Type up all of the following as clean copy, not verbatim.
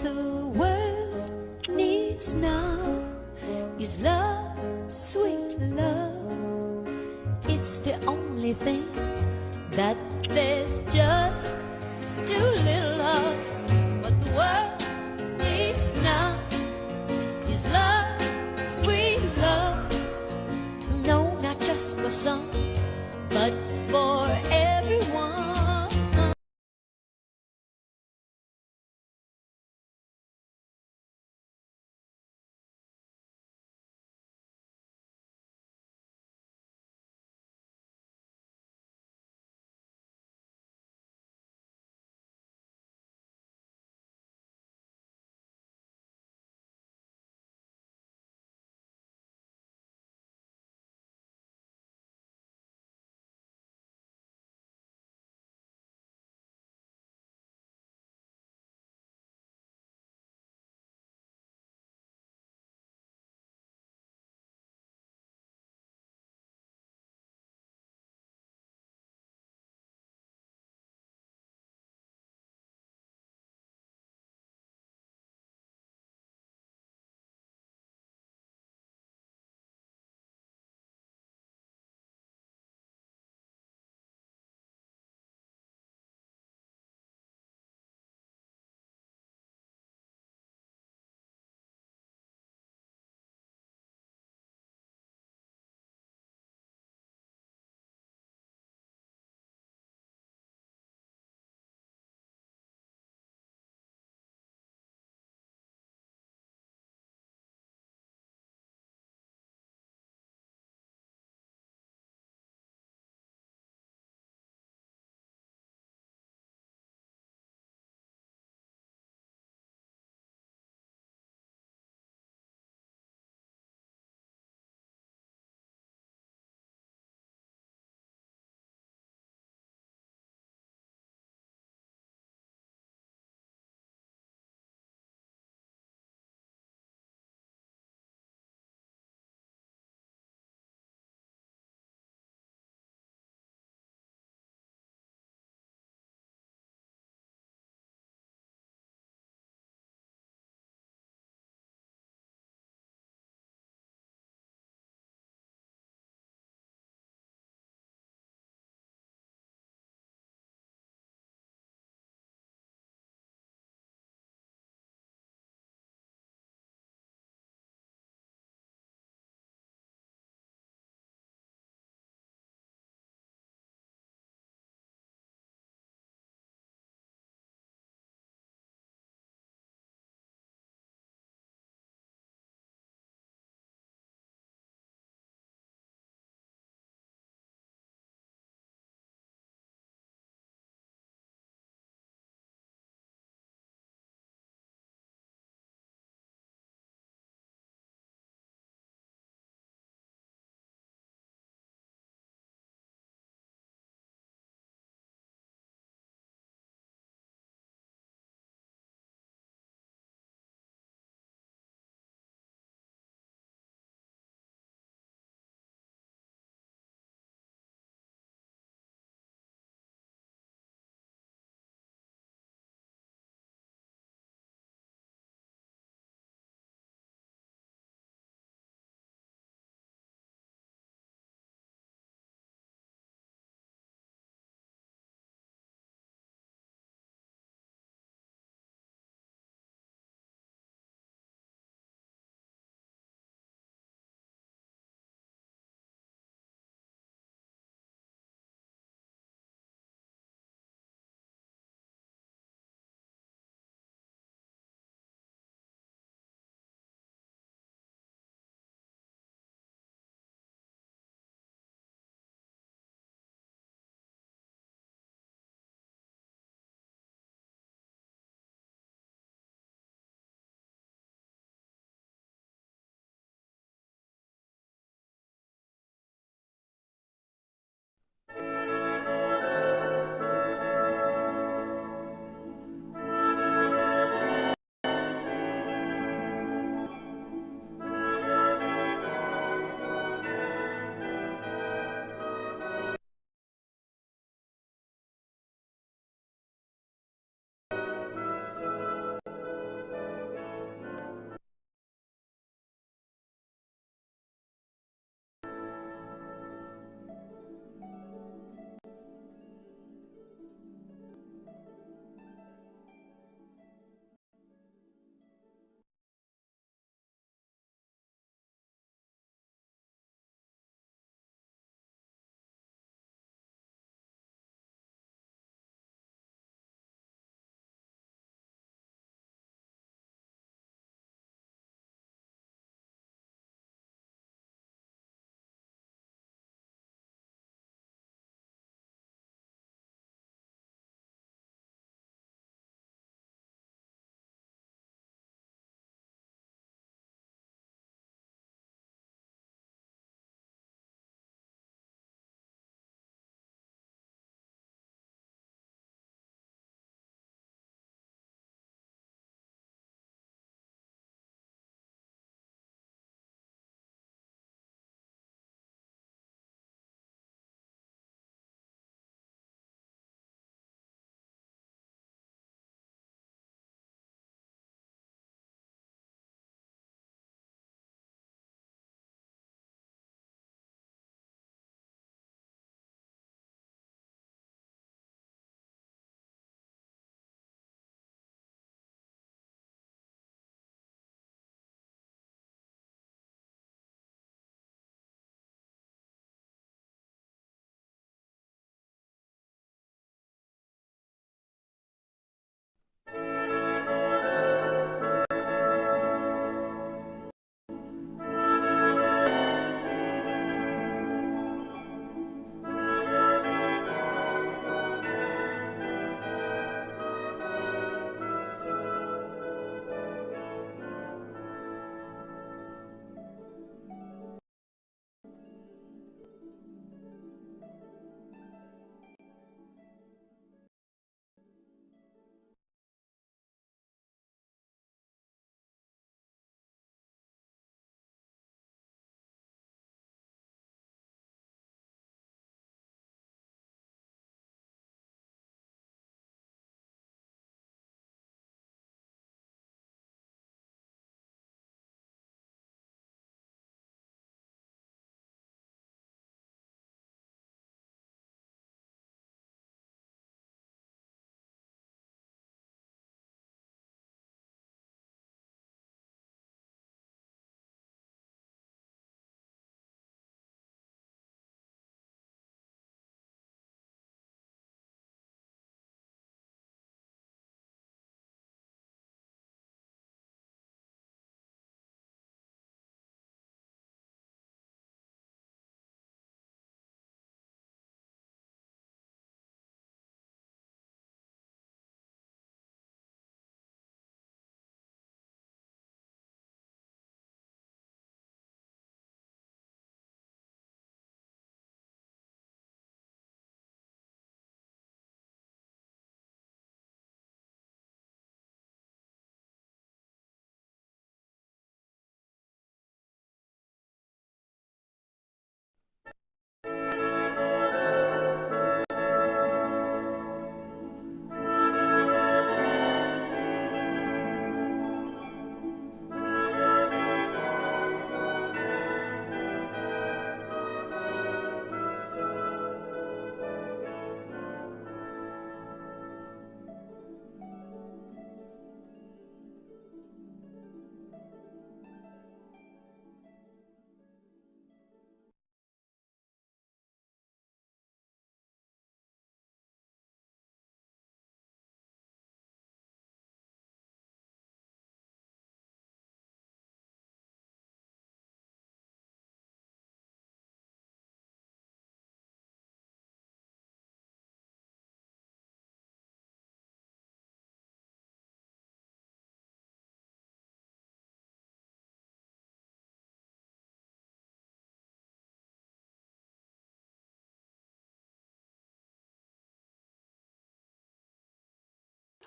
the world needs now is love, sweet love. It's the only thing that there's just too little of. What the world needs now is love, sweet love. No, not just for some, but for everyone.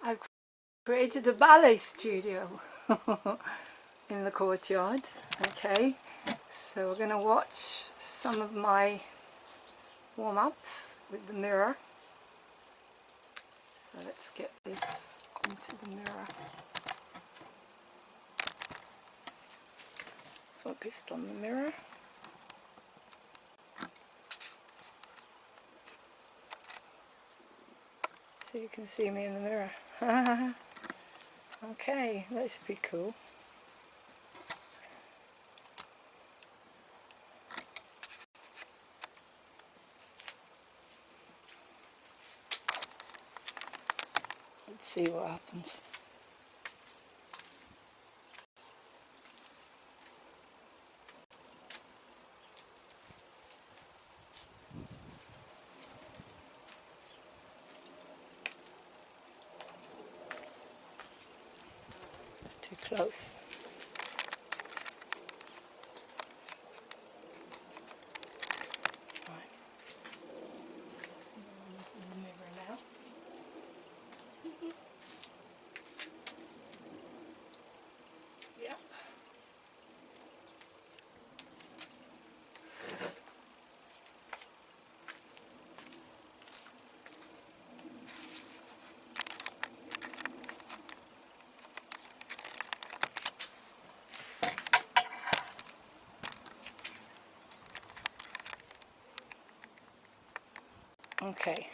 I've created a ballet studio in the courtyard. Okay, so we're going to watch some of my warm-ups with the mirror. So let's get this onto the mirror. Focused on the mirror. So you can see me in the mirror. Okay, let's be cool. Let's see what happens. Too close. Right. The mirror now. Yep. Okay.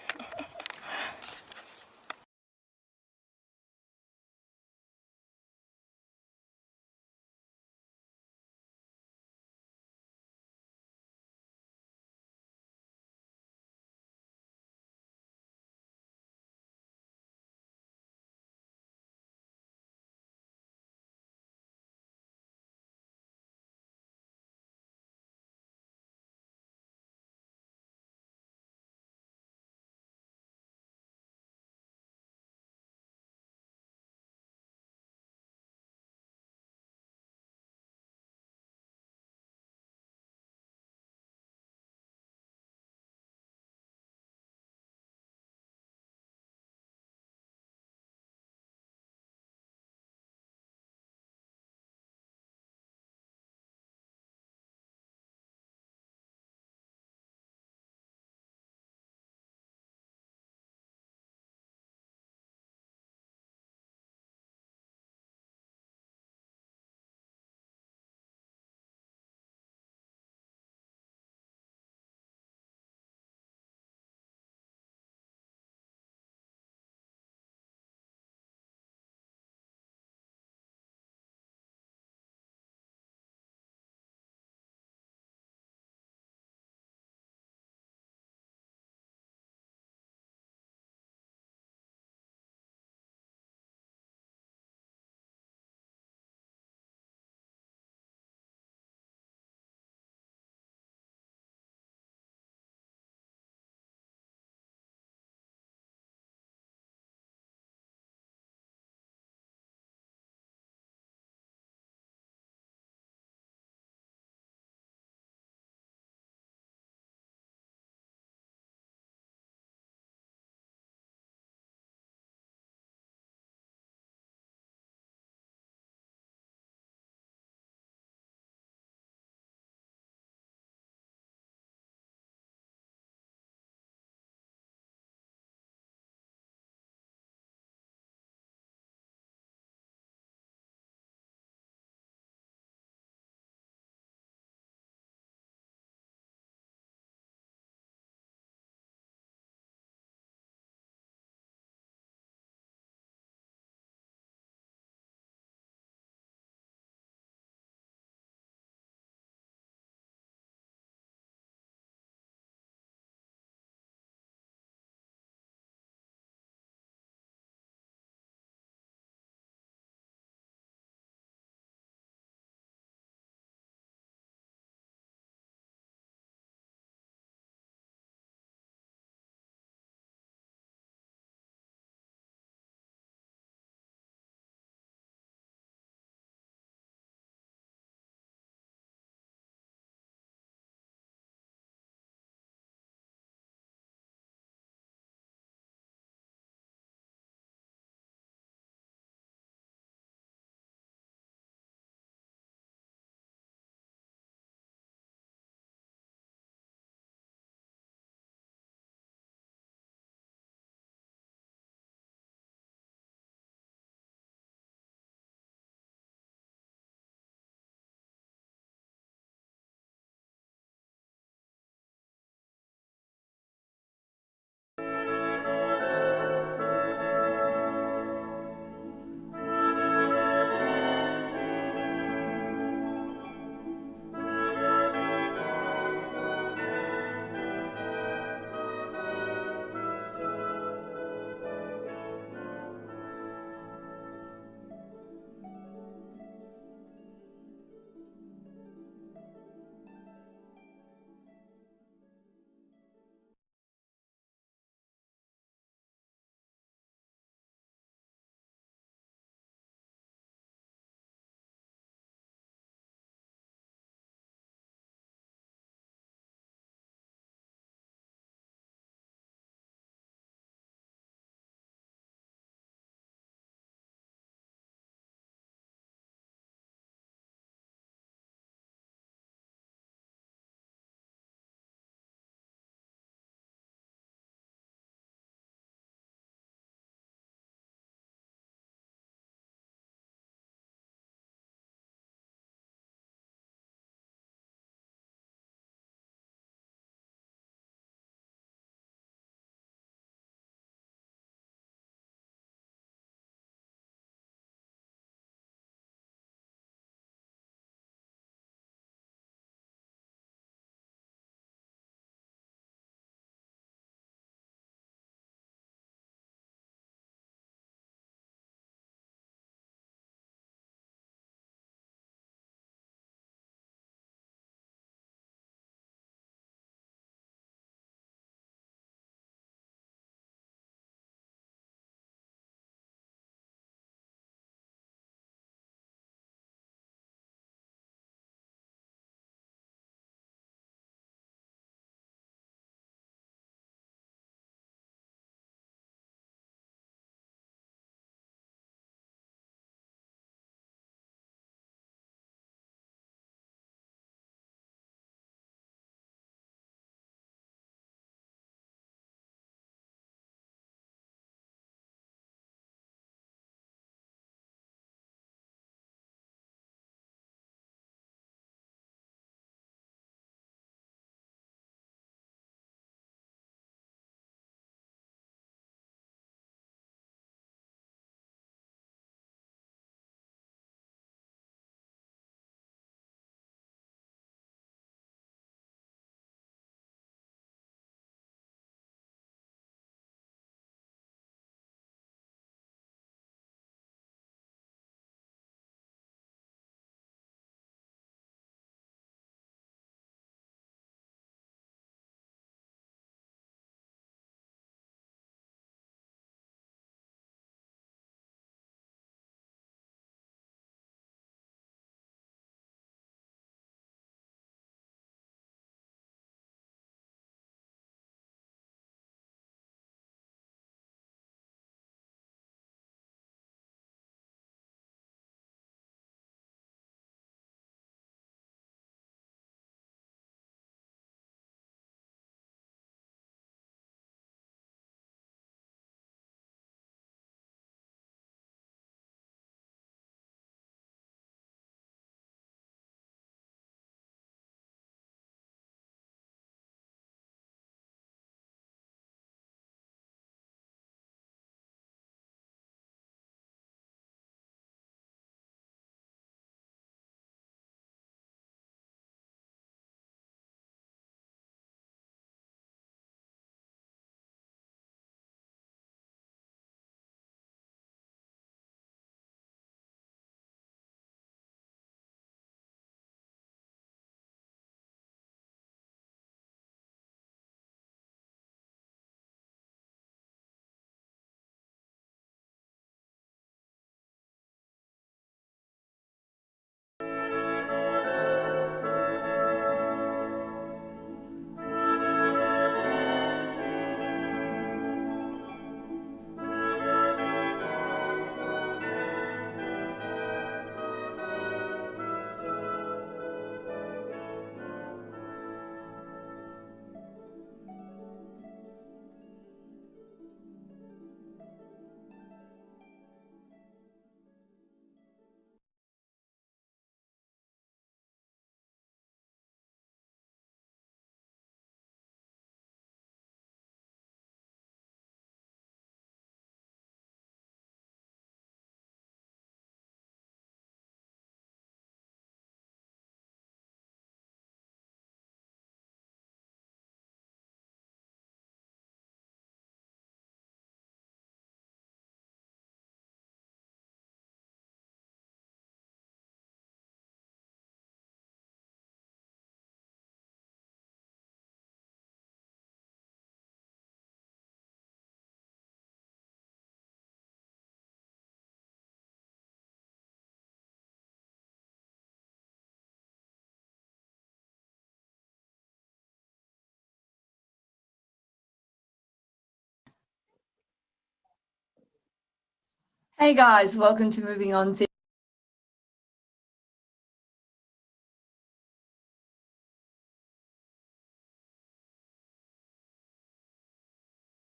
Hey guys, welcome to Moving On TV.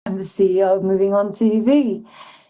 I'm the CEO of Moving On TV.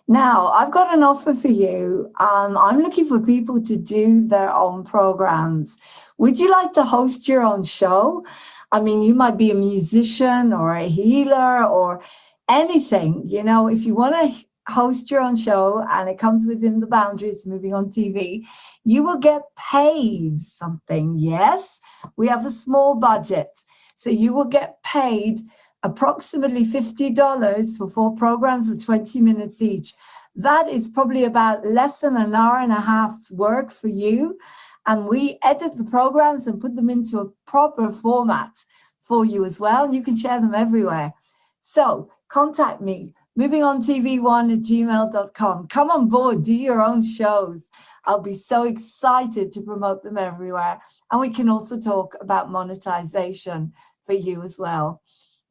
Now, I've got an offer for you. I'm looking for people to do their own programs. Would you like to host your own show? I mean, you might be a musician or a healer or anything. You know, if you want to host your own show and it comes within the boundaries of Moving On TV, you will get paid something. Yes, we have a small budget. So you will get paid approximately $50 for 4 programs of 20 minutes each. That is probably about less than an hour and a half's work for you. And we edit the programs and put them into a proper format for you as well. And you can share them everywhere. So contact me, movingontv1@gmail.com. Come on board, do your own shows. I'll be so excited to promote them everywhere. And we can also talk about monetization for you as well.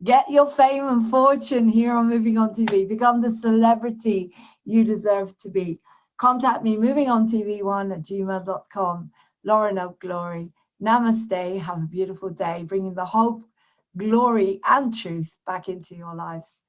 Get your fame and fortune here on Moving On TV. Become the celebrity you deserve to be. Contact me, movingontv1@gmail.com. Lauren Oak Glory. Namaste. Have a beautiful day, bringing the hope, glory, and truth back into your lives.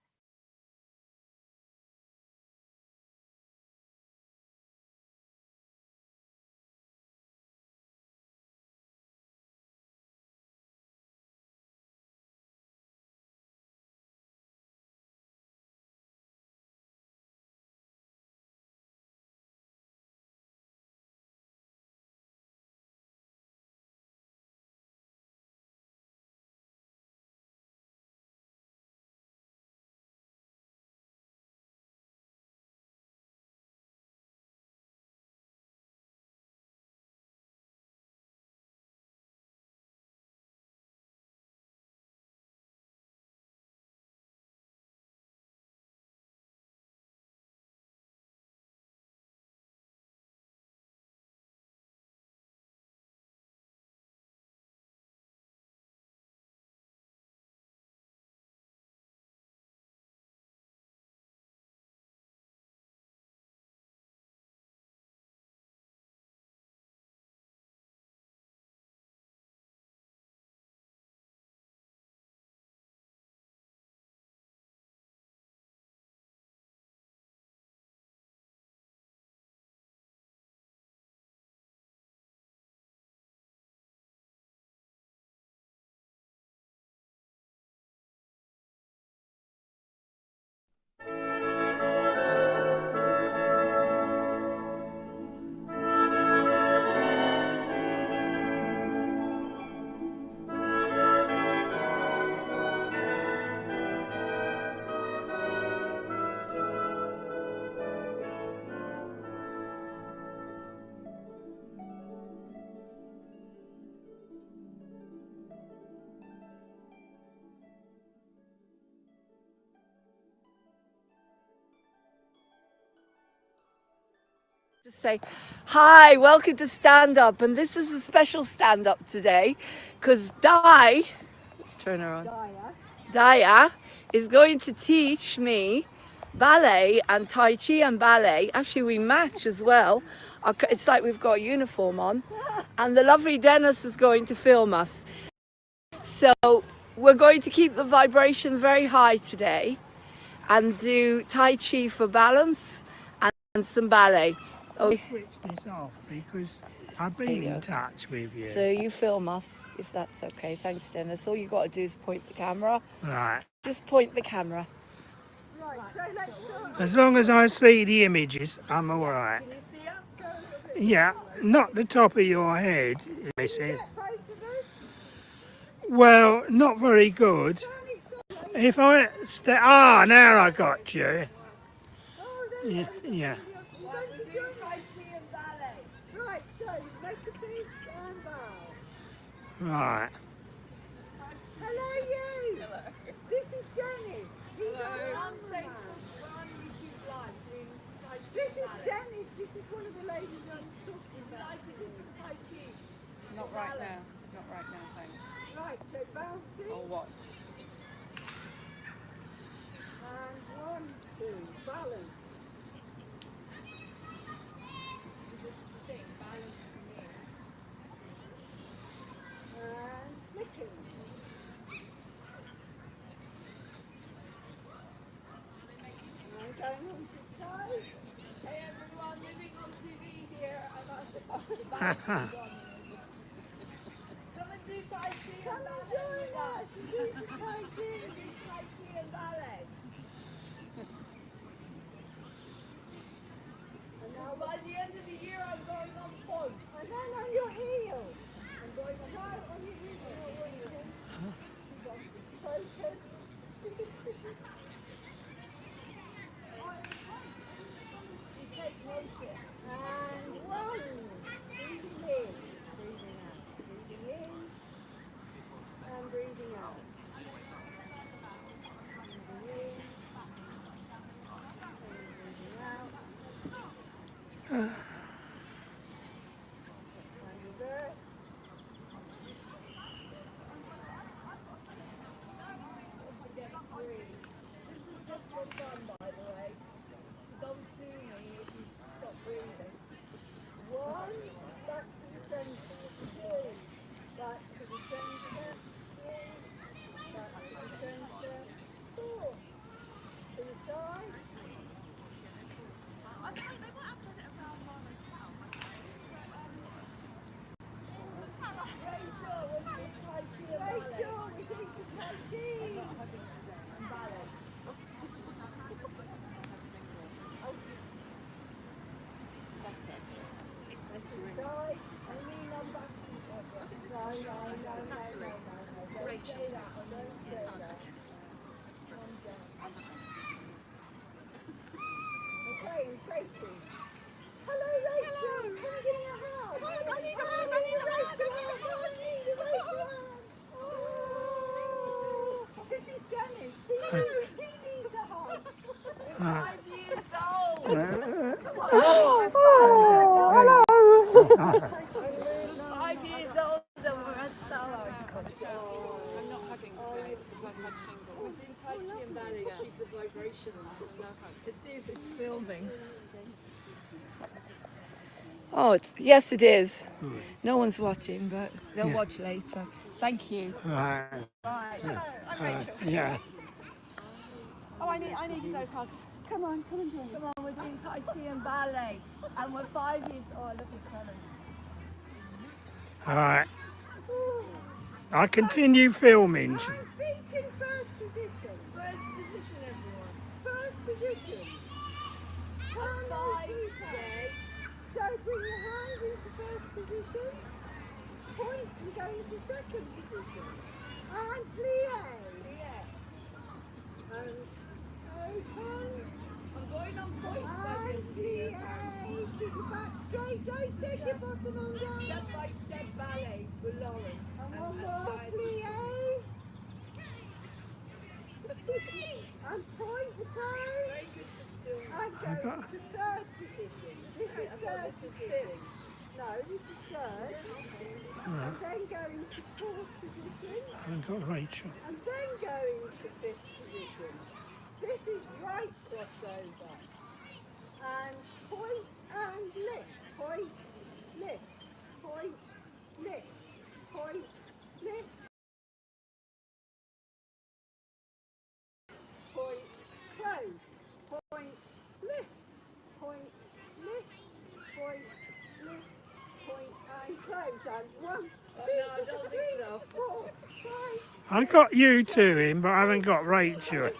Just say, hi, welcome to Stand Up. And this is a special stand up today because let's turn her on. Daya is going to teach me ballet and Tai Chi and ballet. Actually, we match as well. It's like we've got a uniform on. And the lovely Dennis is going to film us. So we're going to keep the vibration very high today and do Tai Chi for balance and some ballet. I'll switch this off because I've been in touch with you. So you film us, if that's okay. Thanks, Dennis. All you got to do is point the camera. Right. Just point the camera. Right, so let's start. As long as I see the images, I'm all right. Can you see us? Yeah, not the top of your head, missing. Get both of us. Well, not very good. Turn it so If I now I got you. Oh, there Yeah, yeah. you're going to join us. Tai Chi and ballet. Right, so make a fist and bow. Right. Hello, you. This is Dennis. He's our On cameraman. Facebook, we're on YouTube Live doing Tai Chi This and is ballet. Dennis. This is one of the ladies I was talking Would you about. like to do some Tai Chi? Not right now. Not right now, thanks. Right, so bouncing. I'll watch. And 1, 2, balance. and do Tai Chi. Come and join us. Do some Tai Chi. Do Tai Chi and ballet. And now by the end of the year, I'm going on point. And then on your heel. I'm going on on your heel. Focus. You take motion. And one. Breathing in. Breathing out. Breathing in. And breathing out. Breathing in. And breathing out. And reverse. Don't forget to breathe. This is just for fun, by the way. So don't sue me if you stop breathing. One, back to the center. Two, back to the center. Three, back to the center. Four, to the side. Rachel, we're doing some Tai Chi. And ballet. And to the side. And lean on back together. No. Don't say that. Don't say that. Calm down. Okay, and shaking. Hello, Rachel. Can you give me a hug? I need a hug. I need a Rachel hug. I need a Rachel hug. Oh, this is Dennis. He needs a hug. We're 5 years old. Come on. Hello. 5 years old and we're at Star I'm not hugging today because I've had shingles. We're doing Tai Chi and ballet to keep the vibration up. Let's see if it's filming. Oh, yes, it is. No one's watching, but they'll watch later. Thank you. Right. Right. Hello, I'm Rachel. Yeah. Oh, I needed those hugs. Come on, come and join me. Come on, we're doing Tai Chi and ballet. And we're 5 years old. Look at Helen. All right. I continue filming. Feet in first position. First position, everyone. First position. Turn those feet away. So bring your hands into first position. Point and go into second position. And plie. And open. I'm going on point. And plie. Keep your back straight. Don't stick your bottom on down. Step by step ballet with Lauren. And one more plie. And point the toe. Very good for stillness. And go to third position. This is third position. No, this is third. And then go into fourth position. I haven't got Rachel. And then go into fifth position. Fifth is right crossed over. And point and lift. Point, lift. Point, lift. Point, lift. Point, close. Point, lift. Point, lift. Point, lift. Point and close. And 1, 2, 3, 4, 5. I got you two in, but I haven't got Rachel. 11,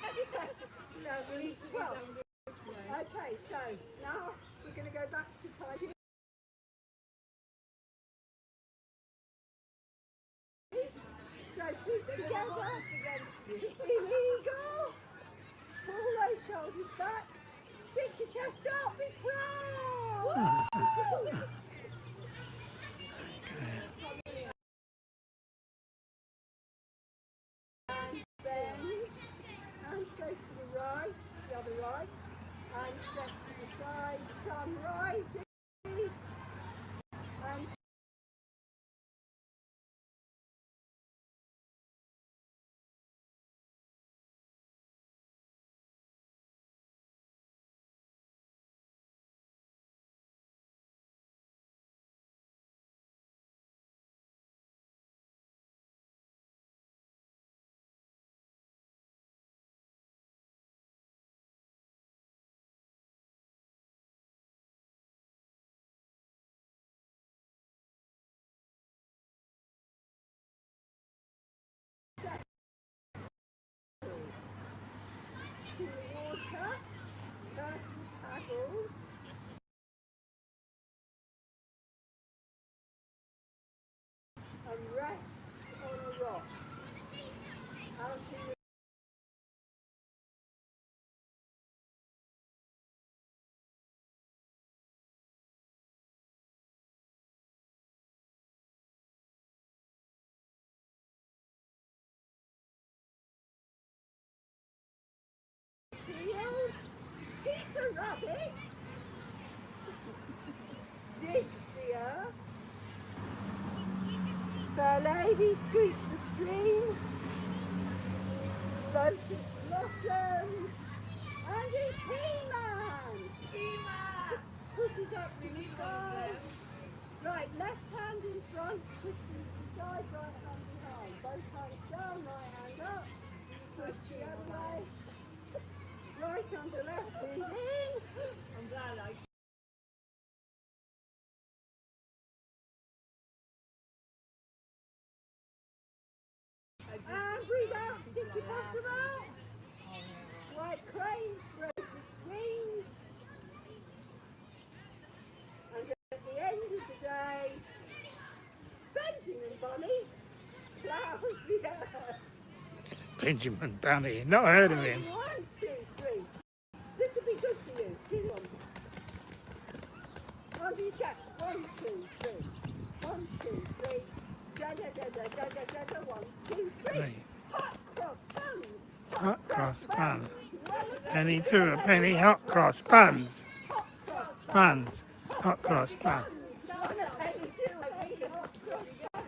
12. Okay, so now we're going to go back to Tai Chi. So feet together, in eagle, pull those shoulders back, stick your chest up, be proud. And bend, hands go to the right, the other right, and step to the side, sun rises, and rabbit. Dixia. Fair lady squeaks the stream. Lotus blossoms. And it's He-Man. He-Man. Pushes up to the sky. Right, left hand in front, twisting to the side, right hand behind. Both hands down, right hand up. Push the other way. Right under left, breathe in. I'm glad I... And breathe out, stick your bottom out. White crane spreads its wings. And at the end of the day, Benjamin Bunny ploughs the earth. Benjamin Bunny, not heard of him. 1, 2, 3. This will be good for you. Give one. Under your chest. 1, 2, 3. 1, 2, 3. Da da da da da da da da. 1, 2, 3. Hot cross buns. Hot cross buns. Penny two a penny, hot cross buns. Hot cross Buns. Hot cross buns. One a penny, two a penny, hot cross buns.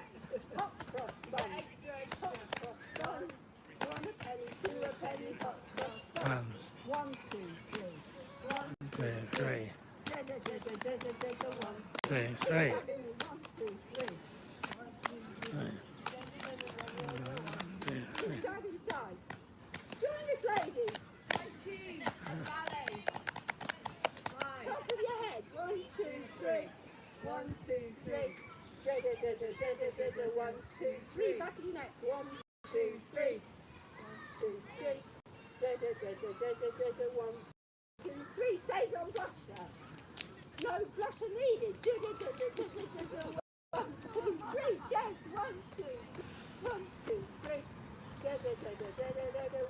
Hot cross buns. Extra hot cross buns. 1 a penny, 2 a penny, hot cross buns. Buns. 1, 2, 3. 1, 2, 3. da da da da da da da. 1, 2, 3. 1, 2, 3. Inside, inside. Join us, ladies. Top of your head. 1, 2, 3. 1, 2, 3. Da da da da da da da da. 1, 2, 3. Back of your neck. 1, 2, 3. 1, 2, 3. Da da da da da da da da. 1, 2, 3. Saison blusher. No blusher needed. Da da da da da da da. 1, 2, 3. Chest. 1, 2, 1, 2, 3. Da da da da da da da.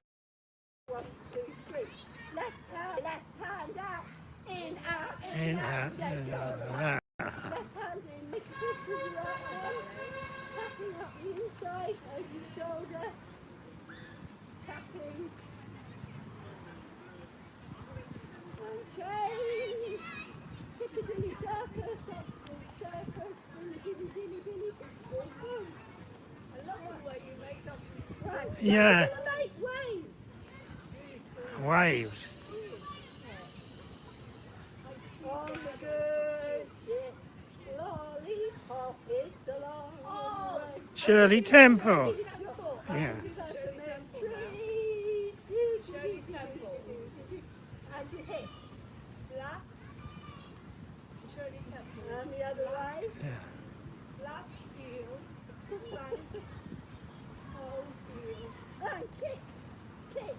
1, 2, 3. Left hand out. In, out, In, out, in, out. Left hand in, make a fist with your right hand. Tapping up the inside, over your shoulder. Tapping. And change. Piccadilly Circus, Oxford Circus, Billy, Billy, Billy, Billy. I love the way you make up. Right, Yeah. so we're gonna make waves. Waves. On the good ship, lollipop, it's a long way. Shirley Temple. Yeah. Yeah. Shirley Temple. And your hips. Flat. Shirley Temple. And the other way. Yeah. Flat heel. Flat. Toe heel. And kick. Kick.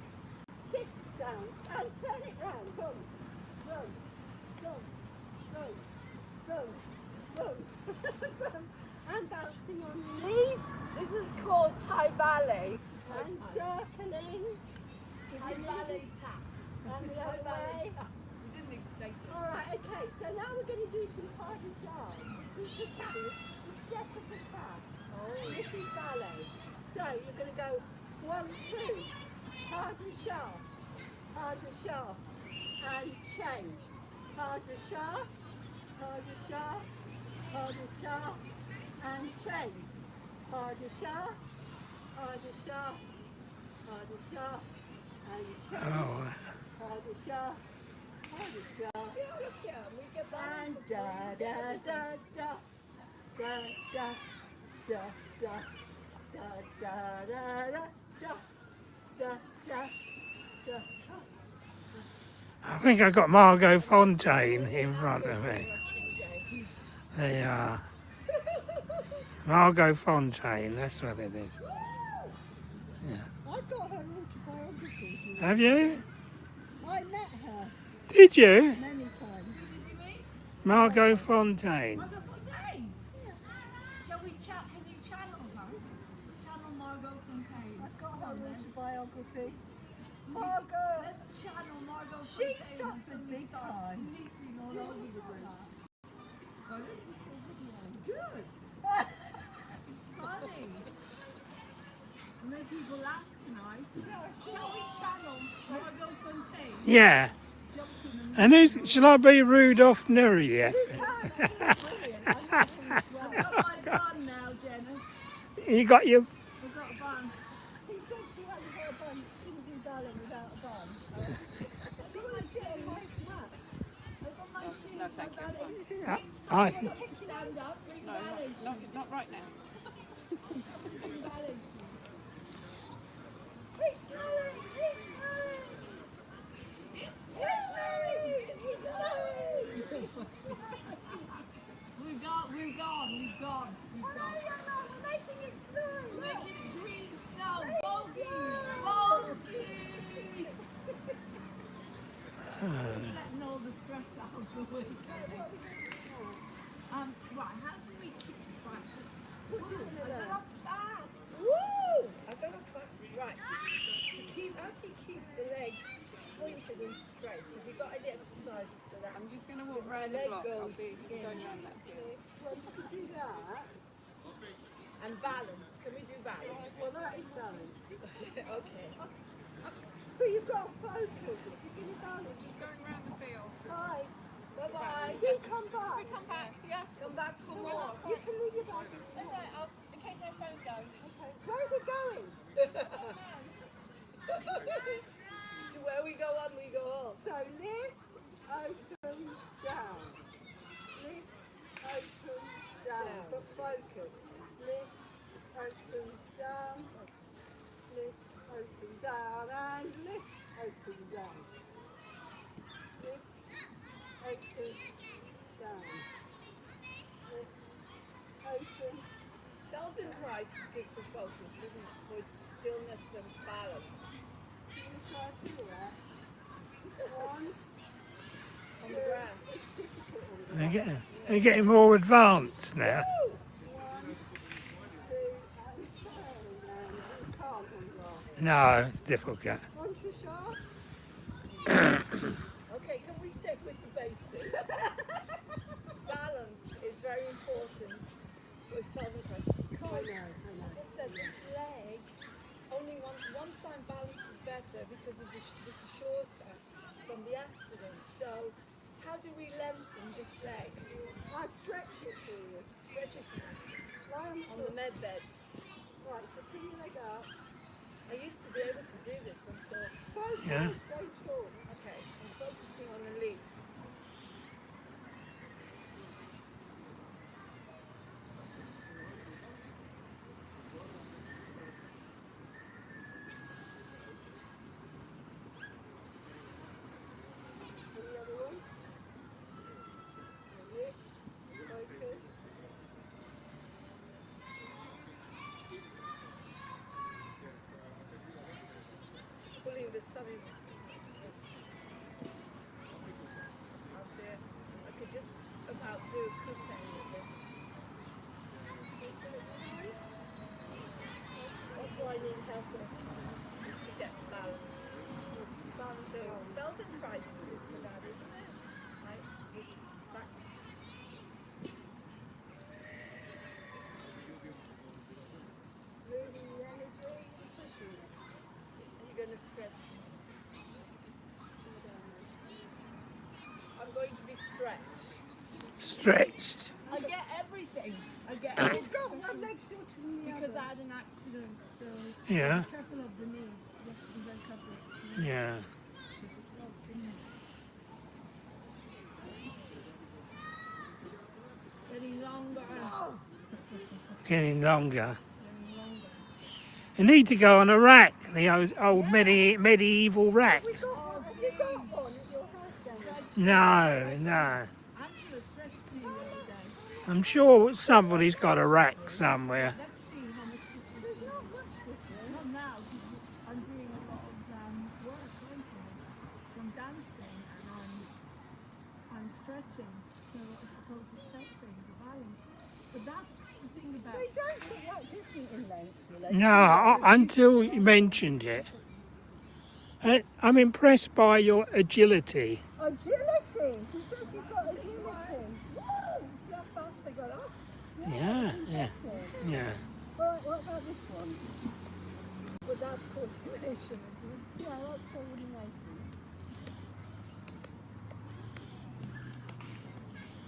Kick down. And turn it round. Come. Run. Go, go, go, go, go, and bouncing on your knees. This is called Thai ballet. And circling. Thai ballet tap. And the other way. You didn't expect it. Alright, okay, so now we're going to do some pas de charge, which is the cat, the step of the cat. Oh. This is ballet. So you're going to go 1, 2, pas de charge, and change. Pas de charge, and change. Pas de charge, and change. Oh. Pas de charge, and da da da da da da da da da da da da da da. I think I got Margot Fontaine in front of me. They are. Margot Fontaine, that's what it is. Yeah. I got her autobiography. Have you? I met her Did you? many times. Margot Fontaine. Margot Fontaine. Shall we chat? Can you channel her? Channel Margot Fontaine. I got her Come on, then. autobiography. Margot, Let's channel Margot she Fontaine. suffered big time. Leaping all over the place. Got it? Good. It's funny. And then people laugh tonight. Shall we channel Margot Fontaine? Yeah. Jumping and And who's, shall I be Rudolph Neri yet? You can, he's brilliant. I know him as well. I've got my bun now, Jenna. You got your... I've got a bun. He said she hadn't got a bun, she couldn't do ballet without a bun. Do you want to sit on my mat? I've got my shoes, No, thank my you. ballet. I, Stand up, bring No, ballet. not right now. Bring ballet. It's snowing! It's snowing! It's snowing! It's snowing! We've gone. We've gone. Oh no, you're not! We're making it snow! We're making it green snow. Green Bogies. snow. Bogies. Letting all the stress out of the week. Right, how do we keep right? I got up fast. Woo! I got a right. To keep, how do you keep the leg pointed and straight? Have you got any exercises for that? I'm just going to walk round the leg block. I'll goes be in. going round that field. Well, you can do that. And balance. Can we do balance? Well, that is balance. Okay. But you've got to focus. If you're going to balance, Just going round the field. hi. Bye bye. You come back. Come back, yeah. Come back for more. You can leave your bag. That's right, in case my phone goes. Okay. Where's it going? To where we go on, we go on. So lift, open, down. Lift, open, down. But focus. Lift, open, down. Lift, open, down. And lift, open, down. Lift, open, down. Lift, open. Feldenkrais is good for focus, isn't it? For stillness and balance. Can you try to do that? One, On the two. grass. It's difficult on the they're getting more advanced now. One, two, and turn. And we can't on grass. No, it's difficult. One to sharp. Okay, can we stick with the basics? Balance is very important with Feldenkrais because, as I said, this leg, only one side balance is better because of this is shorter from the accident. So, how do we lengthen this leg? I stretch it for you. Stretch it Lie on the on the floor. med bed. Right, so put your leg up. I used to be able to do this until, Focus, Yeah. don't talk. okay, I'm focusing on the leaf. Any other one? Lift, focus. Pulling the tummy. Out there. I could just about do a coupe with this. That's why I need help with, is to get balance. Balance So on. Feldenkrais is good for that, isn't it? Right? This back. Moving the energy, pushing it. You're going to stretch. I'm going to be stretched. Stretched. I get everything. I get You've everything. got one leg shorter than the Because I other. had an accident, so Yeah, be careful of the knees. You have to be very careful of the knees. yeah. Because it broke, didn't it? Getting longer. Getting longer. Getting longer. You need to go on a rack, the old medieval racks. Have you got one at your house, Danny? No, no. Angela stretched me the other day. I'm sure somebody's got a rack somewhere. Let's see how much difference There's it not is. much difference. Not now, because I'm doing a lot of work, aren't I? So I'm dancing and I'm stretching. So I suppose it's helping the balance. But that's the thing about They don't look that different in length, do they? No, until you mentioned it. I'm impressed by your agility. Agility! He says you've got agility. Woo! see how fast I got up. Yeah, yeah, yeah. Right, what about this one? But that's coordination, isn't it? Yeah, that's coordination.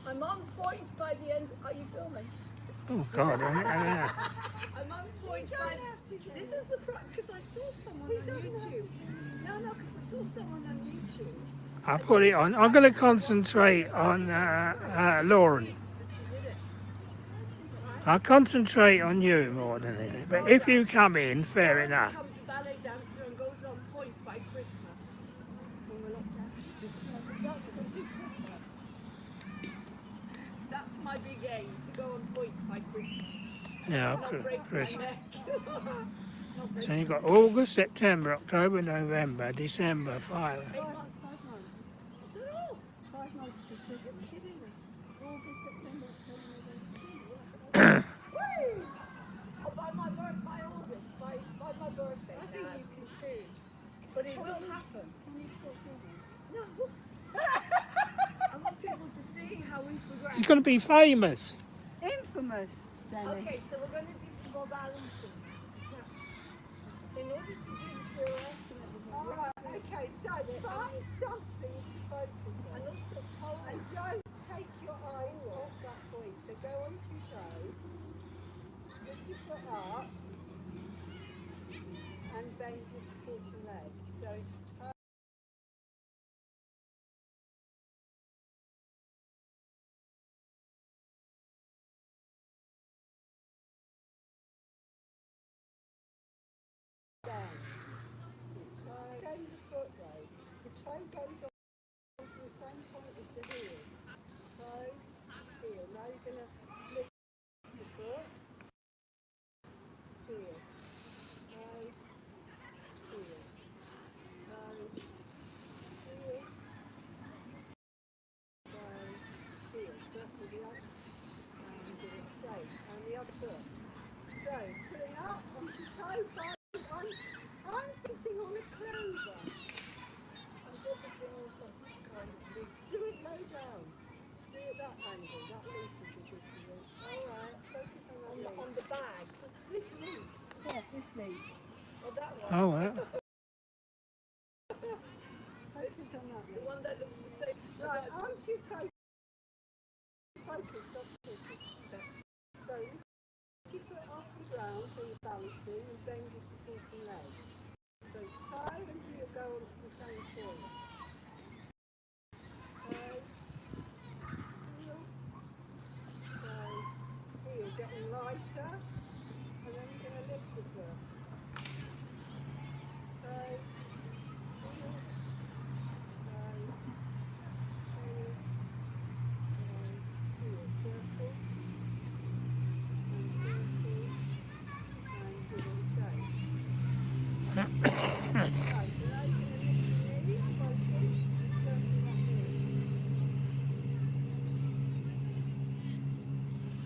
I'm on point by the end. Are you filming? Oh God! I'm on point You by. don't have to do This it. is the because I saw someone He on doesn't have to YouTube. do No, because I saw someone on YouTube. I put it on. I'm going to concentrate on Lauren. Weeks that she did it. Right? I'll concentrate on you more than anything. But if you come in, fair Lauren enough. becomes a ballet dancer and goes on point by Christmas. When we're locked down. That's my big aim, to go on point by Christmas. Yeah, Not break my Chris. neck. Not break So you've got August, September, October, November, December, 5. 8 months. 5 months. Is that all? 5 months to Christmas. You're kidding me. August, September, October, Woo! November. Oh, by my August, by my birthday. I think you too soon. But it will happen. Can you stop filming? No. I want people to see how we progress. He's going to be famous. Infamous, Danny. Okay, so we're going to do some more balancing. In order to do the pirouettes and everything. Alright, okay, so find something to focus And on. also toes. And don't take your eyes off that point. So go onto your toe, lift your foot up, and bend your supporting leg. So it's toe. Down. Bend the foot though. The toe goes on to the same point as the heel. Toe, heel. Now you're going to lift your foot. Heel. Toe, heel. Toe, heel. Toe, heel. Circle the other and give it a shake. And the other foot. So, pulling up onto your toe, I'm focusing on a clover. I'm focusing on some kind of big. Do it low down. Do it that angle. That leaf would be good for you. Alright, focus on that leaf. On the bag. This leaf. Yeah, this leaf. Oh, that one. Oh, well. Focus on that The leaf. one that looks the same. Right, onto your toe. Focus, stop talking. So, lift your foot off the ground so you're balancing and bend your supporting leg. So, toe and heel go onto the same point. Toe, heel, toe, heel. Getting lighter. And then you're going to lift the foot. Toe, heel, toe, heel, heel. Circle. And give it a shake. Right, so now you're going to lift your knee, focus, and circle that knee.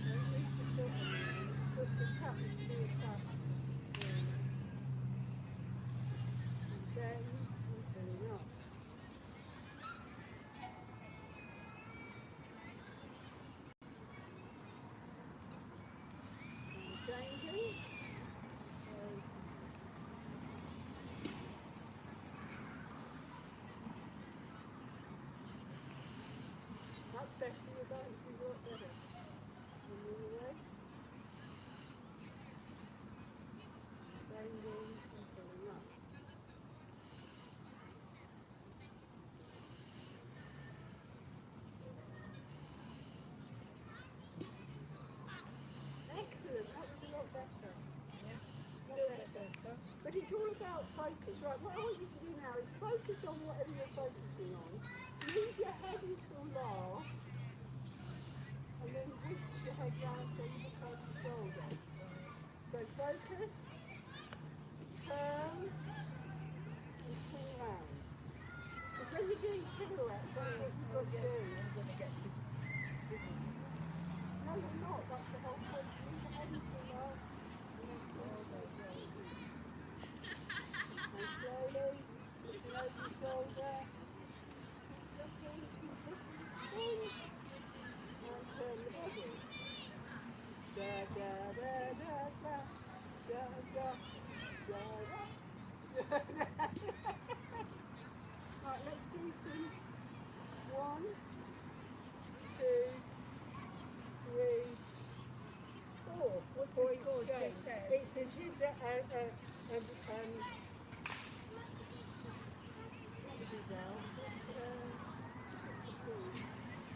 Don't lift the foot on there. The foot is tap, it's still a tap. And then you're filling up. And changing. That's better, you're going to work better. And move away. Bending and pulling up. Excellent, that was a lot better. But it's all about focus. Right, what I want you to do now is focus on whatever you're focusing on. Move your head until last. And then reach your head round so you look over the shoulder. So focus, turn, and swing round. Because when you're doing pirouettes, that's what you've got to do. I'm going to get busy. No, you're not. That's the whole point. Move your head until last. And then swing over. And slowly, looking over your shoulder. Keep looking, spin. And turn the body. Da da da da da. Da da da da. Right, let's do some 1, 2, What's point this called? change. Jet It's a Giselle, not a Giselle, what's it called?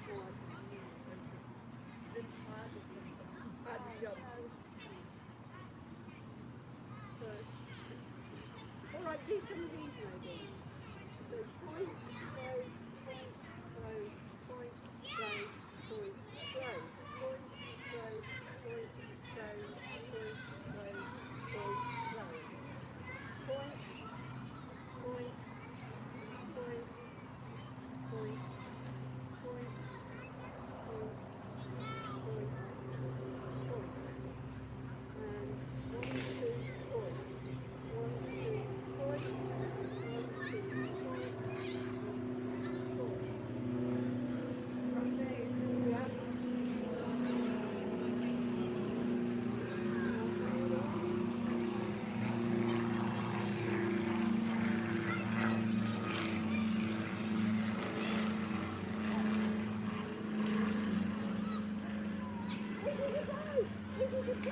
Oh, I don't know. Bad job. So, all right, do some of these maybe. So point, close, point, close, point, close, point, close, point, close, point, close, point, close, point, close. Point, point, point, point, point, point, point, point. And 1, 2, point. 1, 2, point. 1, 2, point. 1, 2, point. From there. Yeah. Hold on. Where did it go? Where did it go?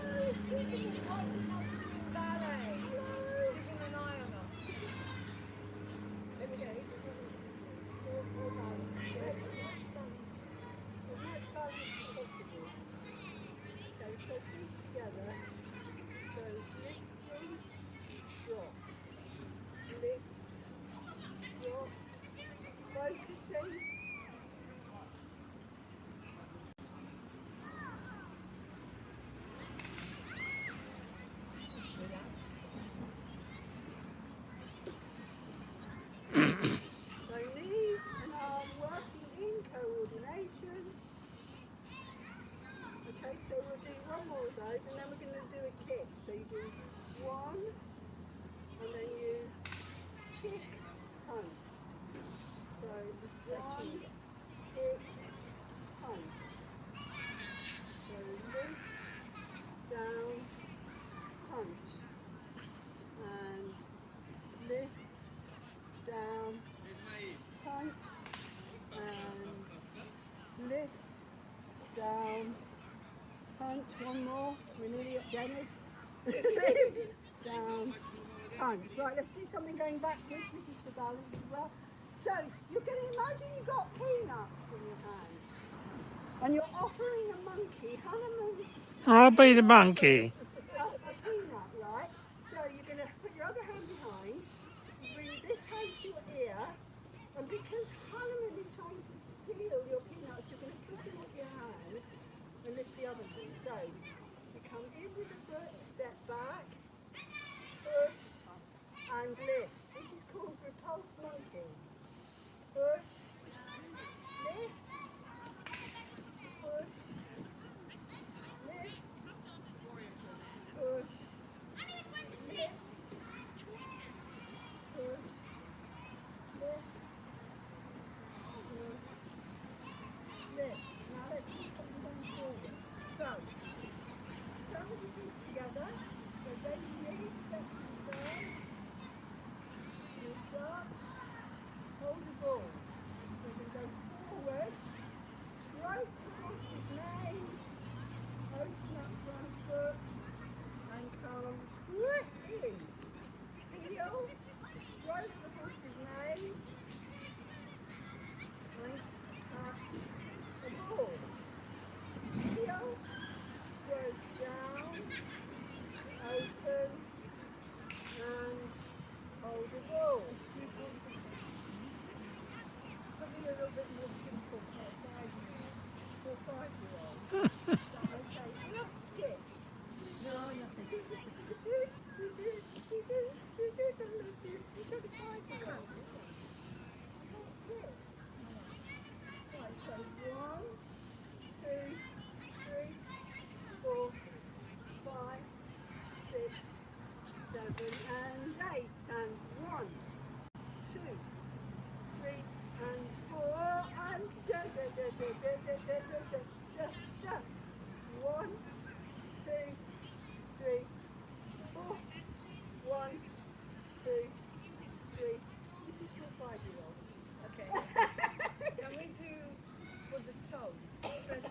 No, it's keeping it. Watching us doing ballet. Hello. Keeping an eye on us. Okay. More balance. Let's as much balance as possible. Okay, so feet together. So lifting, drop. Lift, drop. Focusing. So knee and arm working in coordination. Okay, so we'll do one more of those and then we're going to do a kick. So you do one and then you kick, punch. So it's one, kick, punch. So lift, down, punch. And lift, down, punch. And lift, down, punch. One more. We're nearly at Dennis. Lift, down, punch. Right, let's do something going backwards. This is for balance as well. So you're going to imagine you've got peanuts in your hand. And you're offering a monkey, I'll be the monkey. a peanut, right? So you're going to put your other hand behind, bring this hand to your ear, and because Hanuman is trying to steal your peanuts, you're going to push him off your hand and lift the other hand. So you come in with the foot, step back, push, and lift. This is called repulse monkey. Push, lift, push, lift, push, lift, push, lift, push, lift. Now let's do something going forward. So, start with your feet together. So bend your knees, step to the side, lift up, hold the ball. So we're going to go forward, stroke the horse's mane, open up front foot, and come in. Heel, stroke the horse's mane, and touch the ball. Heel, stroke down, open, and hold the ball. Something a little bit more simple for a 5-year-old. For a 5-year-old. Okay, let's skip. No, nothing. You said a 5-year-old, didn't you? I can't skip. Right, so 1, 2, 3, 4, 5, 6, 7, and 8. And 1, 2, 3, and 4, and da da da da da da da da da da. 1, 2, 3, 4. 1, 2, 3. This is for a 5-year-old. Okay. Can we do for the toes?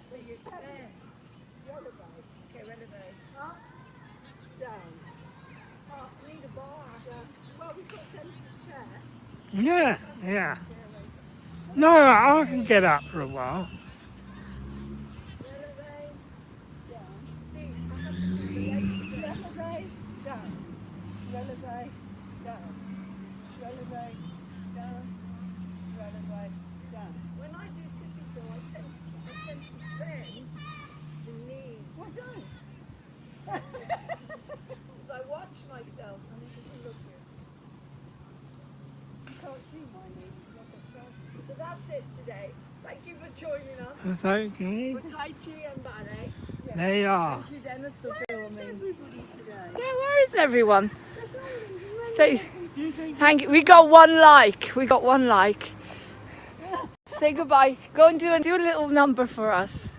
For your hand. The other way. Okay, releve. Up, down, Oh, I need a bar. down. Well, we've got Dennis's chair. Yeah, yeah. No, I can get up for a while. Releve. Down. See, I have to keep the legs straight. Releve, down. Releve, down. Releve, down. Releve, down. When I do tippy toe, I tend to bend the knees. Well done. Because I watch myself and it doesn't look good. You can't see my knee. Look at that. So that's it today. Thank you for joining us Okay. for Tai Chi and ballet. They are. Thank you, Dennis, for Where is filming. everybody today? Yeah, where is everyone? There's no Say, thank you. We got one like. We got one like. Say goodbye. Go and do a little number for us.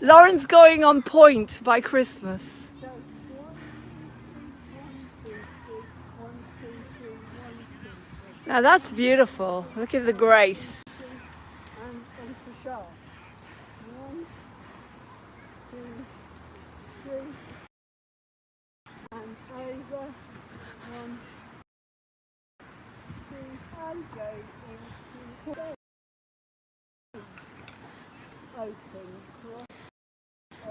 Lauren's going on point by Christmas. So, 1, 2, 3, 1, 2, 3, 1, 2, 3, 1, 2, 3. Now that's beautiful. Look at the grace. And to sharp. 1, 2, 3. And over. 1, 2, and go into bed. Open, cross,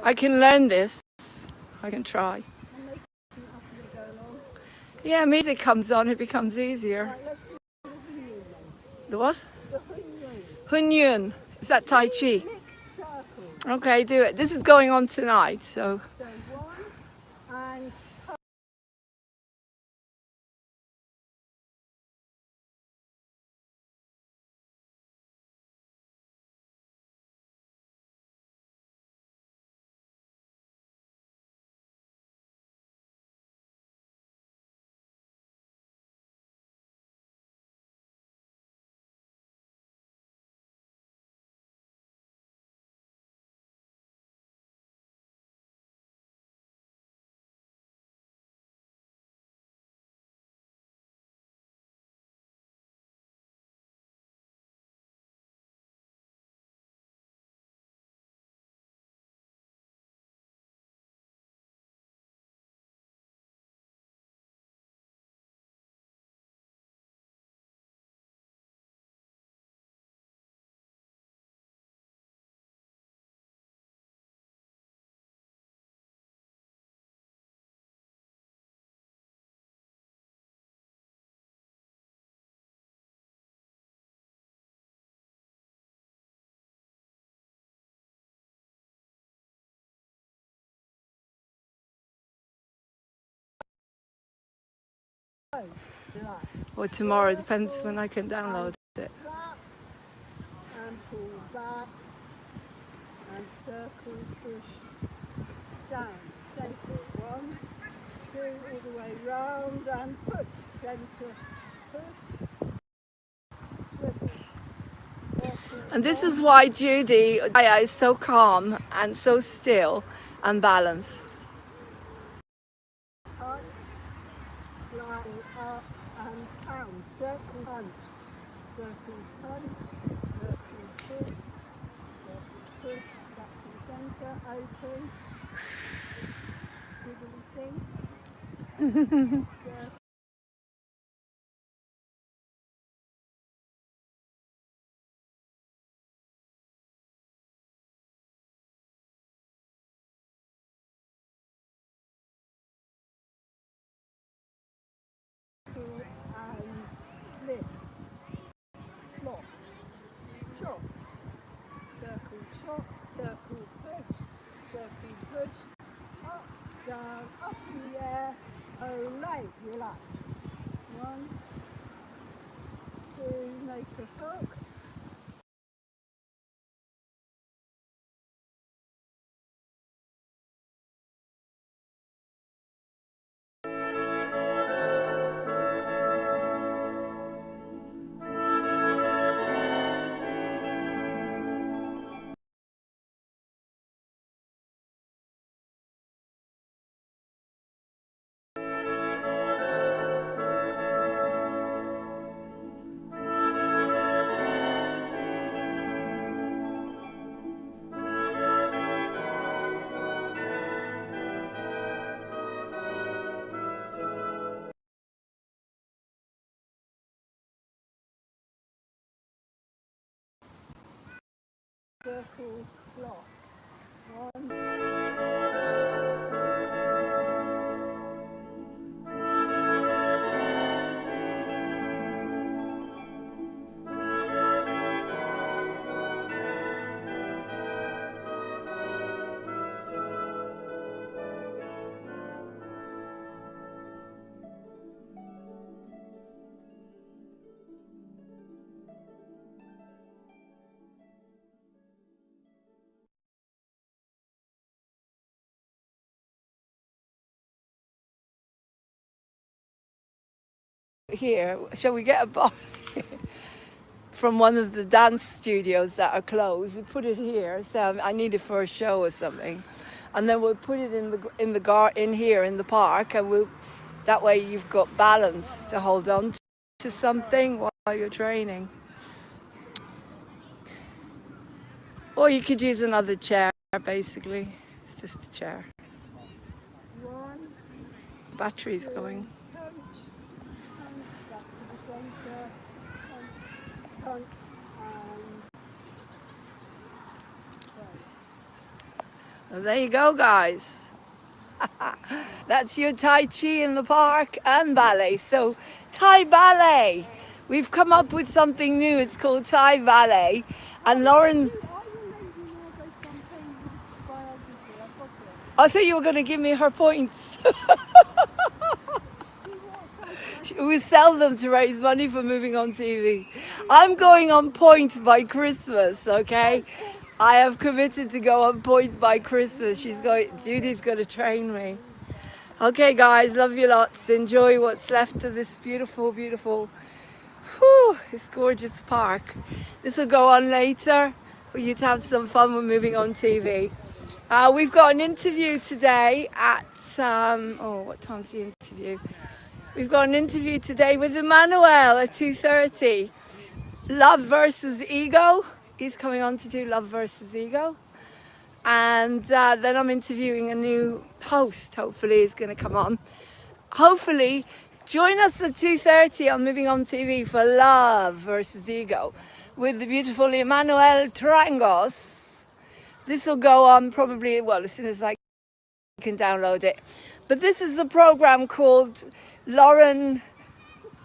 I can learn this. I can try. and make it up as we go along. Yeah, music comes on, it becomes easier. Right, let's do the Hunyun then. The what? The Hunyun. Hunyun. Is that Tai Chi? Mixed circle. Okay, do it. This is going on tonight, so. So 1 and relax. Or tomorrow, depends when I can download it. Slap and pull back and circle, push down. Center 1, 2, all the way round and push. Center, push, swivel. Circle, And this one, is why Judy Aya is so calm and so still and balanced. punch, slide up and pound. Circle punch, circle punch, circle push, back to the centre, open, squiggly thing, circle and lift, flop, chop, circle chop, circle push, up, down, up in the air, lay, relax. 1, 2, make a hook. circle block. One. Here, shall we get a box from one of the dance studios that are closed? We put it here. So I need it for a show or something, and then we'll put it in here in the park, and we'll that way you've got balance to hold on to something while you're training. Or you could use another chair. Basically, it's just a chair. One. The battery's going. Punch. Punch. Back to the centre. Punch. Punch. And there you go, guys. That's your Tai Chi in the park and ballet. So Thai ballet. We've come up with something new. It's called Thai ballet. And Lauren, I thought you were going to give me her points. We sell them to raise money for Moving on TV. I'm going on point by Christmas, okay? I have committed to go on point by Christmas. Judy's going to train me. Okay, guys, love you lots. Enjoy what's left of this beautiful, beautiful, this gorgeous park. This will go on later for you to have some fun with Moving on TV. We've got an interview today at, what time's the interview? We've got an interview today with Emmanuel at 2:30. Love versus Ego. He's coming on to do Love versus Ego. And then I'm interviewing a new host, hopefully he's going to come on. Hopefully, join us at 2:30 on Moving on TV for Love versus Ego with the beautiful Emmanuel Trangos. This will go on probably, well, as soon as I can download it. But this is a program called Lauren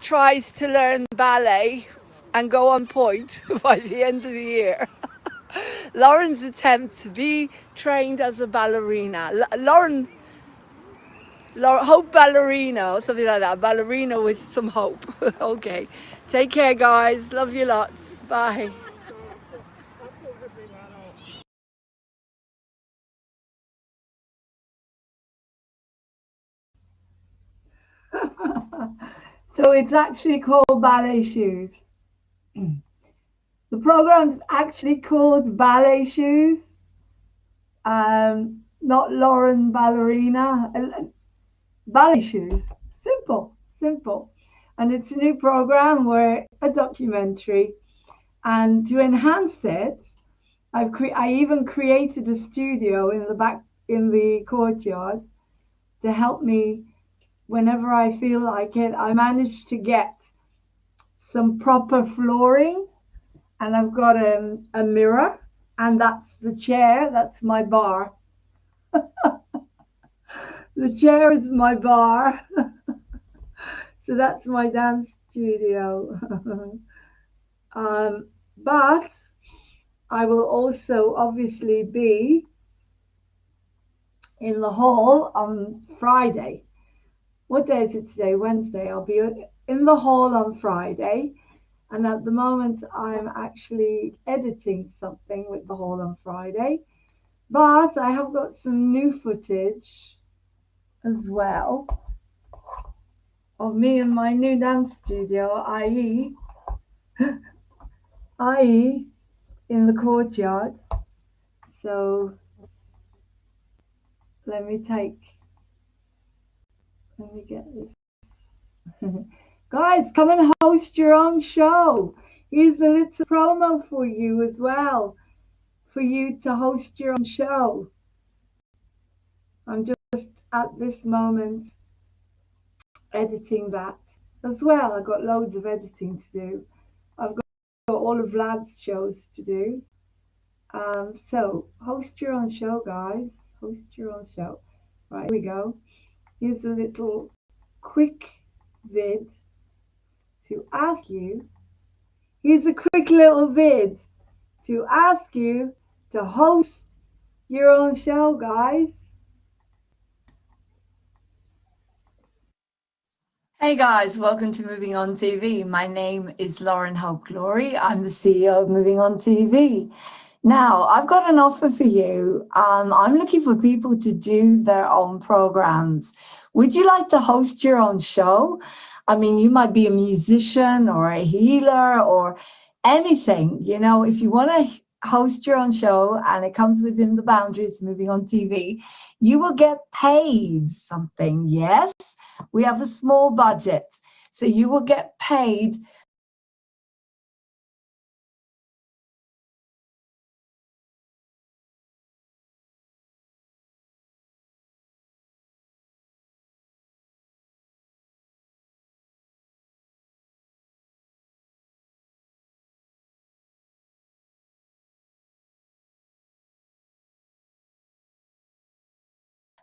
Tries to Learn Ballet and Go on Point by the end of the year. Lauren's attempt to be trained as a ballerina. Lauren, hope ballerina or something like that. Ballerina with some hope. Okay. Take care, guys. Love you lots. Bye. So it's actually called Ballet Shoes. The program's actually called Ballet Shoes. Not Lauren Ballerina. Ballet Shoes. Simple, simple. And it's a new program where a documentary. And to enhance it, I even created a studio in the back in the courtyard to help me whenever I feel like it. I managed to get some proper flooring, and I've got a mirror, and that's the chair, that's my bar. The chair is my bar. So that's my dance studio. But I will also obviously be in the hall on Friday. What day is it today? Wednesday. I'll be in the hall on Friday. And at the moment, I'm actually editing something with the hall on Friday. But I have got some new footage as well of me in my new dance studio, i.e. in the courtyard. So let me get this. Guys, come and host your own show. Here's a little promo for you as well, for you to host your own show. I'm just at this moment editing that as well. I've got loads of editing to do. I've got all of Vlad's shows to do. So host your own show, guys. Host your own show. Right, here we go. Here's a little quick vid to ask you. Here's a quick little vid to ask you to host your own show, guys. Hey guys, welcome to Moving On TV. My name is Lauren Hope Glory. I'm the CEO of Moving On TV. Now, I've got an offer for you. I'm looking for people to do their own programs. Would you like to host your own show? I mean, you might be a musician or a healer or anything. You know, if you want to host your own show and it comes within the boundaries of Moving On TV, you will get paid something. Yes, we have a small budget. So you will get paid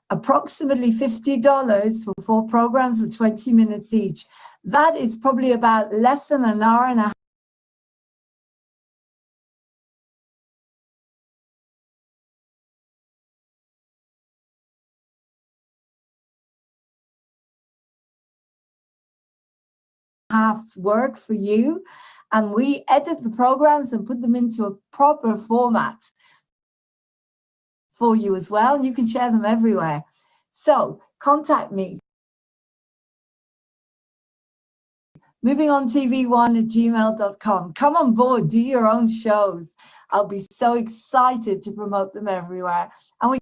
approximately $50 for 4 programs of 20 minutes each. That is probably about less than an hour and a half's work for you. And we edit the programs and put them into a proper format for you as well. And you can share them everywhere. So contact me. movingontv1@gmail.com. Come on board, do your own shows. I'll be so excited to promote them everywhere. And we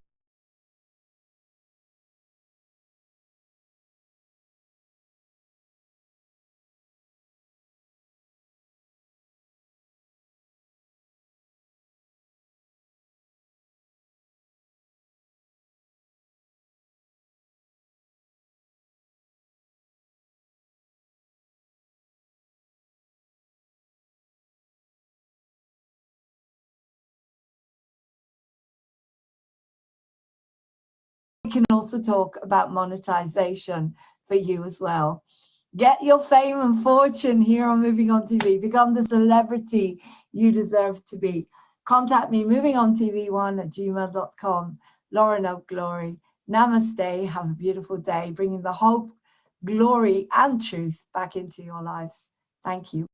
can also talk about monetization for you as well. Get your fame and fortune here on Moving On TV. Become the celebrity you deserve to be. Contact me, movingontv1@gmail.com. Lauren Oak Glory. Namaste. Have a beautiful day, bringing the hope, glory, and truth back into your lives. Thank you.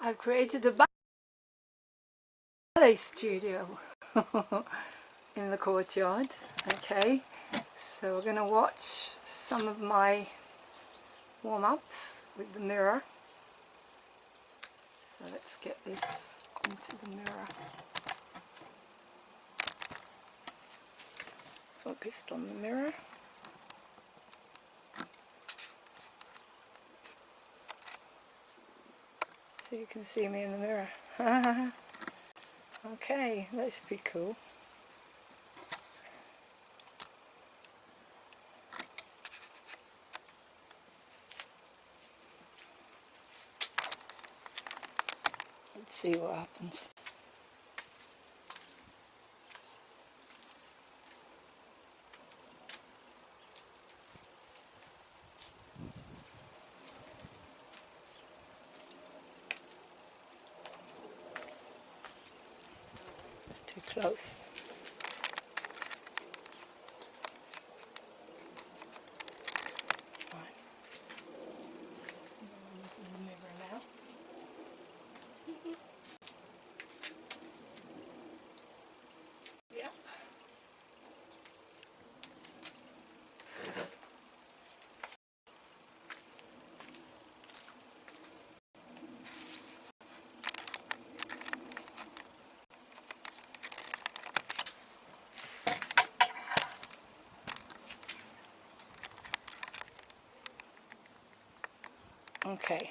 I've created a ballet studio in the courtyard. Okay, so we're going to watch some of my warm-ups with the mirror. So let's get this onto the mirror. Focused on the mirror. So you can see me in the mirror. Okay, that's pretty cool. Let's see what happens. Too close. Right. The mirror now. Yep. Okay.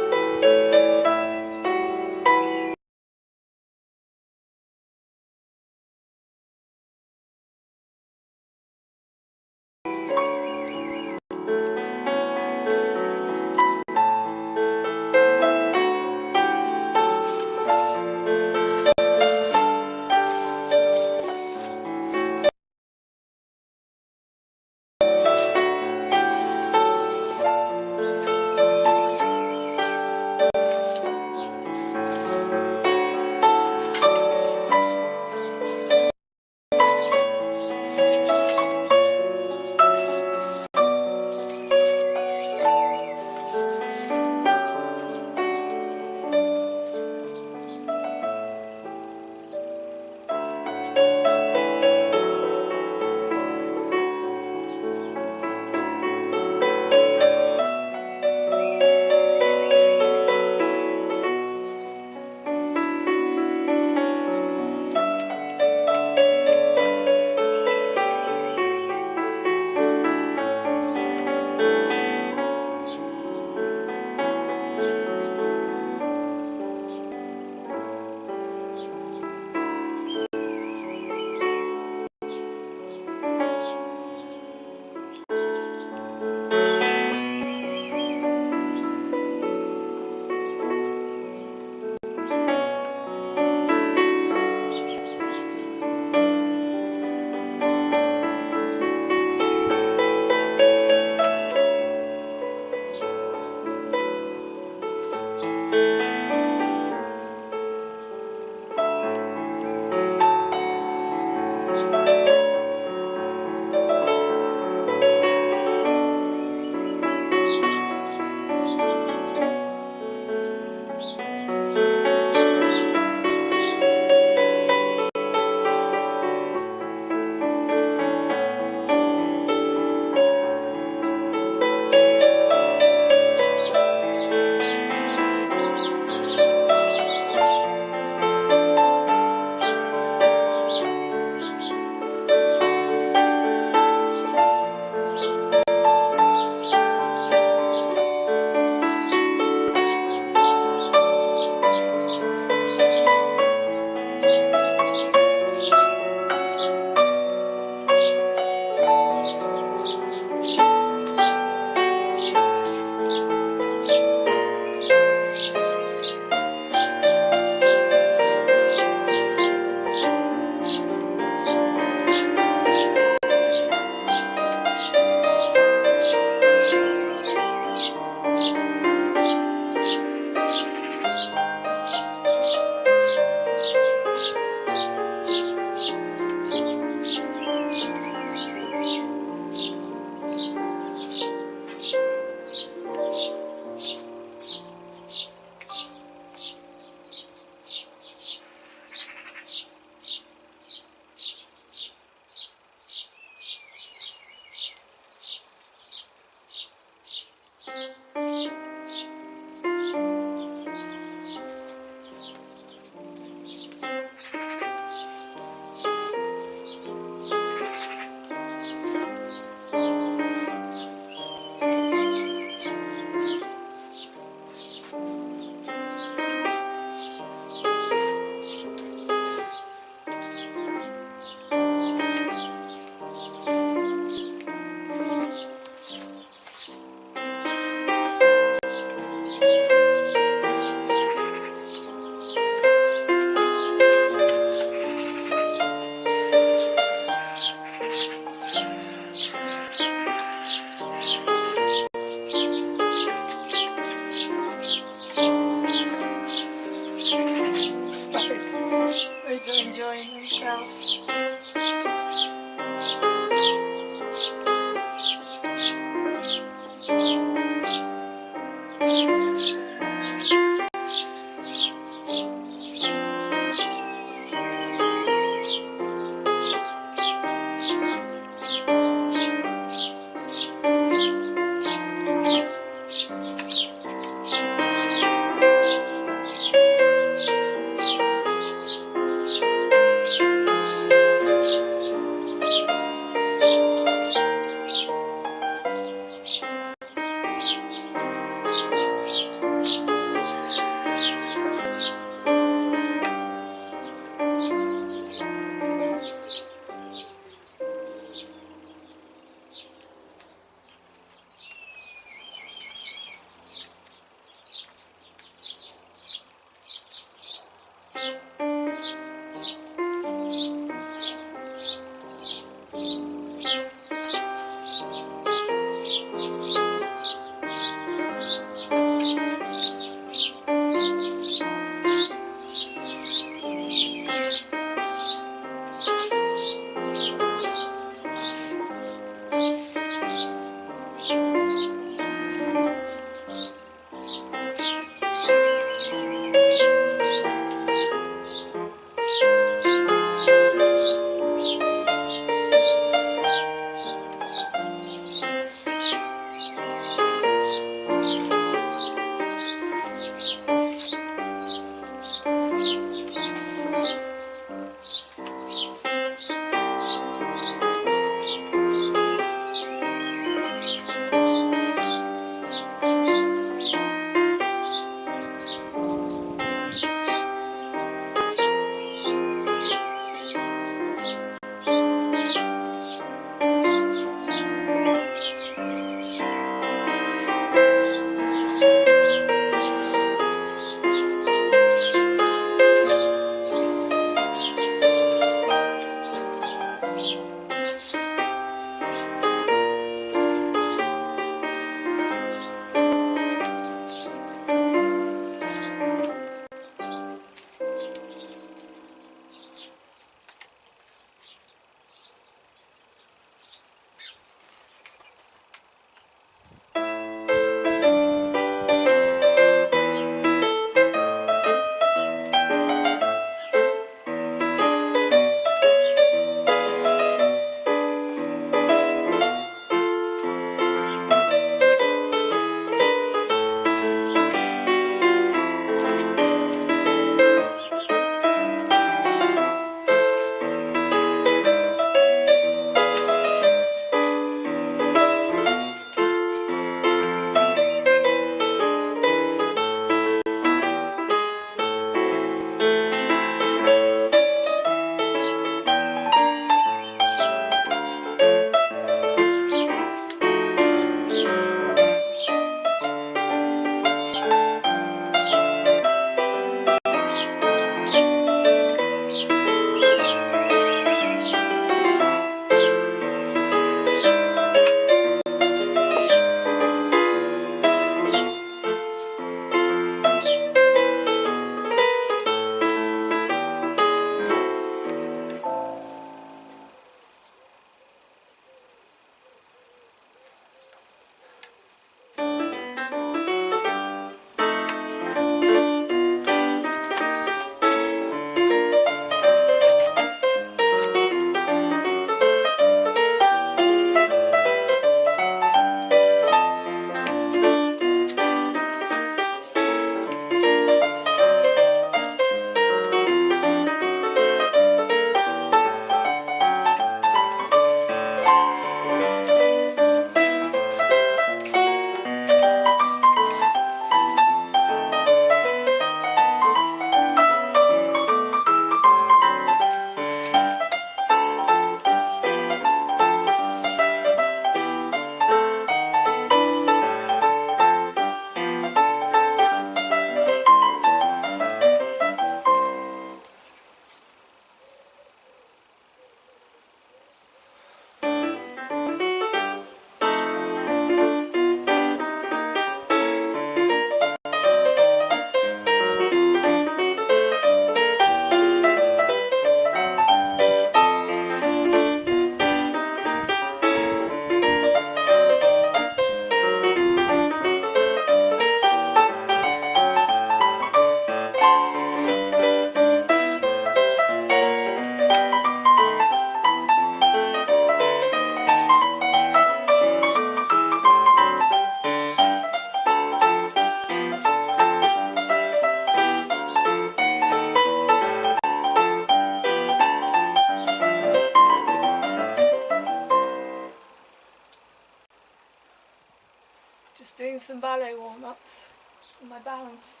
ballet warm-ups and my balance.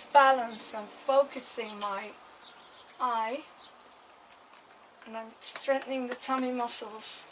this balance. I'm focusing my eye and I'm strengthening the tummy muscles.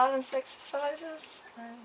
balance exercises, and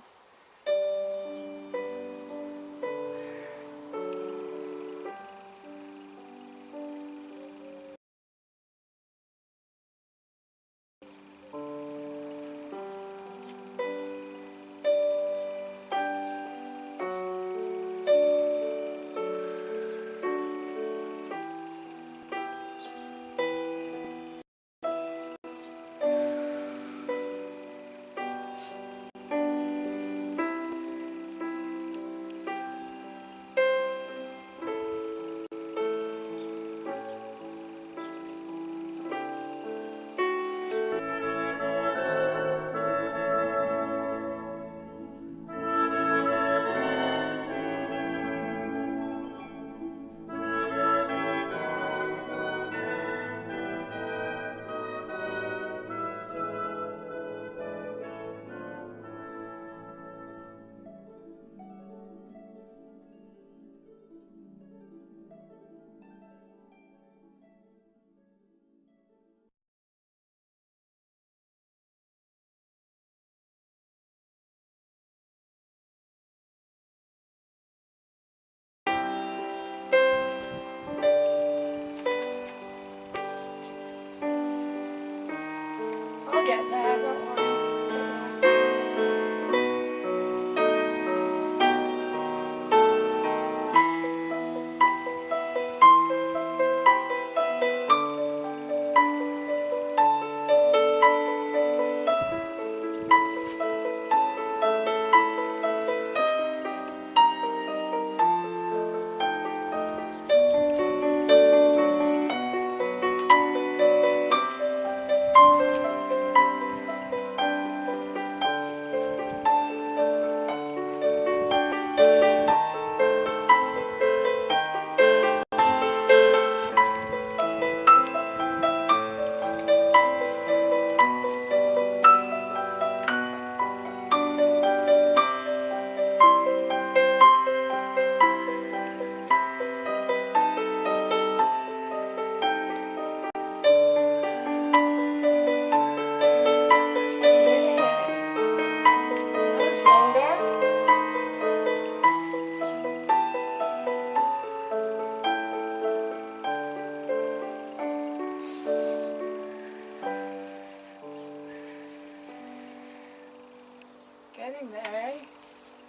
I'll get there, don't worry. I'll get there. That was longer. Getting there, eh?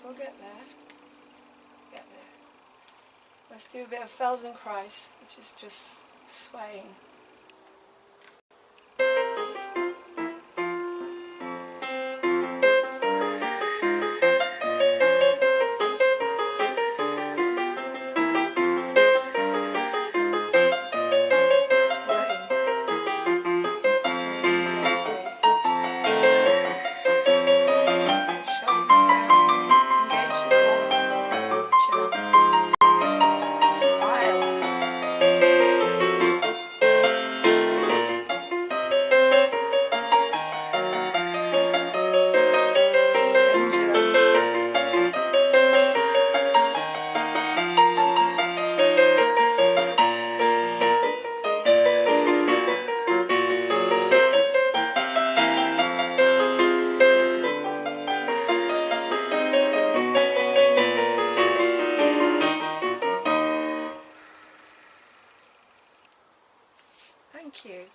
We'll get there. Get there. Let's do a bit of Feldenkrais, which is just swaying. Thank you.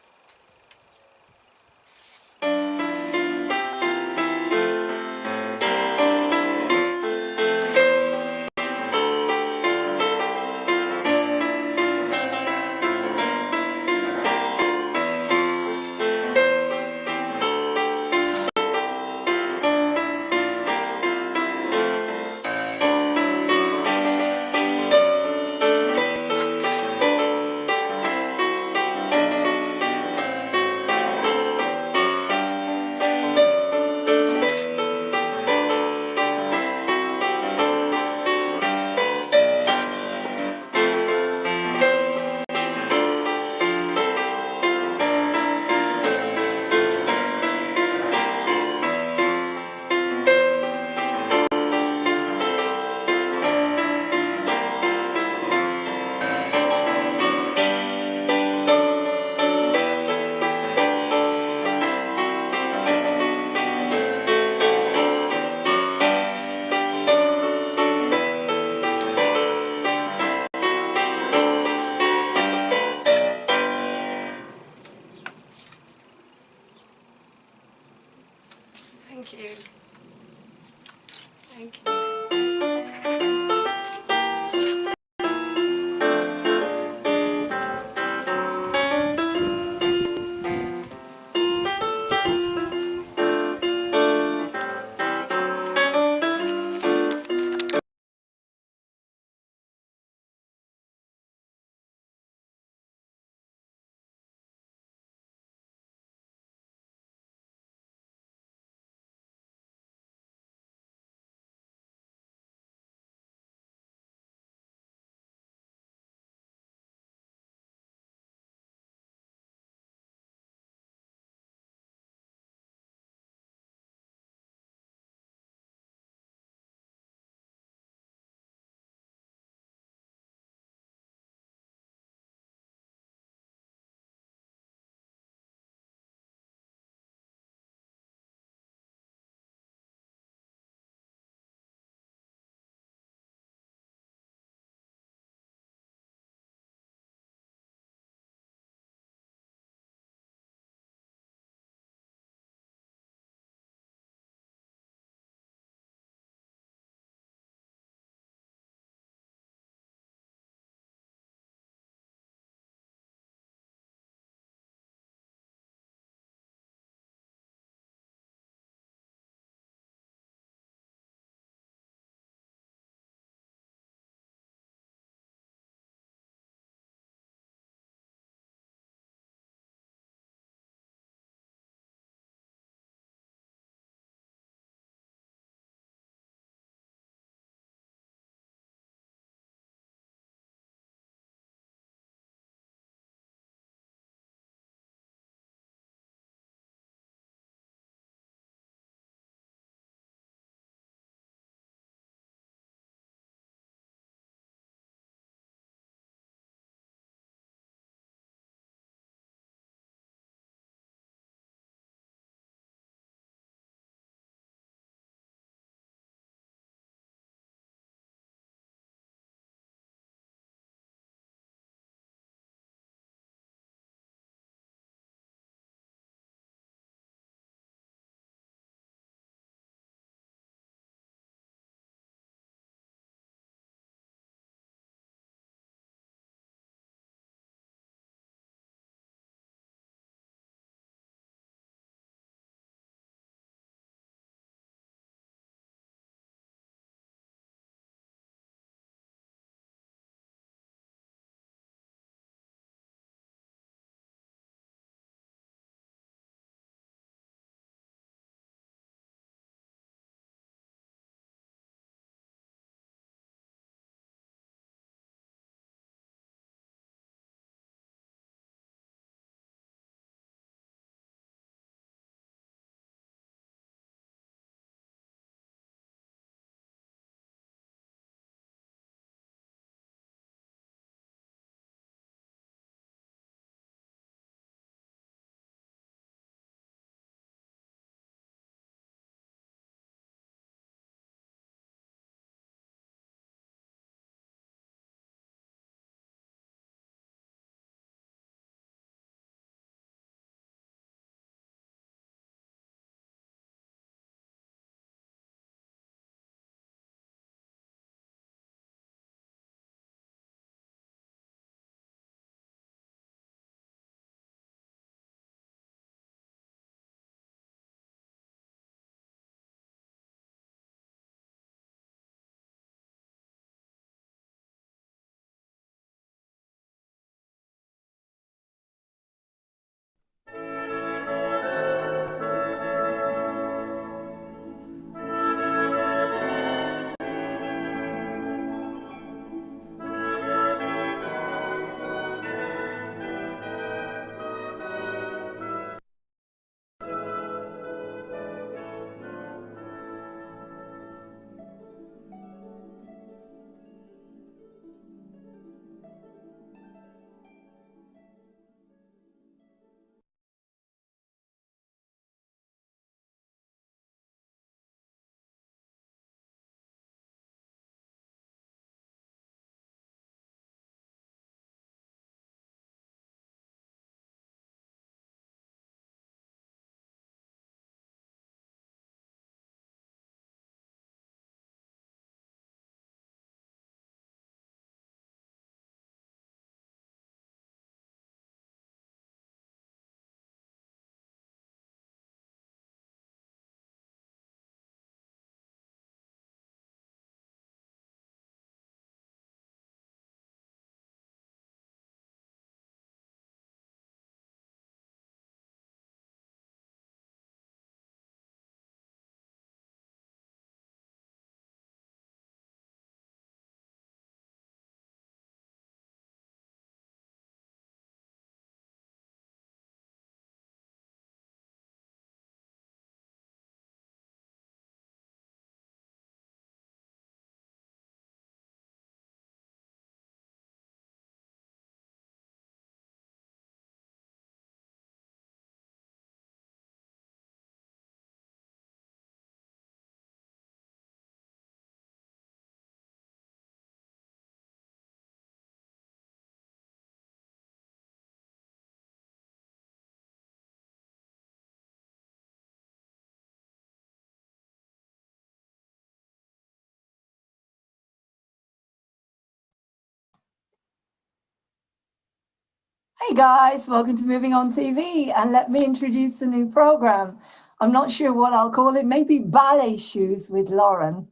Hey guys, welcome to Moving On TV, and let me introduce a new program. I'm not sure what I'll call it, maybe Ballet Shoes with Lauren,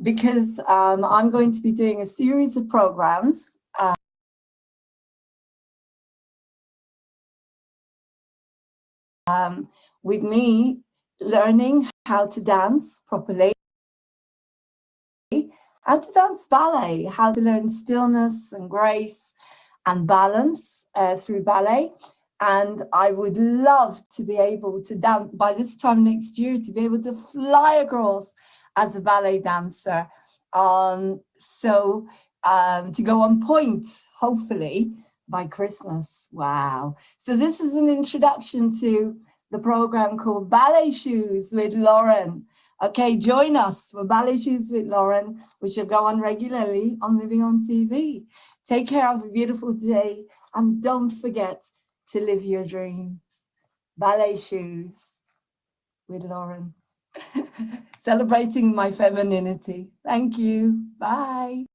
because I'm going to be doing a series of programs with me learning how to dance properly, how to dance ballet, how to learn stillness and grace and balance through ballet. And I would love to be able to dance by this time next year, to be able to fly across as a ballet dancer. To go on point, hopefully, by Christmas. Wow. So this is an introduction to the program called Ballet Shoes with Lauren. Okay, join us for Ballet Shoes with Lauren, which will go on regularly on Moving On TV. Take care, of a beautiful day, and don't forget to live your dreams. Ballet Shoes with Lauren. Celebrating my femininity. Thank you. Bye.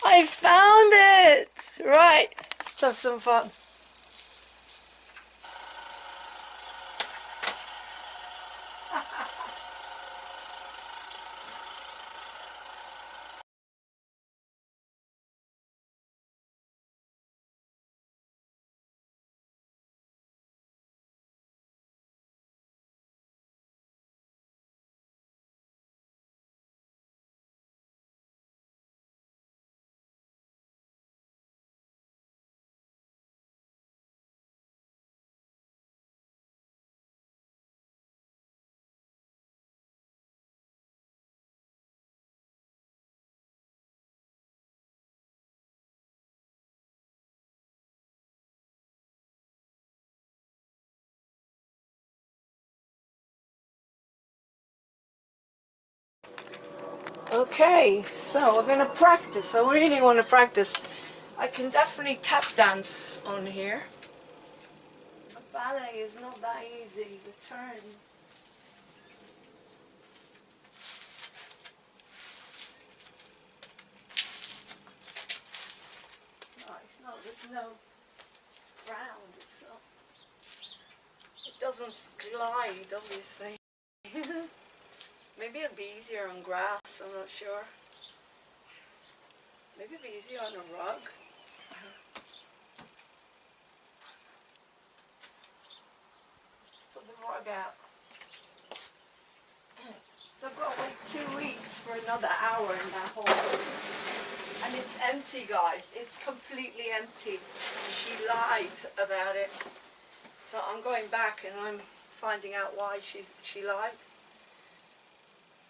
I found it! Right, let's have some fun. Okay, so we're gonna practice. I really want to practice. I can definitely tap dance on here. But ballet is not that easy. The turns. No, it's not. There's no ground. It's not. It doesn't glide, obviously. Maybe it'll be easier on grass. I'm not sure. Maybe it'll be easier on a rug. Put the rug out. So I've got to wait 2 weeks for another hour in that hole. And it's empty, guys. It's completely empty. She lied about it. So I'm going back and I'm finding out why she lied.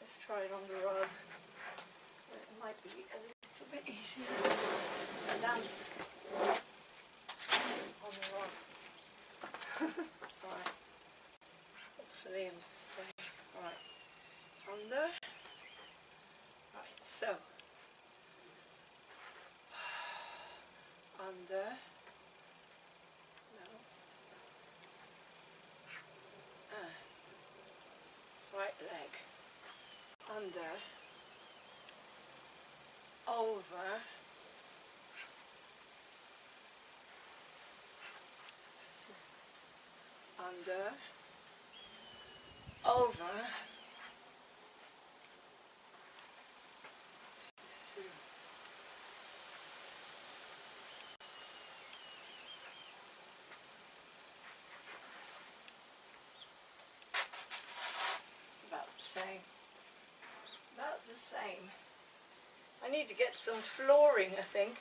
Let's try it on the rug. It might be a little bit easier to dance on the rug. Alright. Hopefully it'll stay. Alright. Under. Right, so. Under. No. Right leg. Under. Over. Under. Over. It's about the same. About the same. I need to get some flooring, I think.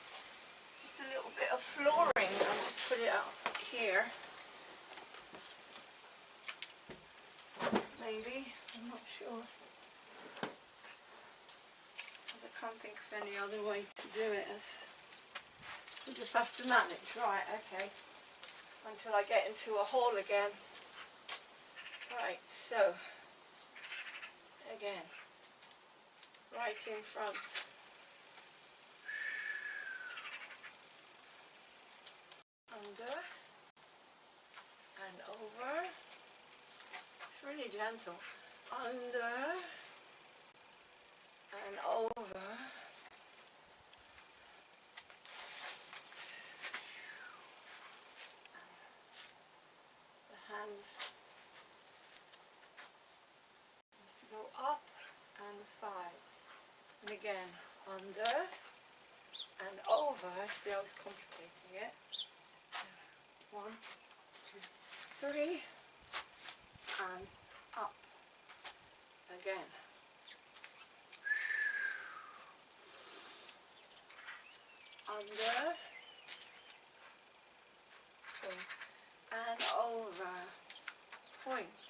Just a little bit of flooring. I'll just put it out here. Maybe. I'm not sure. Because I can't think of any other way to do it. We just have to manage. Right, okay. Until I get into a hole again. Right, so. Again. Right in front. Under. And over. It's really gentle. Under. And over. The hand needs to go up and aside. And again, under and over. See, I was complicating it. 1, 2, 3, and up. Again. Under. Point. And over. Point.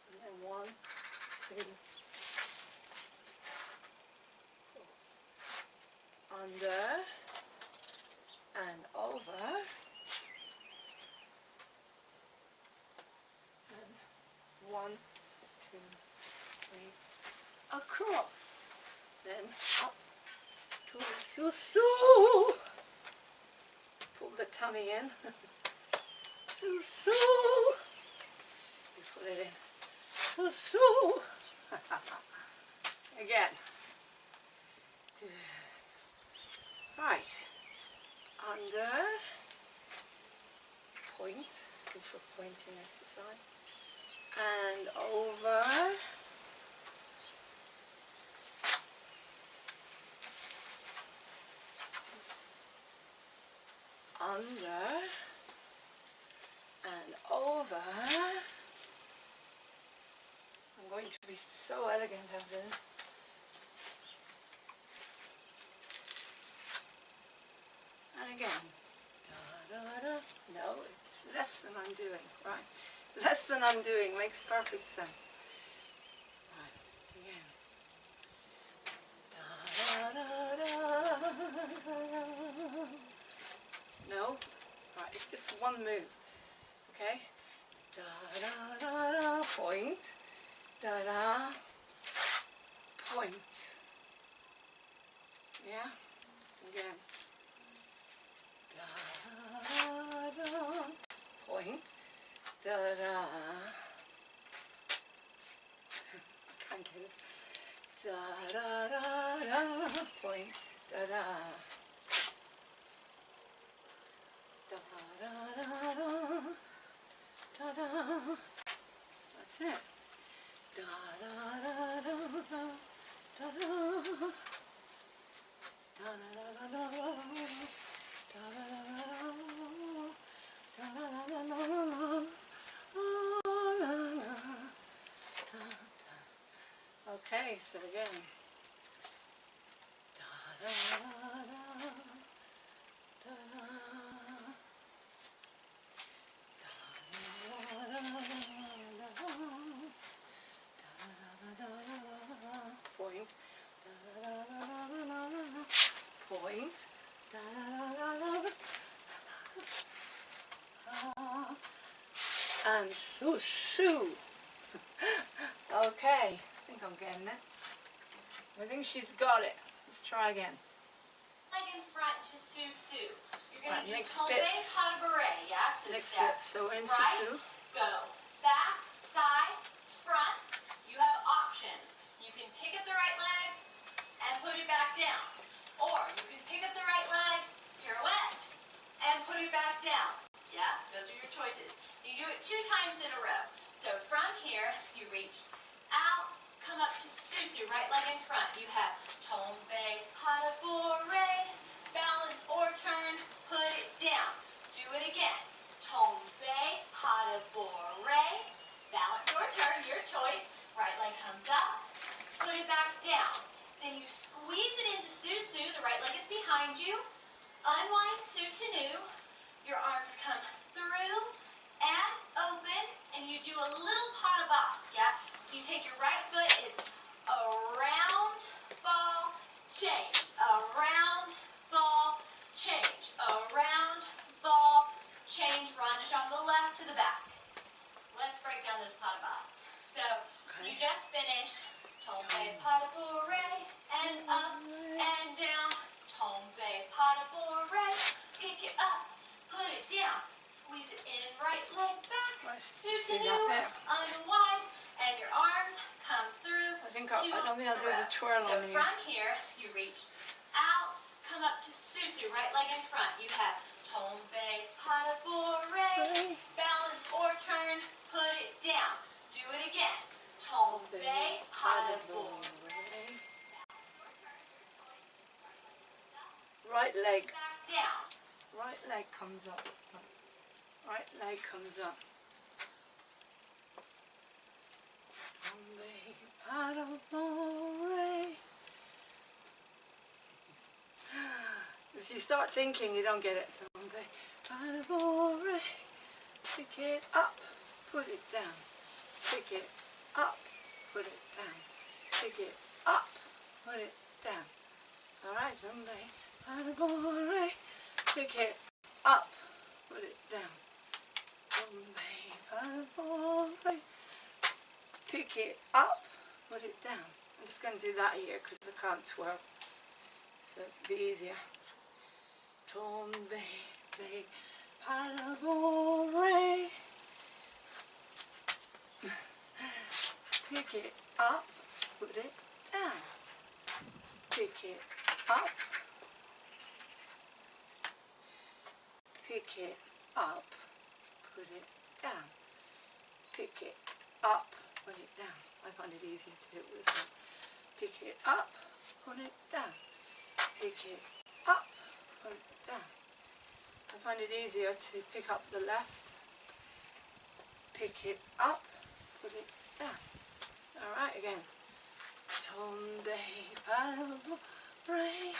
And then 1, 2, under and over and 1, 2, 3 across, then up to Susu. Pull the tummy in. Susu. You pull it in. Susu. Again. Right, under, point, let's go for pointing exercise, and over, under, and over. I'm going to be so elegant after this. And again. No, it's less than I'm doing, right? Less than I'm doing makes perfect sense. Right, again. No? Right, it's just one move. Okay? Point. point. Yeah, again. Da, da, da. Point. Da da. Can't get it. Da da da da. Point. Da da. Da da da da. Da da. That's it. Da da da da da. Da da. Da da da da da. Da da da da da. Da da da da. Okay, so again. Da da da da. Da da. Point. Point. And shoo. Okay, I think I'm getting it. I think she's got it. Let's try again. Leg in front to Susu. You're going Right, to do next tombe bit. pas de bourrée, yeah? So Next step bit. So we're in right, Susu. go. Back, side, front. You have options. You can pick up the right leg and put it back down. Or you can pick up the right leg, pirouette, and put it back down. Yeah, those are your choices. You do it 2 times in a row. So from here, you reach out, come up to Susu, right leg in front. You have tombe pas de bourrée, balance or turn, put it down. Do it again. Tombe pas de bourrée, balance or turn, your choice. Right leg comes up, put it back down. Then you squeeze it into Susu, the right leg is behind you. Unwind soutenu, your arms come through and open, and you do a little pas de basque, yeah? So you take your right foot, it's around, ball, change, around, ball, change, around, ball, change, rondish on the left to the back. Let's break down those pas de basques. So you just finished tombe pas de bourrée, and up and down, tombe pas de bourrée, pick it up, put it down, squeeze it in, right leg back, soutenu, unwind, and your arms come through. I don't think I'll do the twirl So on you. from here, you reach out, come up to Susu, right leg in front. You have tombe pas de bourrée, balance or turn, put it down. Do it again. Tombe pas de bourrée. Right leg. Back down. Right leg comes up. Right leg comes up. Tombe pas de bourrée. As you start thinking, you don't get it. Tombe pas de bourrée. Pick it up, put it down. Pick it up, put it down. Pick it up, put it down. All right, tombe pas de bourrée. Pick it up, put it down. Tombe pas de bourrée. Pick it up, put it down. I'm just going to do that here because I can't twirl. So it's a bit easier. Tombe pas de bourrée. Pick it up, put it down. Pick it up. Pick it up, put it down. Pick it up, put it down. I find it easier to do it with this one. Pick it up, put it down. Pick it up, put it down. I find it easier to pick up the left. Pick it up, put it down. Alright, again. Tombe pas de bourrée.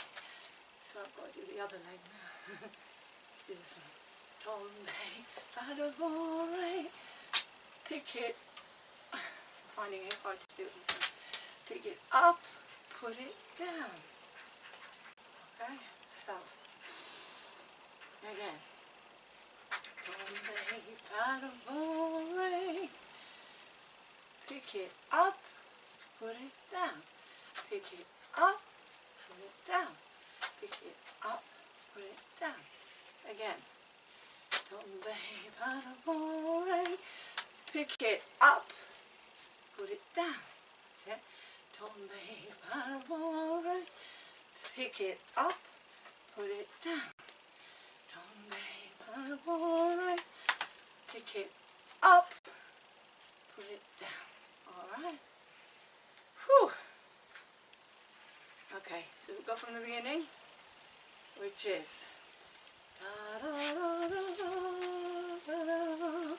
So I've got to do the other leg now. Let's do this one. Tombe pas de bourrée. Pick it. I'm finding it hard to do it. Pick it up, put it down. Okay, so again. Tombe pas de bourrée. Pick it up, put it down. pick it up, put it down, pick it up, put it down. Again. Tombe parabore, pick it up, put it down. That's it. Tombe parabore, pick it up, put it down. Tombe parabore, pick it up, put it down. Alright. Whew. Okay, so we'll go from the beginning, which is da da da da da da da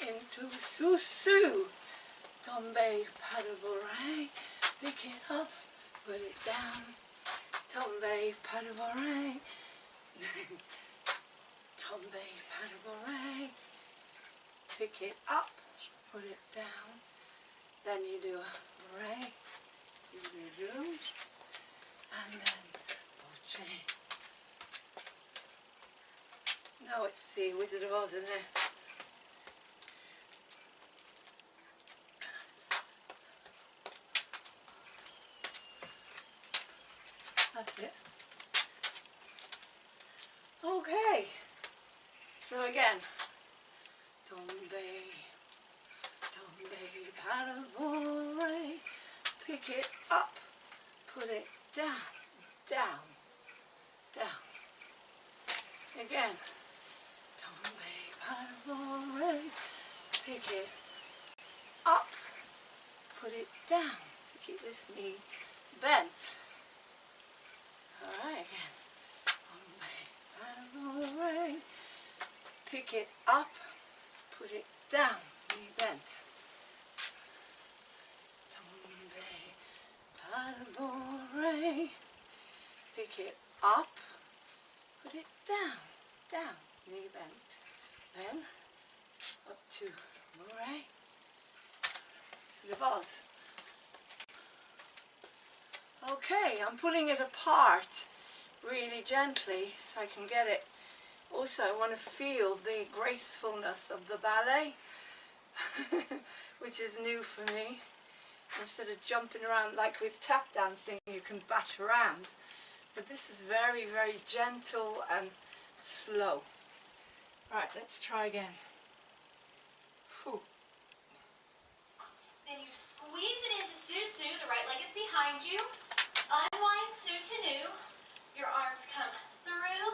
into Susu. Tombe parabore, pick it up, put it down. Tombe parabore, tombe parabore, pick it up, put it down. Then you do a re, you do, and then boche. No, it's the Wizard of Oz, isn't it? That's it. Okay. So again. Tombe, tombe parabore, pick it up, put it down, down, down. Again. Tombe parabore, pick it up, put it down. So keep this knee bent. Alright, again. Tombe parabore, pick it up, put it down, knee bent. Tombe parabore, pick it up, put it down, down, knee bent. Then up to Murray, to the Oz. Okay, I'm pulling it apart really gently so I can get it. Also, I want to feel the gracefulness of the ballet, which is new for me. Instead of jumping around like with tap dancing, you can bat around. But this is very, very gentle and slow. Right, let's try again. Whew. Then you squeeze it into Susu. The right leg is behind you. Unwind Sutanu. Your arms come through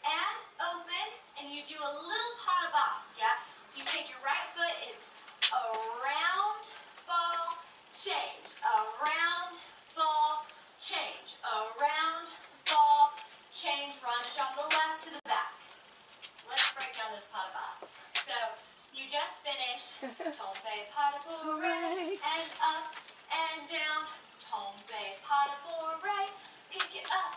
and open, and you do a little pas de basque, yeah? So you take your right foot, it's around, ball, change, around, ball, change, around, ball, change, runge on the left to the back. Let's break down those pas de basques. So you just finished tombe pas de bourrée, and up and down, tombe pas de bourrée, pick it up,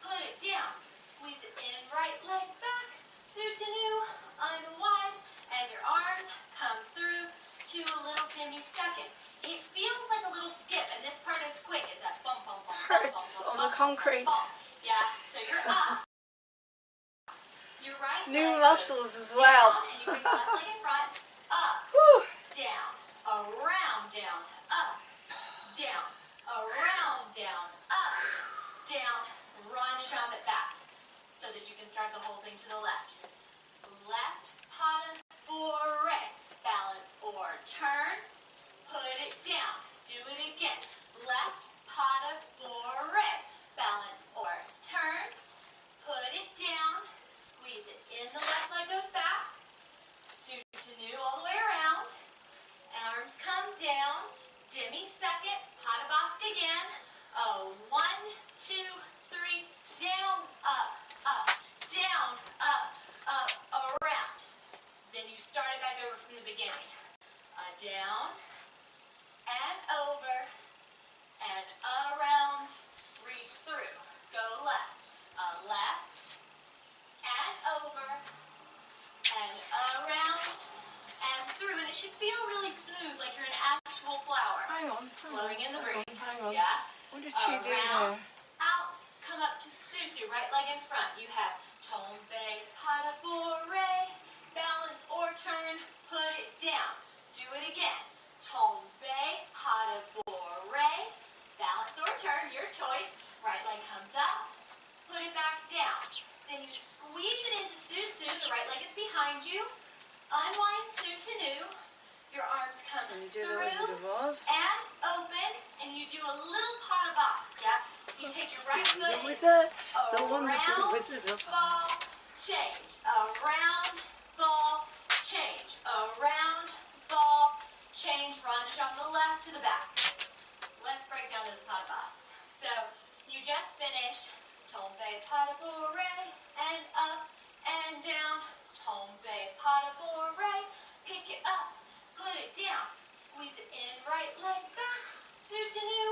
put it down, squeeze it in, right leg back, soutenu, unwind, and your arms come through to a little demi second. It feels like a little skip, and this part is quick. It's that bump, bump, bump, bump, bump, Hurts bump, on bump, the concrete. bump, bump. Yeah, so you're up. Your right New leg muscles goes as well. down, and you bring the left leg in front, up, Whew. down, around, down, up, down, around, down, up, down, run and jump it back so that you can start the whole thing to the left. Left, pas de bourrée, balance or turn, put it down, do it again. Left, pas de bourrée, balance or turn, put it down, squeeze it in, the left leg goes back, soutenu all the way around, arms come down, demi second, pas de basque again, 1, 2, 3, down, up, down, up, around. Then you start it back over from the beginning. Down and over, flowing in the breeze. Hang on. Yeah. What did she do Around, there? out, come up to Susu, right leg in front. You have tombe, pas de bourrée, balance or turn, put it down. Do it again. Tombe, pas de bourrée, balance or turn, your choice. Right leg comes up, put it back down. Then you squeeze it into Susu, the right leg is behind you. Unwind Soutenu. Your arms come And you do the through Wizard of Oz. and open, and you do a little pas de basque, yeah? So you take your right See foot, the wizard, the wonderful around, Wizard of Oz. ball, change, around, ball, change, around, ball, change, runge on the left to the back. Let's break down those pas de basques. So you just finished tombe, pas de bourrée, and up and down, tombe, pas de bourrée, pick it up, put it down, squeeze it in, right leg back, soutenu,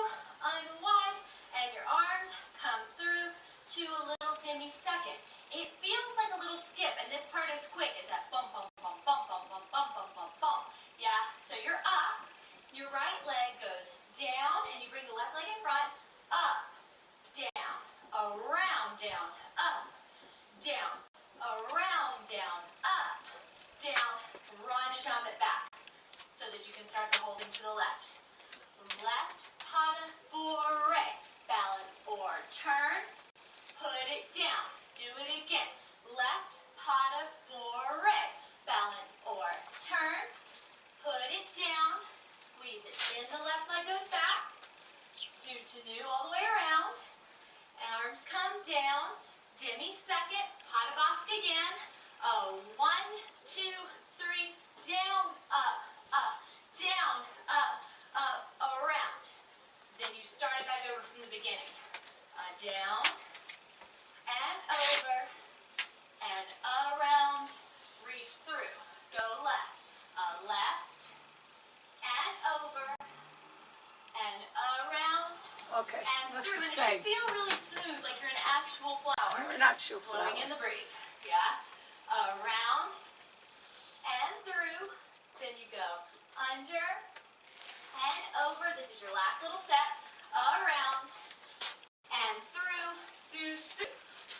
unwind, and your arms come through to a little demi-second. It feels like a little skip, and this part is quick. It's that bump, bump, bump, bump, bump, bump, bump, bump, bump, bump. Yeah, so you're up, your right leg goes down, and you bring the left leg in front, up, down, around, down, up, down, around, down, up, down, run a jump it back, so that you can start the whole thing to the left. Left, pas de bourrée, balance or turn, put it down, do it again. Left, pas de bourrée, balance or turn, put it down, squeeze it in, the left leg goes back, soutenu all the way around, arms come down, demi-second, pas de basque again, 1, 2, 3, down, up, down, up, around. Then you start it back over from the beginning. Down, and over, and around, reach through. Go left, left, and over, and around, Okay, and that's through. the And it same. should feel really smooth, like you're an actual flower. You're an actual flower. Flowing in the breeze. Yeah. Around and through. Then you go under and over. This is your last little set. Around and through. Sous.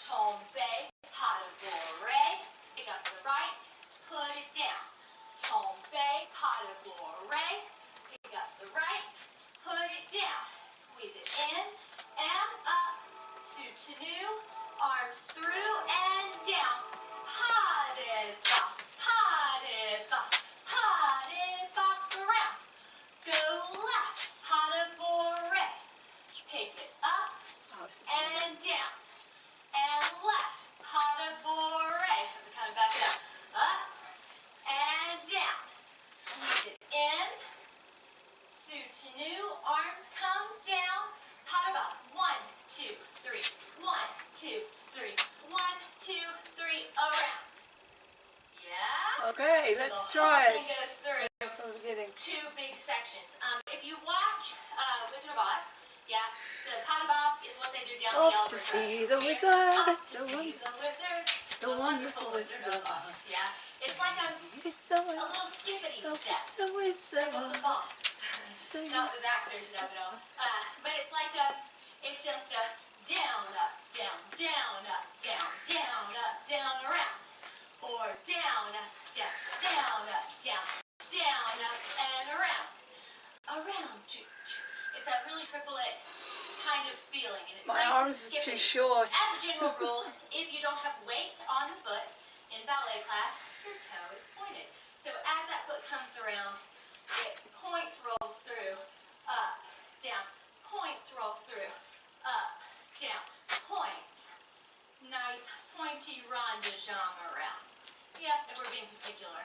Tombe. Pas de bourrée. Pick up the right. Put it down. Tombe. Pas de bourrée. Pick up the right. Put it down. Squeeze it in and up. Soutenu. Arms through and down. Pas de basque. Pas de basque. Pas de basque around. Go left. Pas de bourrée. Pick it up Oh, this is and down. And left. Pas de bourrée. Have to kind of back it up. Up and down. Squeeze it in. Soutenu. Arms come down. Pas de basque. 1, 2, 3. 1, 2, 3. 1, 2, 3. Around. Yeah? Okay, So let's the try whole it. thing goes through From the beginning. 2 big sections. If you watch Wizard of Oz, yeah, the pas de basque is what they do down the Off Albert to see Road. the Here, wizard, off to the see the wizard, the wonderful Wizard of Oz. Yeah, it's like a little skippity step Wizard with the basques. Not that that clears it up at all. But it's like it's just a down, up, down, down, up, down, down, up, down, around. Or down, up, down, down, up, down, down, up, and around. Around, choo, choo. It's that really triple A kind of feeling. And it's My nice arms and are too skippity. short. As a general rule, if you don't have weight on the foot in ballet class, your toe is pointed. So as that foot comes around, it points, rolls through, up, down, points, rolls through, up, down, points. Nice pointy rond de jambe around. Yeah, if we're being particular.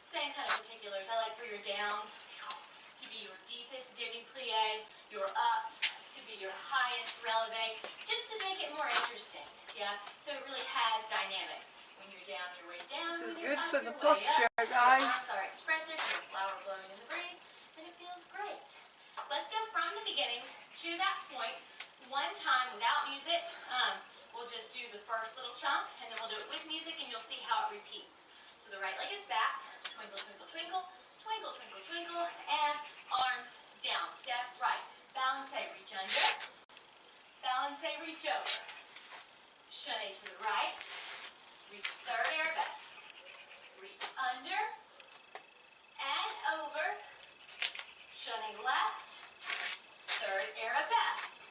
Same kind of particulars. I like for your downs to be your deepest demi-plie, your ups to be your highest releve, just to make it more interesting. Yeah, so it really has dynamics. When you're down, you're way down. This is When you're good up, for the you're way posture, up. guys. Your arms are expressive, your flower blowing in the breeze, and it feels great. Let's go from the beginning to that point, one time without music. We'll just do the first little chunk, and then we'll do it with music, and you'll see how it repeats. So the right leg is back, twinkle, twinkle, twinkle, twinkle, twinkle, twinkle, and arms down, step right. Balance, reach under. Balance, reach over. Shunny to the right. Reach third arabesque. Reach under and over. Shunny left. Third arabesque.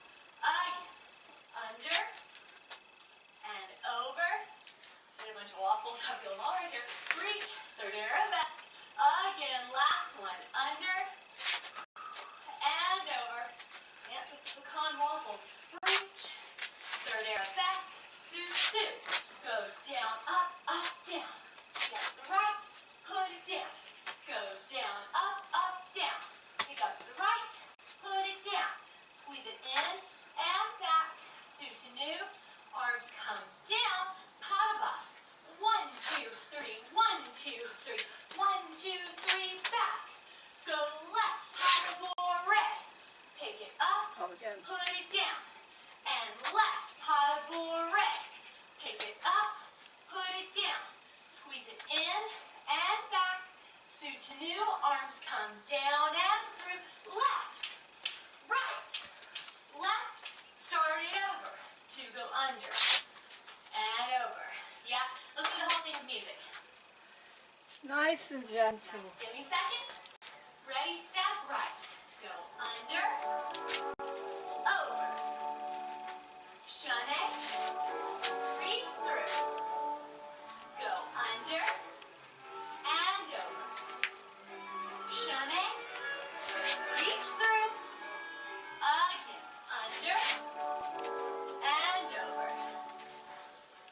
Again. Under and over. Just a bunch of waffles. I feel them all right here. Reach. Third arabesque. Again. Last one. Under and over. Dance with pecan waffles. Reach. Third arabesque. Sue, Sue. Go down, up, down. Get the right. Put it down. Go down, up, down. Pick up the right. Put it down. Squeeze it in and back. Sue to new. Arms come down. Padabas. 1, 2, 3. 1, 2, 3. 1, 2, 3. Back. Go left. Padabore. Pick it up. Again. Put it down. And left. Padabore. Pick it up. Put it down. Squeeze it in and back. Sue to new. Arms come down and through. Left. Right. Left. Start it over. 2 go under. And over. Yeah? Let's do the whole thing with music. Nice and gentle. Nice. Give me a second. Ready, step right. Go under. Over. Shunny. Reach through. Go under. And over. Shunny. Reach through. Again. Under. And over.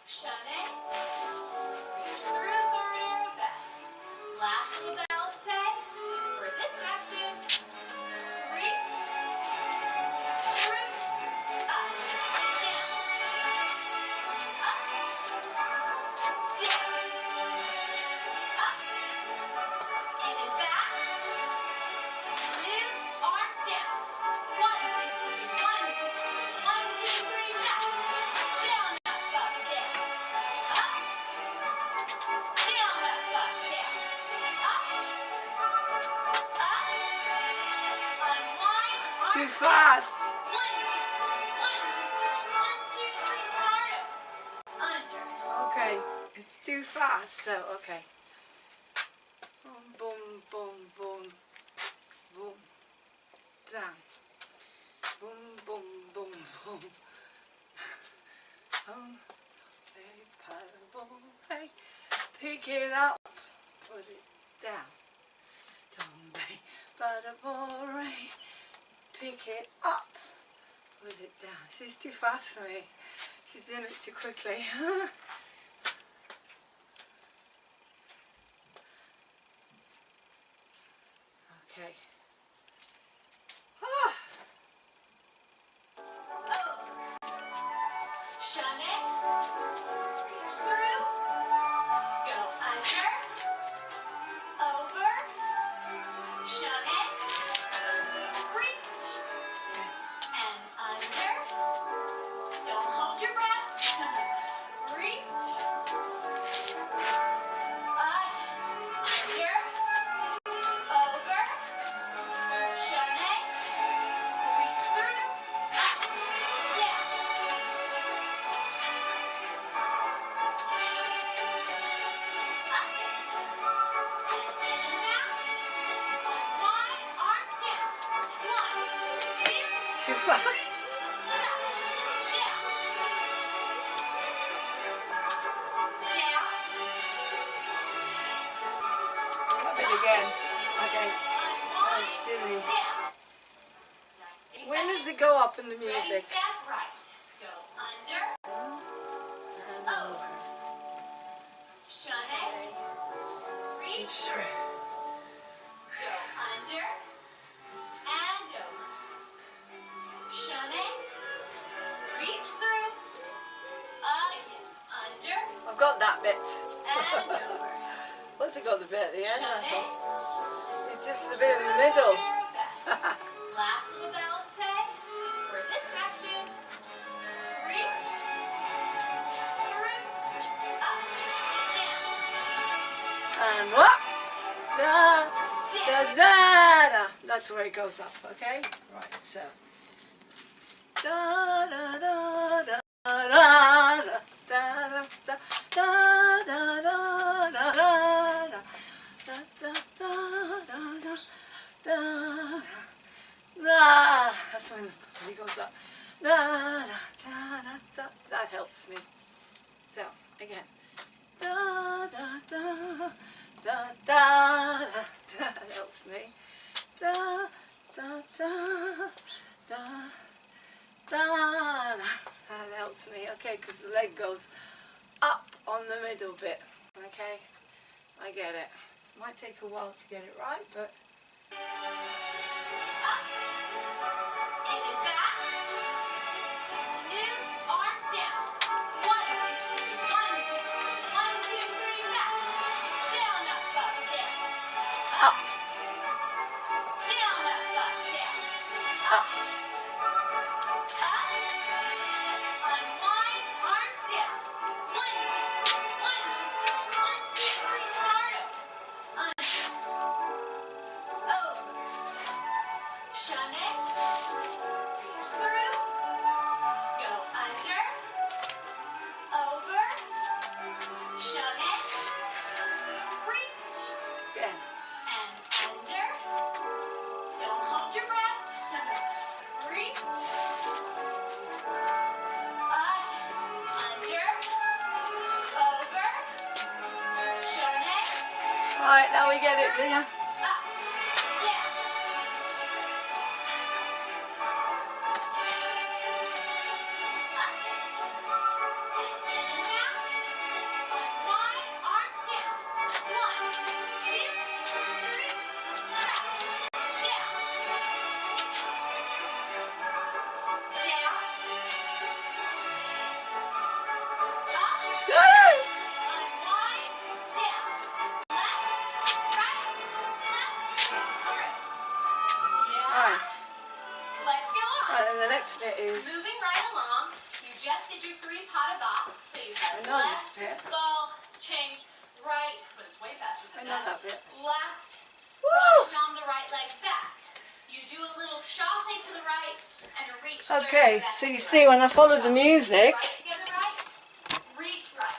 Shunny. Reach through. Third arabesque. Last little balance for this section. Reach. Through. Up. Down. Up. Down. Up. In and back. Two. Arms down. 1, 2, 3. 1, 2, 3. 1, 2, 3. Back. Down, up, down. Up. Down, up, down. Up. Up. Unwind. Too Arms fast. down. 1, 2, 3. Start over. Under. Okay, it's too fast, so okay. Boom, boom, boom, boom, boom. Down. Boom, boom, boom, boom. Hey, paddle, hey. Pick it up, put it down. Don't be paddle, hey. Pick it up, put it down. She's too fast for me. She's doing it too quickly. Okay. Ah. Over. Shunny. Reach through. Go under. Over. Shunny. Reach. And under. Don't hold your breath. Reach. Under. Over. Shunny. Reach through. Up. Down. Up. And in and out. Unwind. Arms down. 1, 2, Too fast. down. Down. Up it again. Okay. Unwind. Let's do the. Down. Nice. Steady When second. does it go up in the Ready, music? step right. Go under. And Over. Shunny. Reach through. Go under. And over. Shunny. Reach through. Again. Under. I've got that bit. And over. What's it got the bit at the end? I Shunny. think it's just the bit in the middle. Last little balance for this section. Reach. Through. Up. Down. And what? Da da da da. that's where it goes up, okay? Right, so. Da da da da da da da da da da da da da. Da, da, da, da, da, da, da. That's when the body goes up. Da, da, da, da, da. That helps me. So, again. Da, da, da, da, da, da. That helps me. Da, da, da, da, da. That helps me. Okay, because the leg goes up on the middle bit. Okay, I get it. Might take a while to get it right, but Up. And then back. Continue. Arms down. 1, 2, 1, 2, 1, 2, 3, back. Down, up, down. up, Down, up, down. up. Up. Unwind. Arms down. 1, 2, 1, 2, 1, 2, 3. Start over. Over. Shun it. Through. Go under. Over. Shun it. Reach. Again. And under. Don't hold your breath. Reach. Up. Under. Over. Shun it. Right, now we get it, do ya? Up. Down. Good! Right. Let's go on. Right, and the next bit is Moving right along, you just did your 3 pas de basque, so you have I know left, this bit. ball, change, right, but it's way faster I than know that bit. Left, Woo! right arm, the right leg back. You do a little chassé to the right and a reach. Okay, back so to you the see right. when I follow the Chassé, music, right together, right, reach right.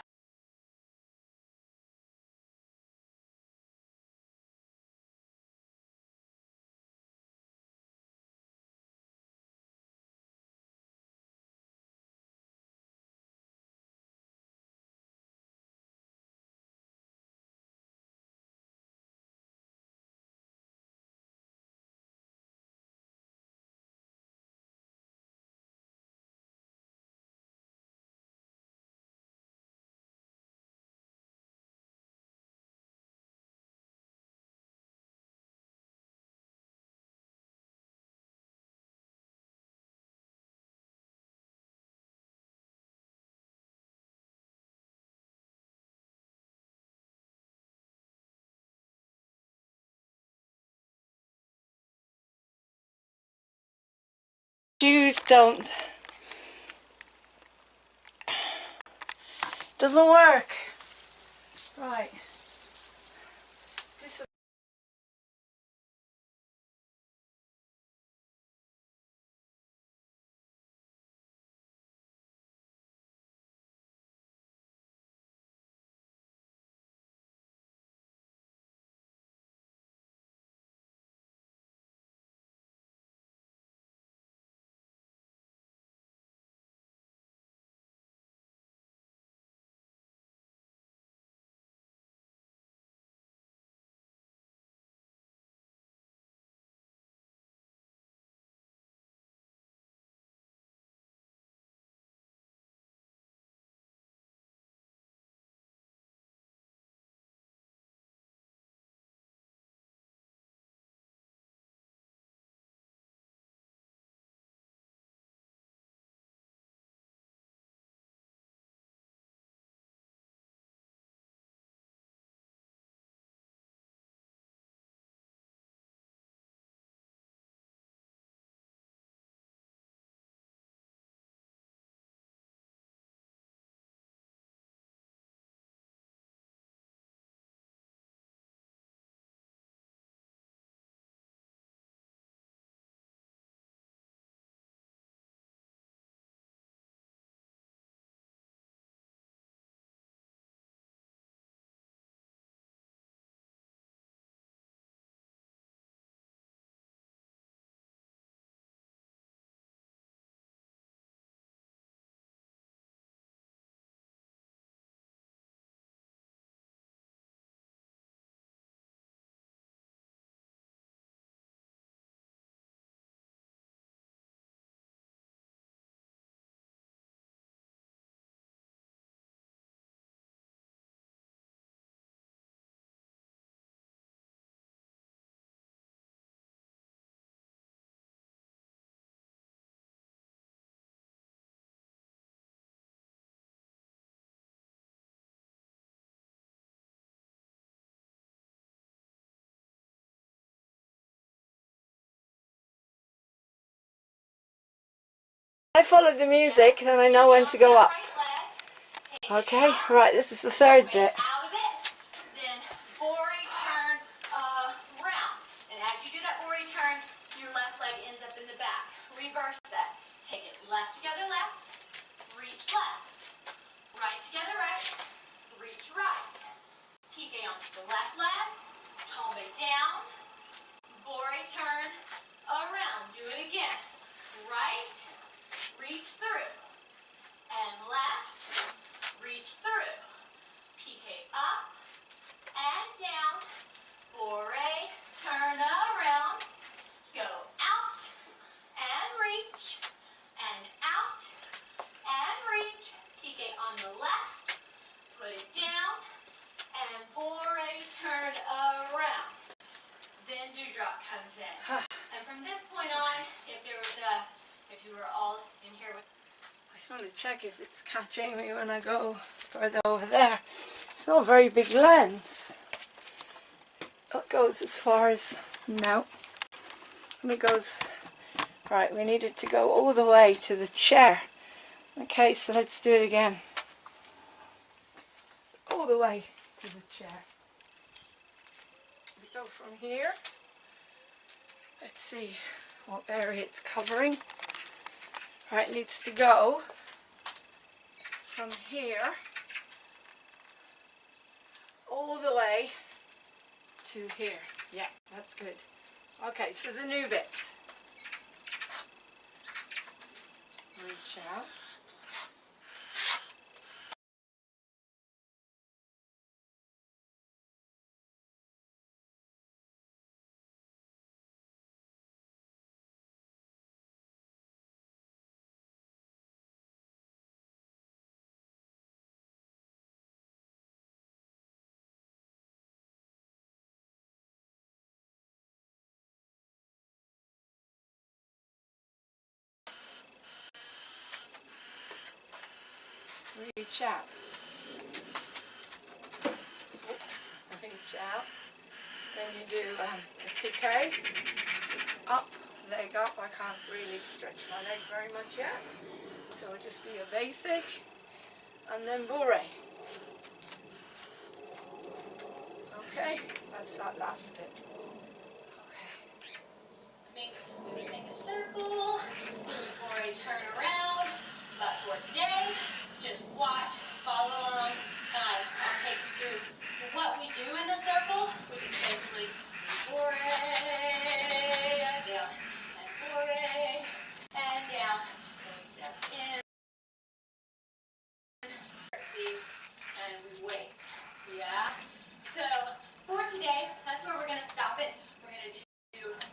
shoes don't. Doesn't work. Right. I follow the music, then I know when to go up. Okay, right, this is the third bit. Out of it, then Bori turn around. And as you do that Bori turn, your left leg ends up in the back. Reverse that. Take it left together left, reach left. Right together right, reach right. Pike onto the left leg, tombe down, Bori turn around. Do it again. Right, reach through. And left, reach through. Pike up and down. Bori, turn around. Go out and reach. And out and reach. Pike on the left. Put it down. And Bori, turn around. Then dewdrop comes in. And from this point on, if you were all in here with... I just want to check if it's catching me when I go further over there. It's not a very big lens. It goes as far as... No. And it goes... Right, we need it to go all the way to the chair. Okay, so let's do it again. All the way to the chair. We go from here. Let's see what area it's covering. Right, it needs to go from here all the way to here. Yeah, that's good. Okay, so the new bit. Reach out. Reach out. Oops. Reach out. Then you do a piqué. Up, leg up. I can't really stretch my leg very much yet. So it'll just be a basic. And then bourrée. Okay, that's that last bit. Make a circle. Bourrée, turn around. But for today, just watch, follow along. I'll take you through what we do in the circle, which is basically bourrée, down, and bourrée, and down. Then we step in, see, and we wait. Yeah? So, for today, that's where we're going to stop it. We're going to do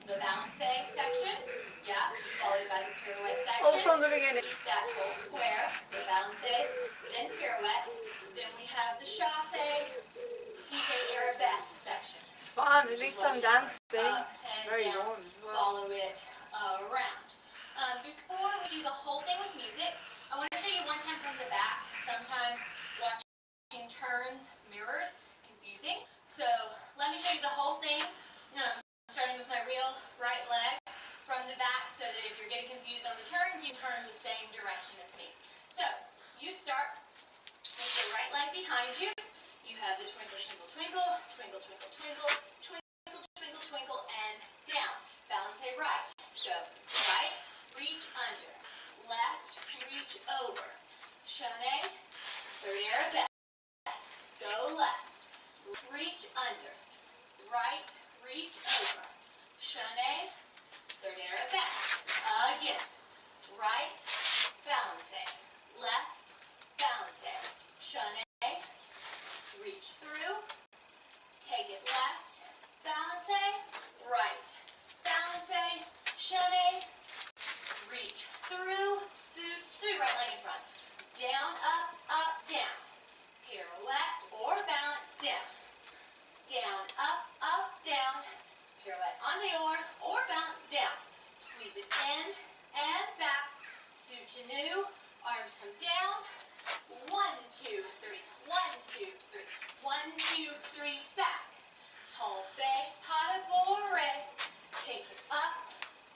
the balancé section. Yeah? Followed by the pirouette section. All from the beginning. That whole square, the balancés, then pirouette. Then we have the chassé, piqué arabesque section. It's fun, at least I'm dancing. Up It's and very down, warm as well. follow it around. Before we do the whole thing with music, I want to show you one time from the back. Sometimes watching turns mirrored, confusing. So let me show you the whole thing. Starting with my real right leg from the back, so that if you're getting confused on the turns, you turn the same direction as me. So you start with the right leg behind you. You have the twinkle, twinkle, twinkle, twinkle, twinkle, twinkle, twinkle, twinkle, twinkle, and down. Balancé right. Go right, reach under. Left, reach over. Chané, third arabesque. Go left, reach under. Right, reach over. Chané, third arabesque. Again. Right, balancé. Left, balancé. Chané, reach through. Take it left, balancé. Right, balancé. Chané, reach through. Sous, right leg in front. Down, up, down. Pirouette or balance down. Down, up, down. Pirouette on the or balance down. Squeeze it in and back. Soutenu. Arms come down. 1, 2, 3. 1, 2, 3. 1, 2, 3. Back. Tombe, pas de bourrée. Take it up.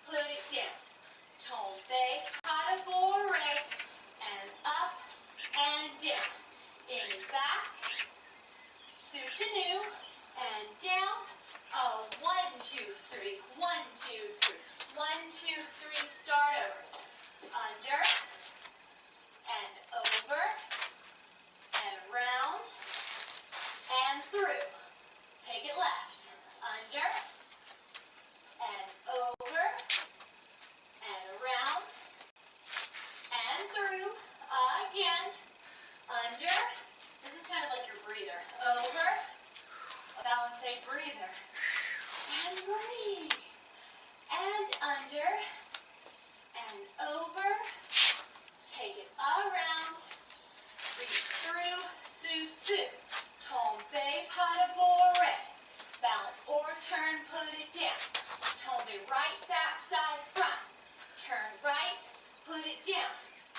Put it down. Tombe, pas de bourrée. to new, and down. 1, 2, 3, 1, 2, 3, 1, 2, 3, start over. Under, and over, and round, and through. Take it left. Under, and over, and around, and through. Again. Under. This is kind of like your breather. Over. Balance a breather. And breathe. And under. And over. Take it around. Reach through. Su su. Tombe pas de balance or turn, put it down. Tombe right, back, side, front. Turn right, put it down.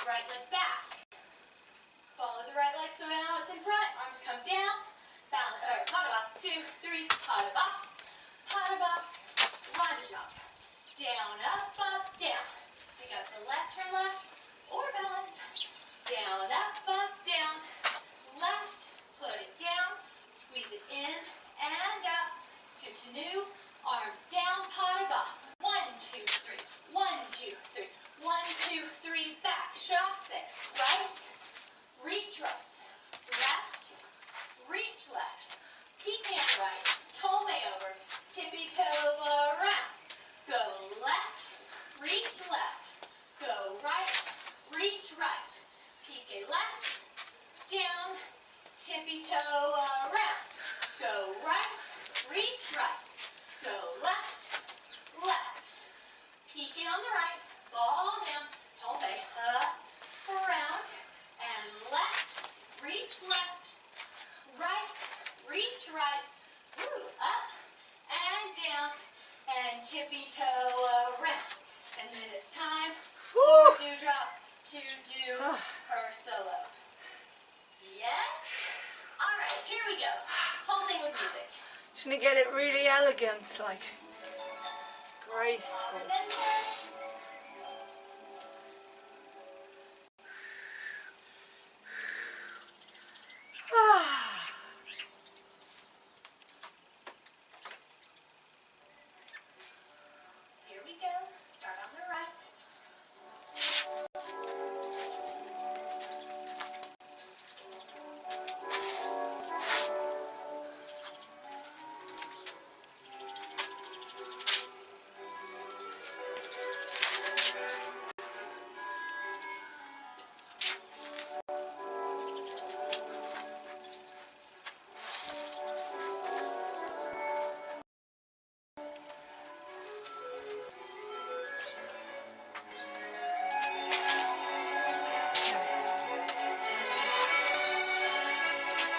Right leg back. Follow the right leg so now it's in front. Arms come down. Balance, pas de box. 2, 3, pas de box. Pas de box. Roundage up. Down, up, down. Pick up the left, turn left, or balance. Down, up, down. Left, put it down. Squeeze it in and up. Su to new. Arms down, pas de box. 1, 2, 3. 1, 2, 3. 1, 2, 3. Back. Chasse. Right. Reach right. Left. Reach left. Peek hand right. Tombe over. Tippy toe around. Go left. Reach left. Go right. Reach right. Peek a left. Down. Tippy toe around. Go right. Reach right. Go left. Left. Peek it on the right. Fall down. Tombe up. Around. And left. Reach left. Right. Reach right. Ooh, up. And down. And tippy toe around. And then it's time for dewdrop to do her solo. Yes? Alright, here we go. Whole thing with music. Shouldn't it get it really elegant, like graceful? Here we go. Start on the right.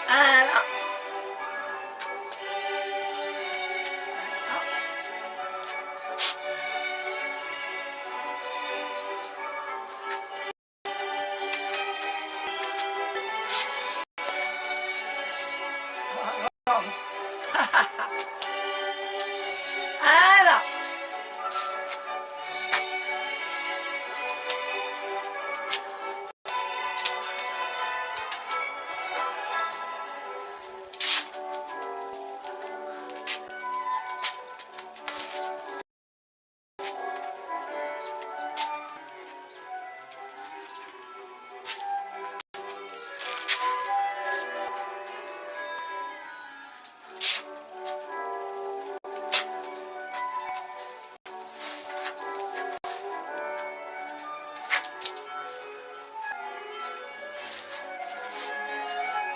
And up. Wrong. And up.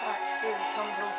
Let's do the tumble.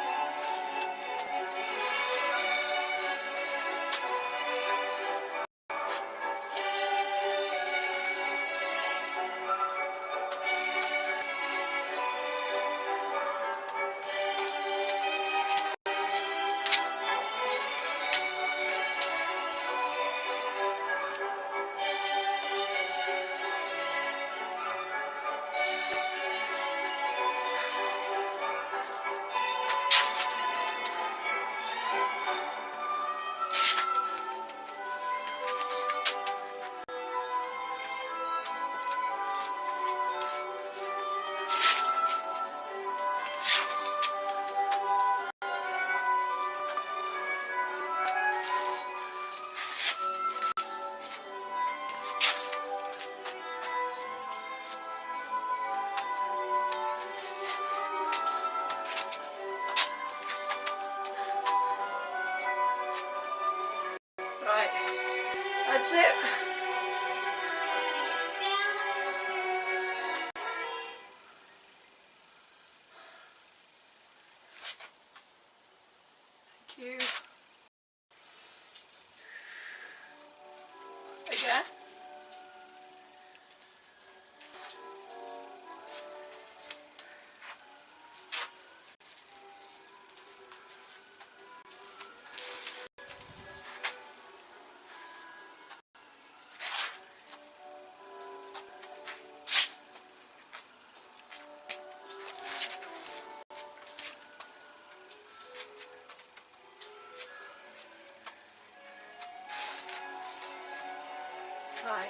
That's it. Thank you. Again. Right.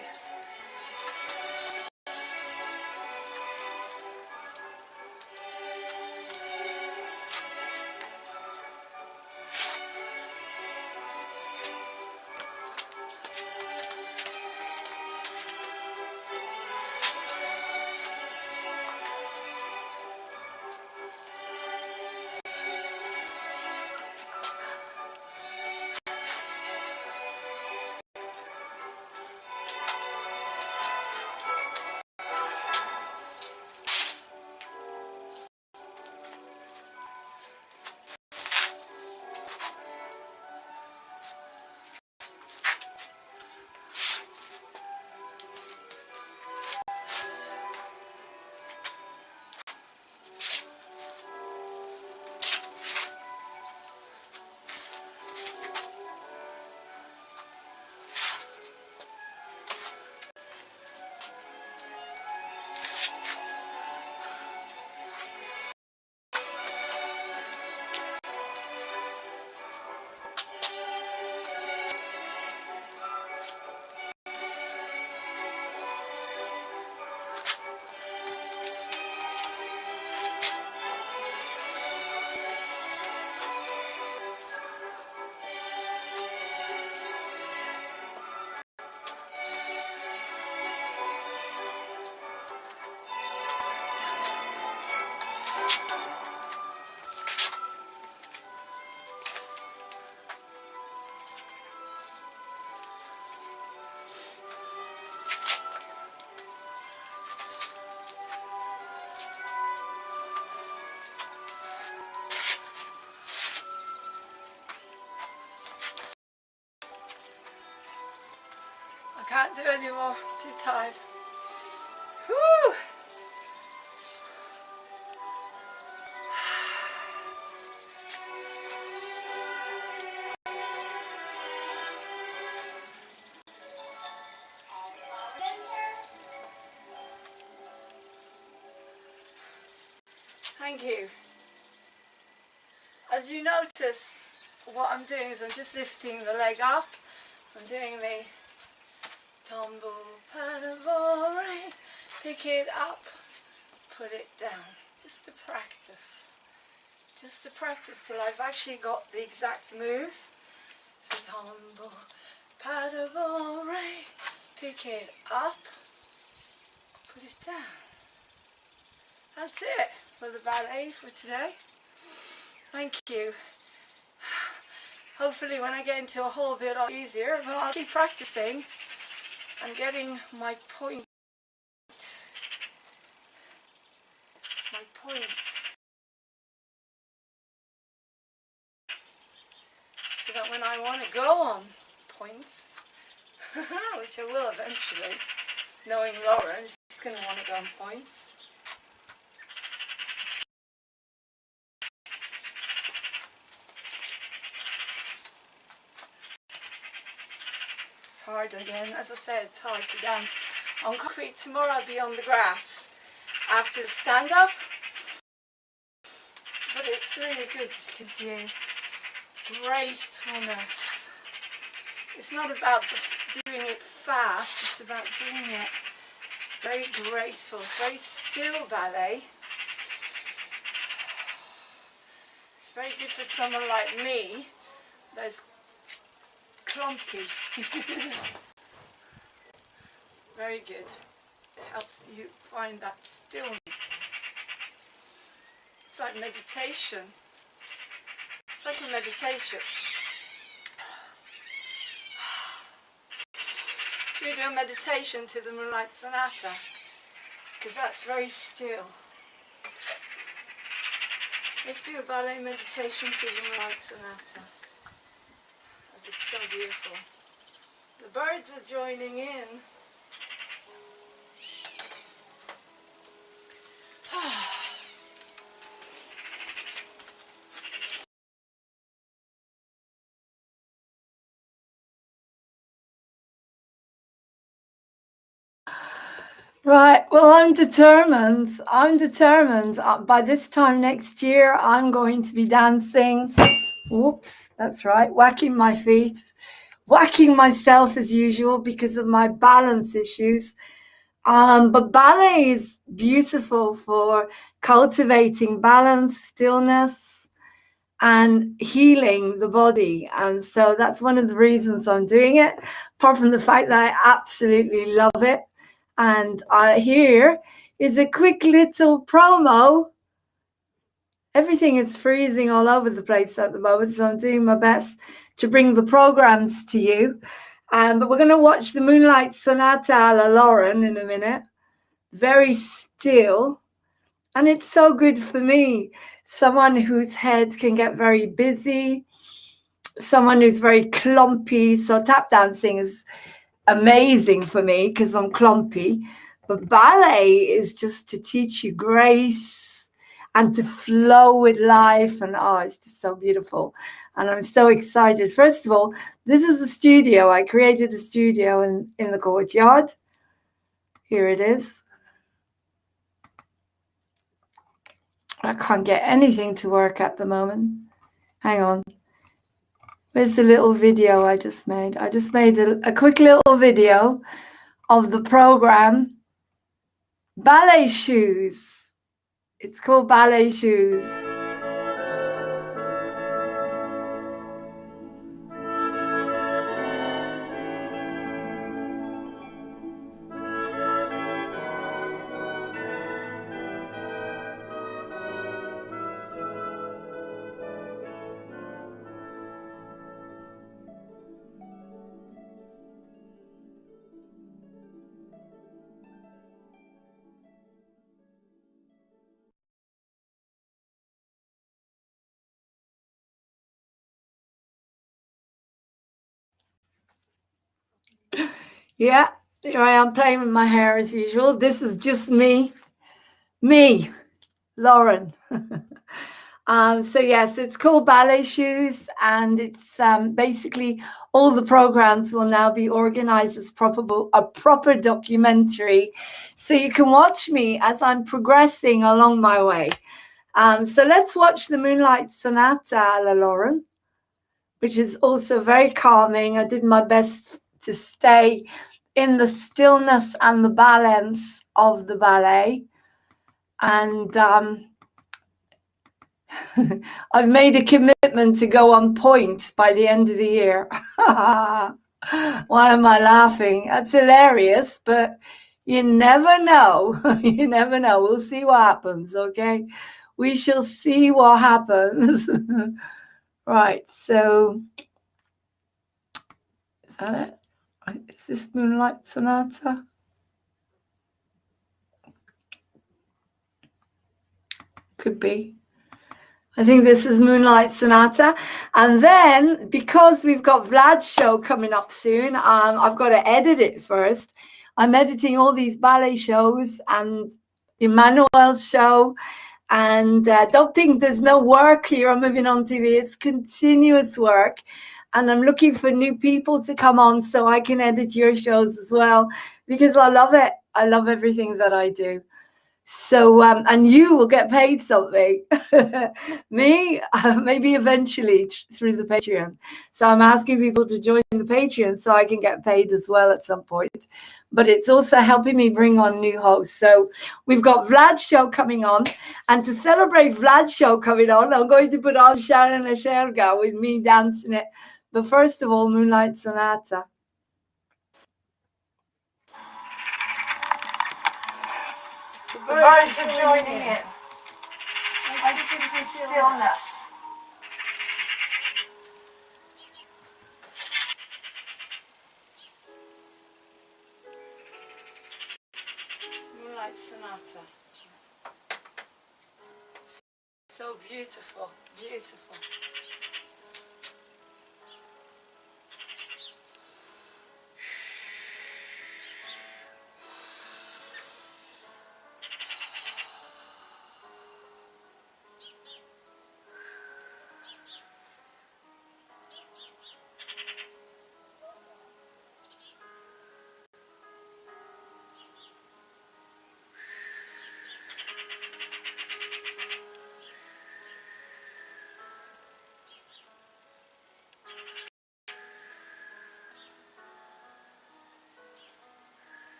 I can't do anymore. Too tired. Whew. Thank you. As you notice, what I'm doing is I'm just lifting the leg up. I'm doing the tumble, paddle, pick it up, put it down. Just to practice. Just to practice till I've actually got the exact moves. So tumble, paddle, pick it up, put it down. That's it for the ballet for today. Thank you. Hopefully when I get into a whole bit easier, but I'll keep practicing and getting my point. So that when I want to go on points, which I will eventually, knowing Lauren, she's going to want to go on points. It's hard again, as I said, it's hard to dance on concrete. Tomorrow I'll be on the grass after the stand-up, but it's really good because you gracefulness. It's not about just doing it fast, it's about doing it very graceful, very still ballet. It's very good for someone like me that's clumpy. Very good. It helps you find that stillness. It's like meditation. It's like a meditation. Should we do a meditation to the Moonlight Sonata? Because that's very still. Let's do a ballet meditation to the Moonlight Sonata. As it's so beautiful. The birds are joining in. Right, well, I'm determined. By this time next year, I'm going to be dancing. Whoops, that's right, whacking my feet, whacking myself as usual because of my balance issues. But ballet is beautiful for cultivating balance, stillness, and healing the body. And so that's one of the reasons I'm doing it, apart from the fact that I absolutely love it. And here is a quick little promo. Everything is freezing all over the place at the moment, so I'm doing my best to bring the programs to you. But we're going to watch the Moonlight Sonata a la Lauren in a minute. Very still. And it's so good for me. Someone whose head can get very busy. Someone who's very clumpy. So tap dancing is amazing for me because I'm clumpy. But ballet is just to teach you grace and to flow with life. And it's just so beautiful. And I'm so excited. First of all, this is a studio. I created a studio in the courtyard. Here it is. I can't get anything to work at the moment. Hang on. Where's the little video I just made? I just made a quick little video of the program. Ballet shoes. It's called Ballet Shoes. Yeah, here I am playing with my hair as usual. This is just me, Lauren. So yes, it's called Ballet Shoes, and it's basically all the programs will now be organized as a proper documentary, so you can watch me as I'm progressing along my way. So let's watch the Moonlight Sonata, La Lauren, which is also very calming. I did my best to stay in the stillness and the balance of the ballet. And I've made a commitment to go on point by the end of the year. Why am I laughing? That's hilarious, but you never know. You never know. We'll see what happens, okay? We shall see what happens. Right, so is that it? Is this Moonlight Sonata? Could be. I think this is Moonlight Sonata. And then, because we've got Vlad's show coming up soon, I've got to edit it first. I'm editing all these ballet shows and Emmanuel's show. And don't think there's no work here on Moving On TV. It's continuous work. And I'm looking for new people to come on so I can edit your shows as well, because I love it. I love everything that I do. So, and you will get paid something. Me, maybe eventually through the Patreon. So I'm asking people to join the Patreon so I can get paid as well at some point. But it's also helping me bring on new hosts. So we've got Vlad's show coming on. And to celebrate Vlad's show coming on, I'm going to put on Sharon Asherga with me dancing it. But first of all, Moonlight Sonata. The birds are joining in. I see stillness. butter. So beautiful, beautiful.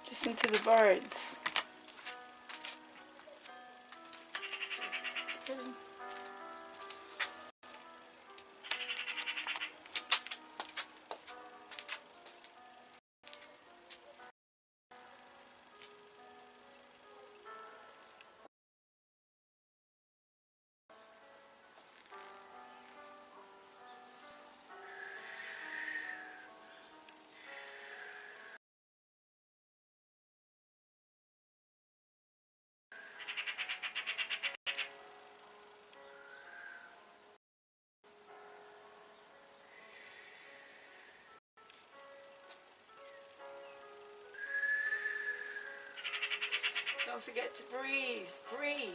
Listen to the birds. It's pretty. Don't forget to breathe, breathe.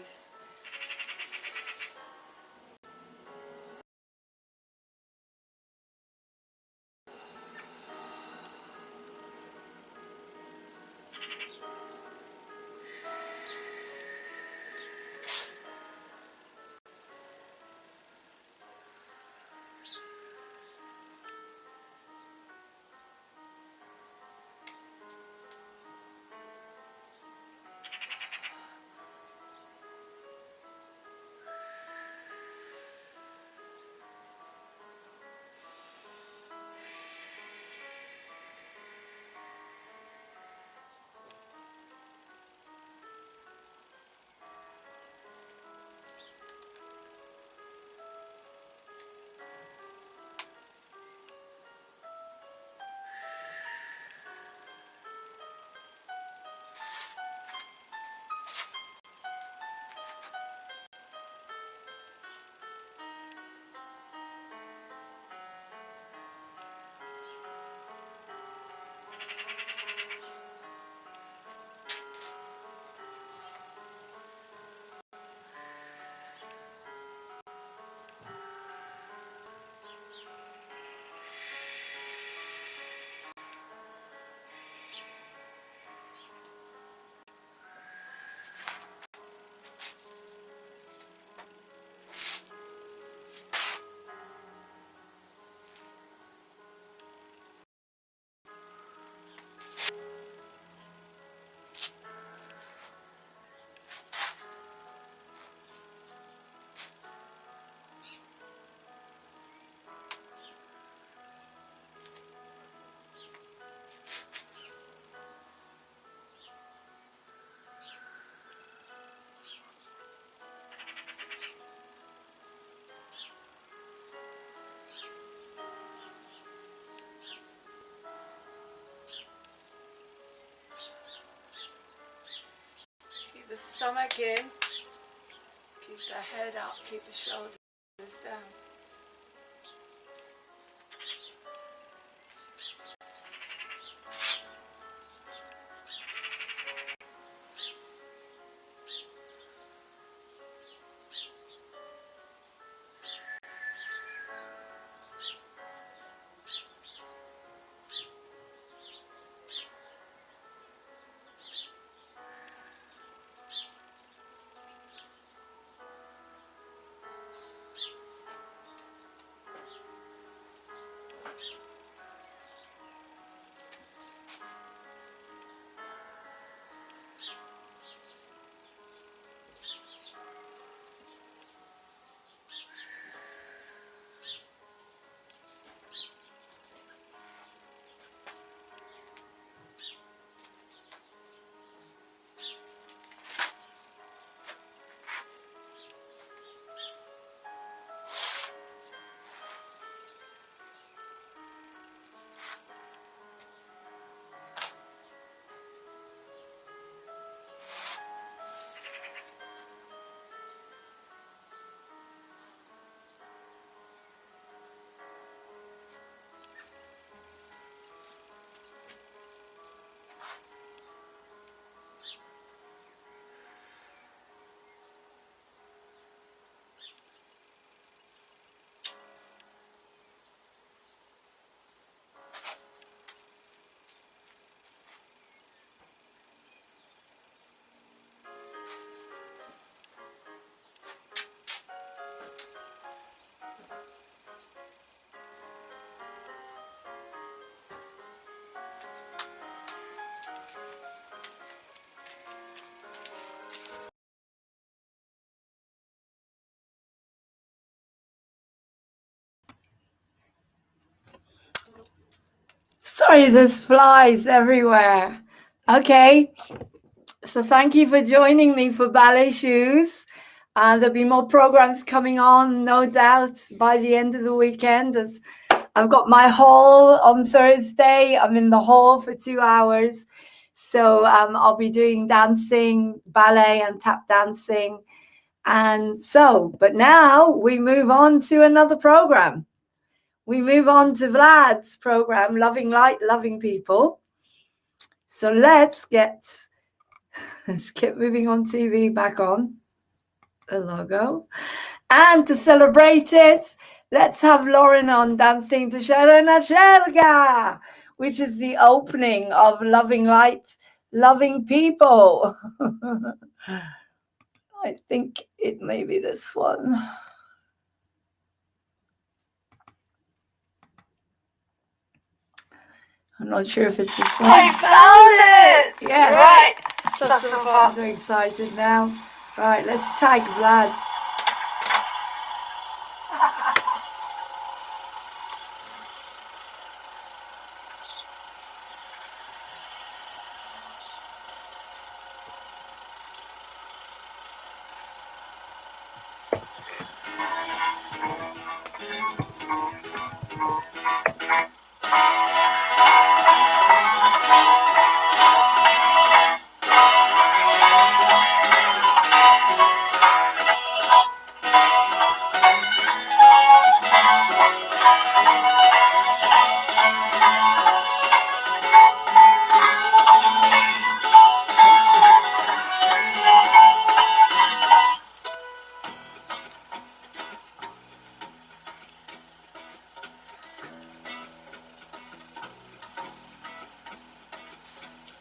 Keep the stomach in, keep the head up, keep the shoulders down. Sorry, there's flies everywhere. Okay, so thank you for joining me for Ballet Shoes. There'll be more programs coming on, no doubt, by the end of the weekend. As I've got my hall on Thursday. I'm in the hall for 2 hours. So I'll be doing dancing, ballet and tap dancing. And so, but now we move on to another program. We move on to Vlad's program, Loving Light, Loving People. So let's get moving on TV back on the logo. And to celebrate it, let's have Lauren on dancing to Sharana Sherga, which is the opening of Loving Light, Loving People. I think it may be this one. I'm not sure if it's this one. I found it! Yes. Right. I'm so excited now. Right, let's tag Vlad.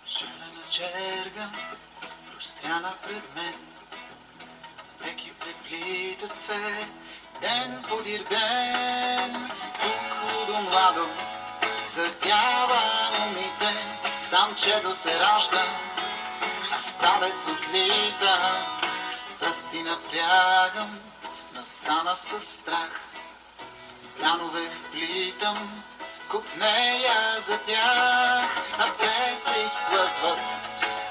Шарена черга, простряна пред мен. Пътеки преплитат се, ден подир ден. Тук до младо затява умите, там чедо се ражда, а старец отлита. Пръсти напрягам, надстана със страх. Планове вплитам, купнея за тях, а те се изплъзват,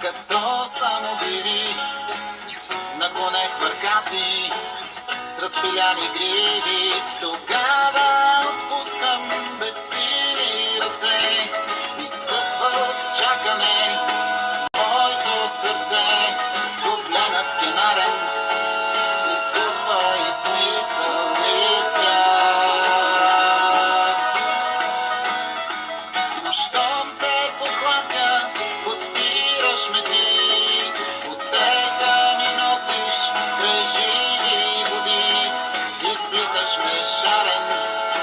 като самодиви, на коне хвъркати, с разпиляни гриви. Тогава отпускам безсили ръце, изсъхва от чакане моето сърце. Погледнат кенарен, изгубва и смисъл и цвят. Но щом се похладя, подпираш ме ти, отека ми носиш край живи води и вплиташ ме шарен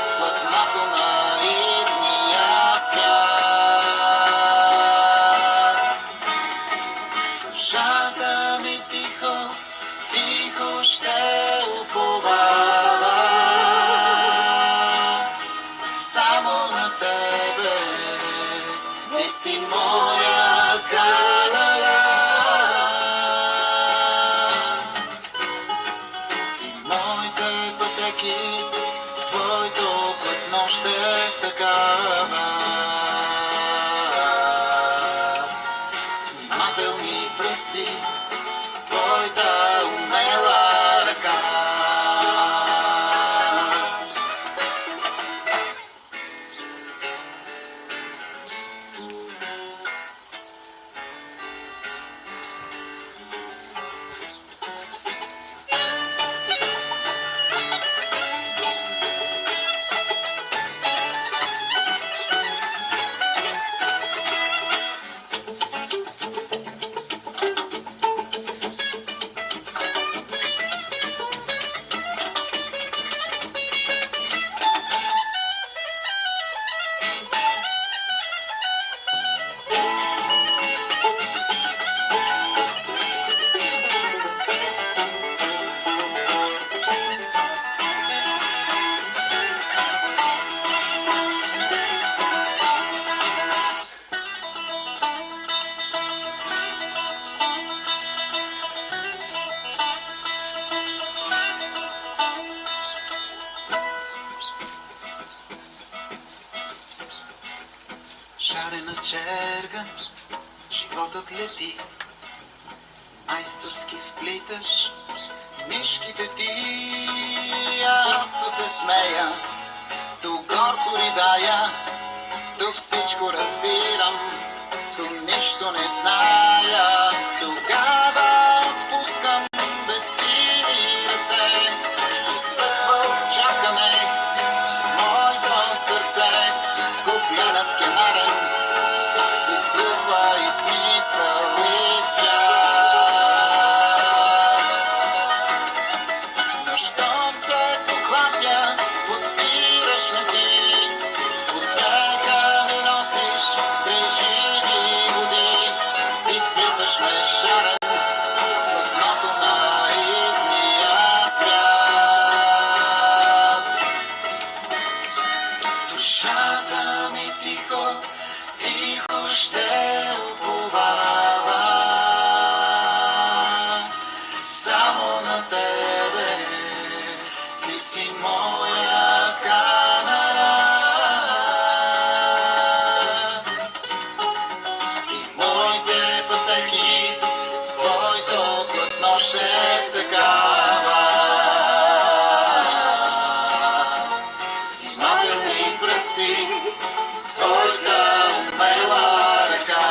в платната на идния свят. черга, животът лети. Майсторски вплиташ нишките ти. Аз то се смея, то горко ридая, то всичко разбирам, то нищо не зная. Тогава отпускам безсили ръце и сътва от чакане моето сърце. Купленът кенарен изгубва и смисъл и цвят. Но щом се поклатя, подбираш ме ти, отека ми носиш през живи води. Ти вплиташ ме шарен в дното на идния свят. Душата ми тихо, тихо ще уповава само на тебе. Ти си моя канара и моите пътеки, твоето платно ще втъкава. Внимателни пръсти, твоята умела ръка.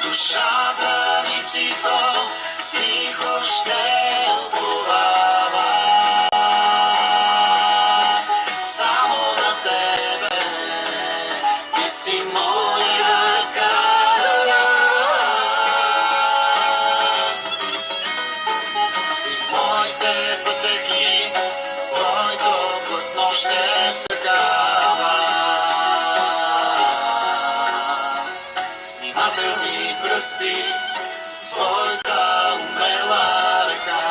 Душата ми тихо, тихо ще уповава само на тебе. Ти си моя канара и моите пътеки, твоето платно ще втъкава. С внимателни пръсти, твоята умела ръка.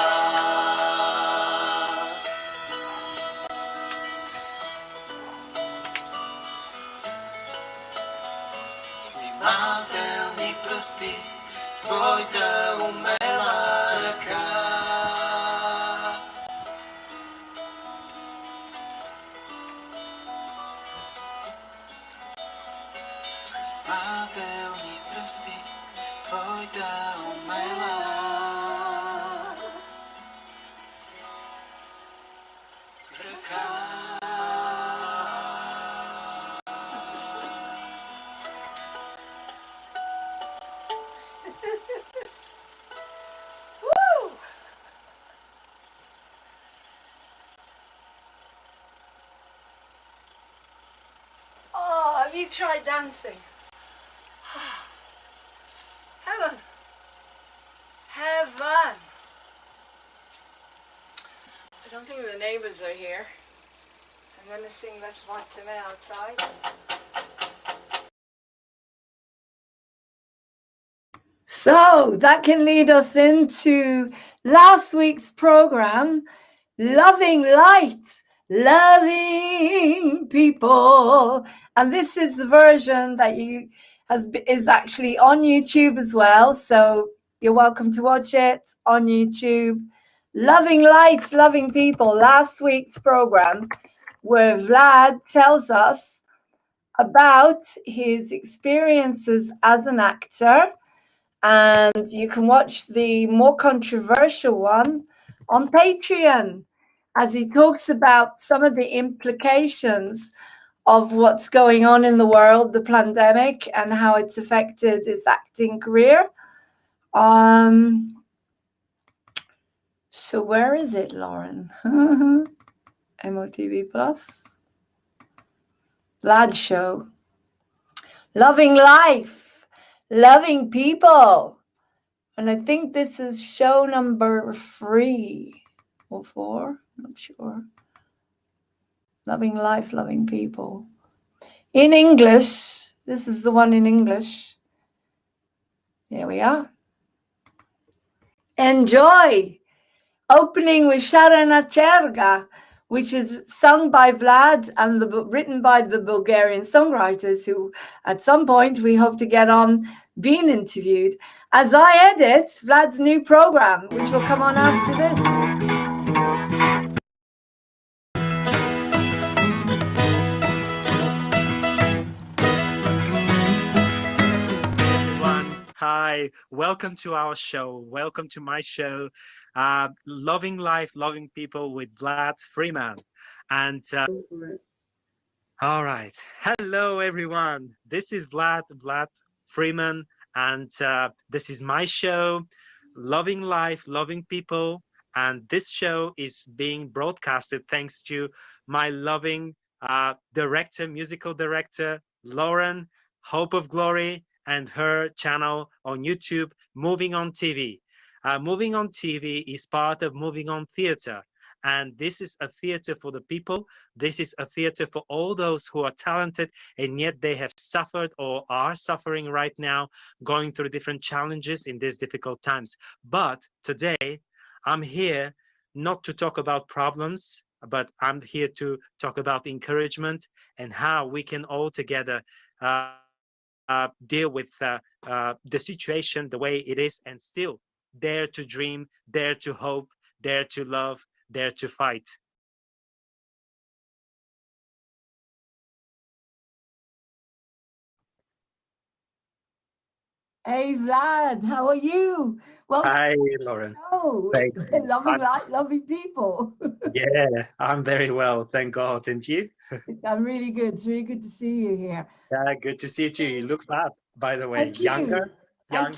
С внимателни пръсти, твоята умела ръка. С внимателни пръсти, твоята умела ръка. Woo! Oh, have you tried dancing? Heaven. Heaven. I don't think the neighbors are here. I'm going to sing Let's Watch Them outside. So that can lead us into last week's program, Loving Light, Loving People. And this is the version that is actually on YouTube as well. So you're welcome to watch it on YouTube. Loving Light, Loving People, last week's program, where Vlad tells us about his experiences as an actor. And you can watch the more controversial one on Patreon, as he talks about some of the implications of what's going on in the world, the pandemic, and how it's affected his acting career. So where is it, Lauren? MOTV Plus. Vlad Show. Loving Life, Loving People. And I think this is show number 3 or 4, not sure. Loving Life, Loving People. In English, this is the one in English. Here we are. Enjoy. Opening with Sharana Cherga, which is sung by Vlad and written by the Bulgarian songwriters who at some point we hope to get on being interviewed as I edit Vlad's new program, which will come on after this. Hi, welcome to our show. Welcome to my show, Loving Life, Loving People with Vlad Freeman. And all right, hello everyone. This is Vlad Freeman, and this is my show, Loving Life, Loving People. And this show is being broadcasted thanks to my loving director, musical director, Lauren, Hope of Glory, and her channel on YouTube, Moving on TV. Moving on TV is part of Moving on Theatre. And this is a theater for the people. This is a theater for all those who are talented and yet they have suffered or are suffering right now, going through different challenges in these difficult times. But today, I'm here not to talk about problems, but I'm here to talk about encouragement and how we can all together deal with the situation the way it is and still dare to dream, dare to hope, dare to love, dare to fight. Hey Vlad, how are you? Welcome Hi, to Lauren. the show. Thank you. Loving life, loving people. Yeah, I'm very well, thank God. And you? I'm really good. It's really good to see you here. Yeah, good to see you too. You look fat, by the way. Thank you. Thank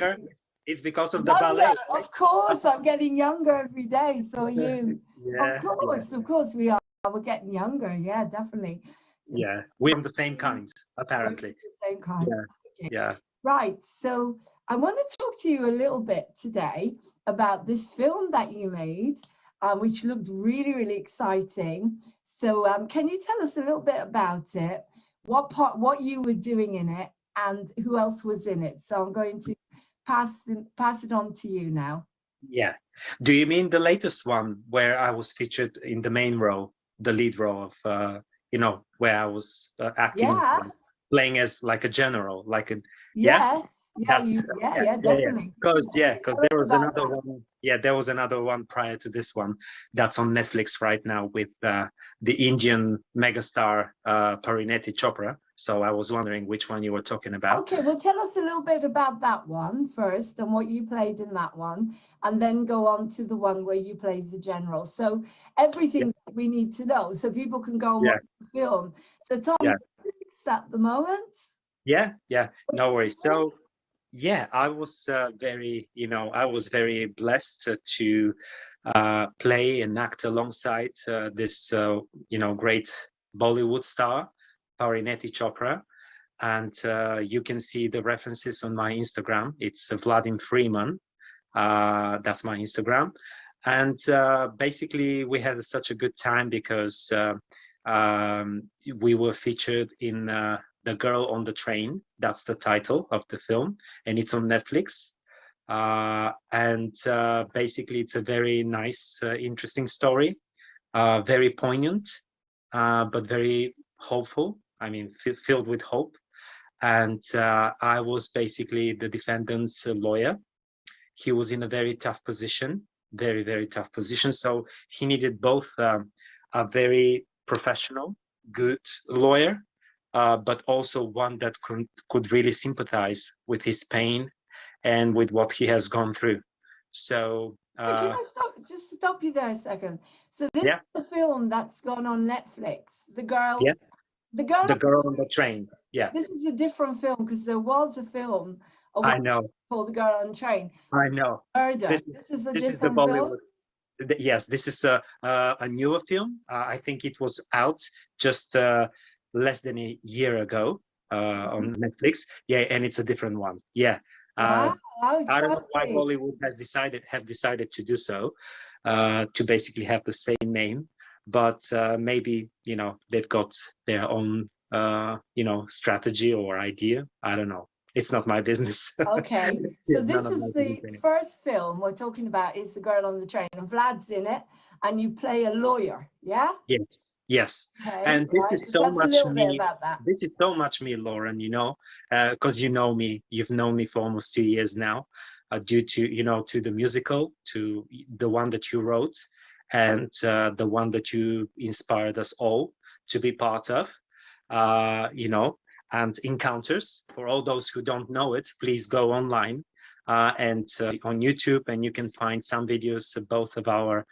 Younger. you. It's because of the Younger, ballet, right? of course. I'm getting younger every day. So are you. Yeah, Of course we are. We're getting younger. Yeah, definitely. yeah. We're from the same kind, We're apparently. the same kind. Yeah, Okay. yeah. Right. So I want to talk to you a little bit today about this film that you made, which looked really, really exciting. So can you tell us a little bit about it? What you were doing in it, and who else was in it? So I'm going to pass it on to you now. Yeah. Do you mean the latest one where I was featured in the main role, the lead role of, where I was acting, Yeah. playing as like a general, like a, yeah? Yes. Yeah. That's Definitely. because Tell there us was about another that. one. Yeah, there was another one prior to this one that's on Netflix right now with the Indian megastar Parineeti Chopra. So I was wondering which one you were talking about. Okay, well, tell us a little bit about that one first and what you played in that one, and then go on to the one where you played the general. So everything we need to know so people can go and Yeah, watch the film. So it's on yeah, Netflix at the moment. yeah, yeah. What's No it worries. called? So yeah, I was I was very blessed to play and act alongside this, great Bollywood star, Parineeti Chopra. And you can see the references on my Instagram. It's Vladimir Freeman. That's my Instagram. And basically, we had such a good time because we were featured in The Girl on the Train. That's the title of the film, and it's on Netflix. And basically, it's a very nice, interesting story, very poignant, but very hopeful. I mean, filled with hope. And I was basically the defendant's lawyer. He was in a very tough position, very, very tough position. So he needed both a very professional, good lawyer, but also one that could really sympathize with his pain and with what he has gone through. So Can I stop you there a second? So this is yeah, the film that's gone on Netflix. The girl. yeah, The girl. The Girl on the Train. Yeah, This is a different film because there was a film I know, called The Girl on the Train. I know. Murder. This This is a this is the different film. Bollywood. Yes, this is a newer film. I think it was out just less than a year ago on Netflix. Yeah, and it's a different one. Yeah. Wow, how I don't know why exciting. Bollywood have decided to do so, to basically have the same name, but maybe they've got their own strategy or idea. I don't know. It's not my business. Okay, so It's this none of my is business the anymore. first film we're talking about is The Girl on the Train, and Vlad's in it, and you play a lawyer, yeah? Yes, yes. Okay, And this right. is So so that's a much little bit me. about that. This is so much me, Lauren, because you know me. You've known me for almost 2 years now, due to the musical, to the one that you wrote, and the one that you inspired us all to be part of, and Encounters. For all those who don't know it, please go online and on YouTube, and you can find some videos of both of our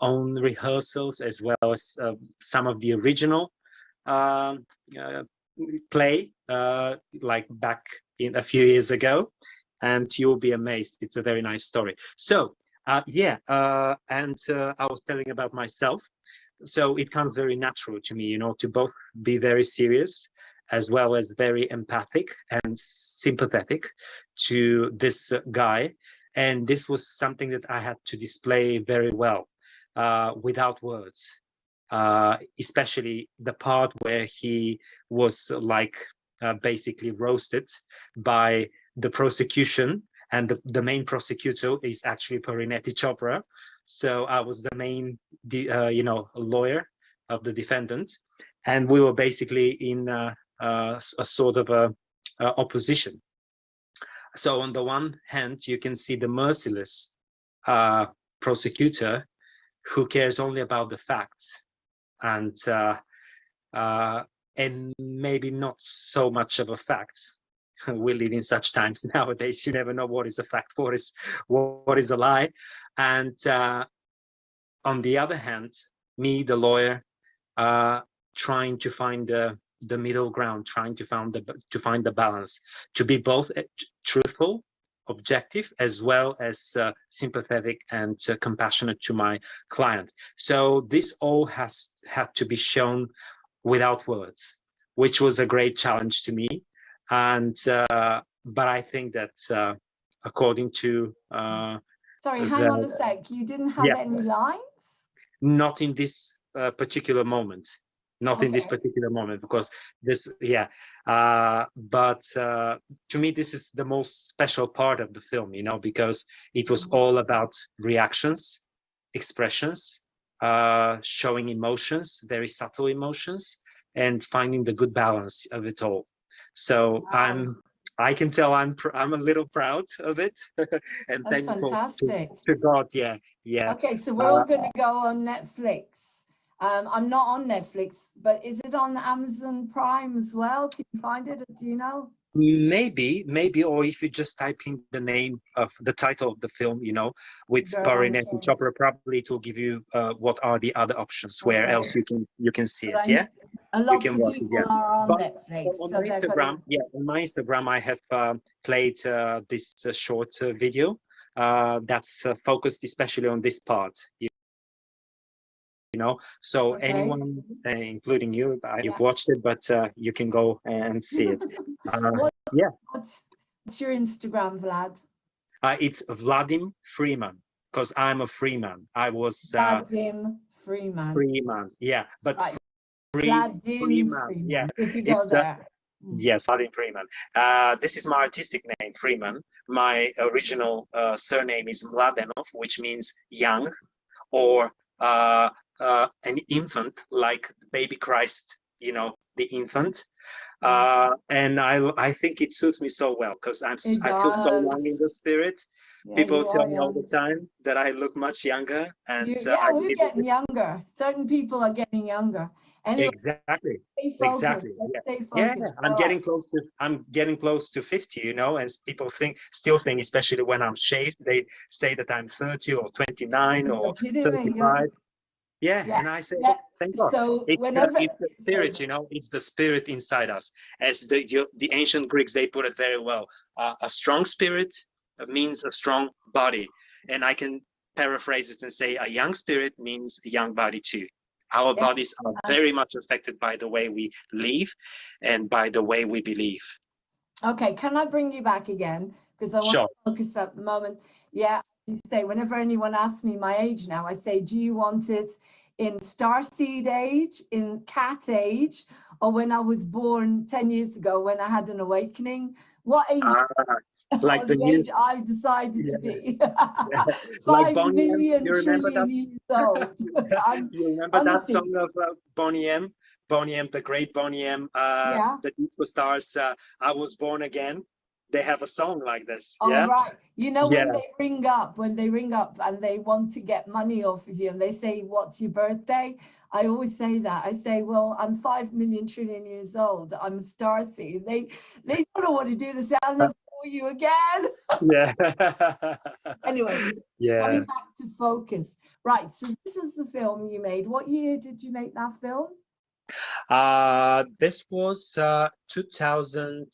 own rehearsals as well as some of the original play, like back in a few years ago, and you'll be amazed. It's a very nice story. So yeah, and I was telling about myself. So it comes very natural to me, you know, to both be very serious as well as very empathic and sympathetic to this guy. And this was something that I had to display very well without words, especially the part where he was like basically roasted by the prosecution. And the main prosecutor is actually Parineeti Chopra. So I was the main, you know, lawyer of the defendant, and we were basically in a sort of a opposition. So on the one hand, you can see the merciless prosecutor who cares only about the facts, and maybe not so much of a fact. We live in such times nowadays. You never know what is a fact, what is a lie. And on the other hand, me, the lawyer, trying to find the middle ground, trying to find the balance, to be both truthful, objective, as well as sympathetic and compassionate to my client. So this all has had to be shown without words, which was a great challenge to me. And but I think that according to sorry, hang on a sec, you didn't have any lines? Not in this particular moment, not in this particular moment, because this, but to me this is the most special part of the film, you know, because it was all about reactions, expressions, showing emotions, very subtle emotions, and finding the good balance of it all. So I can tell I'm a little proud of it. And that's thankful fantastic. to God. Yeah. Okay, so we're all going to go on Netflix. I'm not on Netflix, but is it on Amazon Prime as well? Can you find it? Do you know? Maybe, or if you just type in the name of the title of the film, you know, with Parineeti Chopra, probably it will give you what are the other options where else you can see it. Yeah, a lot of people are on Netflix. On my Instagram, on my Instagram, I have played this short video that's focused especially on this part. You know, so anyone, including you, you've watched it, but you can go and see it. What's your Instagram, Vlad? It's Vladim Freeman, because I'm a Freeman. I was Vladim Freeman. Freeman, yeah, but right. Freeman, yeah. If you go there. Yes, Vladim Freeman. This is my artistic name, Freeman. My original surname is Mladenov, which means young, or an infant, like baby Christ, you know, the infant. And I think it suits me so well, because I feel so young in the spirit. People tell me all the time that I look much younger, and we're getting younger. Certain people are getting younger. Anyway, exactly. Stay focused. Let's stay focused. Yeah, I'm getting close to 50, you know, and people still think, especially when I'm shaved, they say that I'm 30 or 29 or 35. Yeah, and I say, thank God. So it's the spirit, you know, it's the spirit inside us. As the ancient Greeks, they put it very well. A strong spirit means a strong body. And I can paraphrase it and say a young spirit means a young body too. Our bodies are very much affected by the way we live and by the way we believe. Okay, can I bring you back again? Because I want to focus at the moment. Yeah, you say, whenever anyone asks me my age now, I say, do you want it in starseed age, in cat age, or when I was born 10 years ago when I had an awakening? What age? Like the age I've decided to be. 5 like million trillion years old. You remember that song of Bonnie M? Bonnie M, the great Bonnie M, the disco stars, I Was Born Again. They have a song like this. Right. You know, when they ring up and they want to get money off of you and they say, what's your birthday? I always say that. I say, well, I'm 5 million trillion years old. I'm a starseed. They don't know what to do. They say, I'll never for you again. Yeah. Anyway, Yeah. coming back to focus. Right, so this is the film you made. What year did you make that film? This was 2000.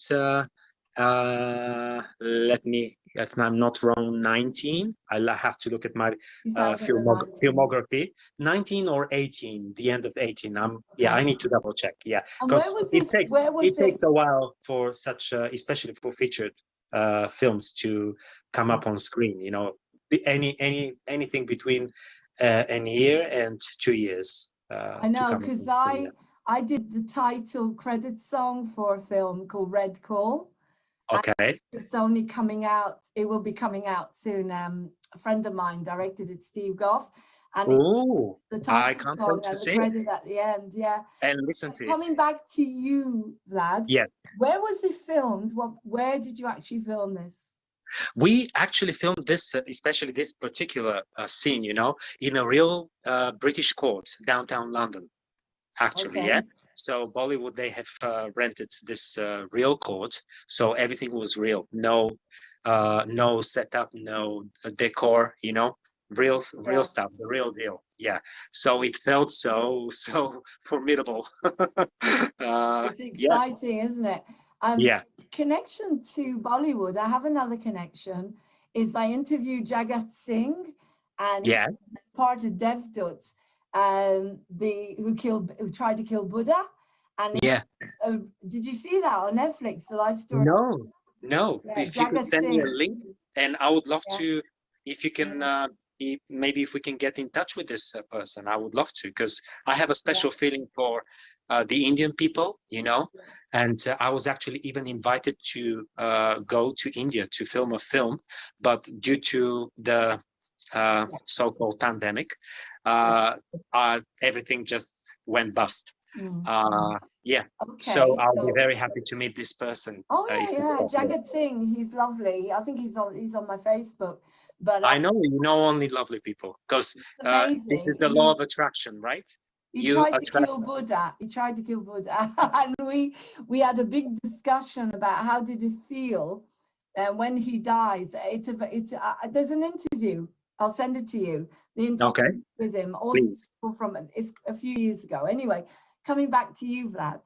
Let me, if I'm not wrong, 19. I'll have to look at my 2019. filmography. 19 or 18, the end of 18. Yeah, Okay. I need to double check. Yeah, And where because was it it? takes Where was it? takes a while for such, especially for featured films to come up on screen. You know, anything between an year and 2 years I to know, come up because on screen. Yeah. I did the title credit song for a film called Red Call. Okay. It's only coming out. It will be coming out soon. A friend of mine directed it, Steve Goff, and it's Oh, the I title can't song wait to and the see it credit at the end. Yeah. and listen But to it. coming back to you, Vlad, Yeah, where was it filmed? Where did you actually film this? we actually filmed this, especially this particular scene, you know, in a real British court, downtown London. Actually, yeah. Okay. So Bollywood, they have rented this real court, so everything was real. No, no setup, no decor. You know, real Yeah. stuff, the real deal. Yeah. So it felt so formidable. It's Yeah, exciting, isn't it? yeah, Connection to Bollywood. I have another connection. Is I interviewed Jagat Singh, and he's yeah, part of Devdutt, who tried to kill Buddha. And yeah. did you see that on Netflix? The life story. No, no. Yeah, If you could Jagat send me a Singh. link, and I would love Yeah. to, if you can, maybe if we can get in touch with this person, I would love to, because I have a special feeling for the Indian people, you know, and I was actually even invited to go to India to film a film, but due to the so-called pandemic, everything just went bust. Yeah. So Okay. I'll be very happy to meet this person Oh if yeah, it's yeah. possible. Jagat Singh. He's lovely. I think he's on my Facebook. But I know you know only lovely people, because this is amazing. the law of attraction, right? He You tried to attract. kill Buddha. He tried to kill Buddha, and we had a big discussion about how did it feel, when he dies. There's an interview. I'll send it to you. The interview Okay, with him, also please. from it's a few years ago. Anyway, coming back to you, Vlad.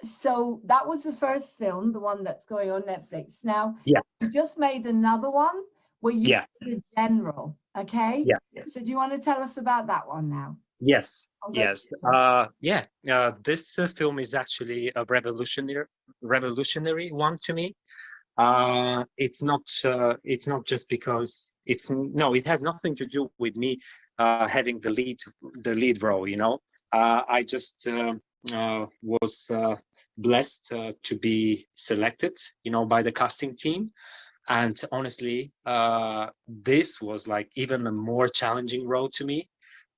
So that was the first film, the one that's going on Netflix. Now Yeah, you just made another one where you yeah, did general. Okay. yeah. So do you want to tell us about that one now? Yes, I'll go yes. first. Yeah. This film is actually a revolutionary one to me. It's not just because it's no, it has nothing to do with me having the lead role, you know. I just was blessed to be selected, you know, by the casting team. And honestly, this was like even a more challenging role to me,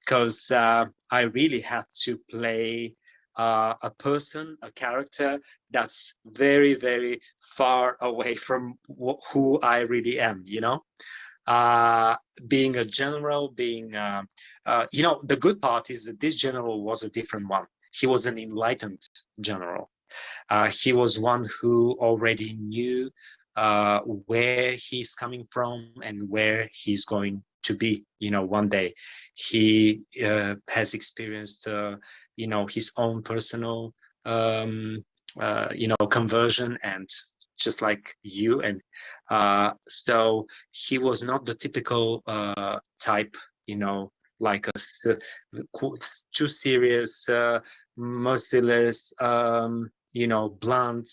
because I really had to play a person, a character that's very, very far away from who I really am, you know? Being a general, you know, the good part is that this general was a different one. He was an enlightened general. He was one who already knew where he's coming from and where he's going to be, you know, one day. He has experienced, you know, his own personal, you know, conversion, and just like you. And so he was not the typical type, you know, like too serious, merciless, you know, blunt,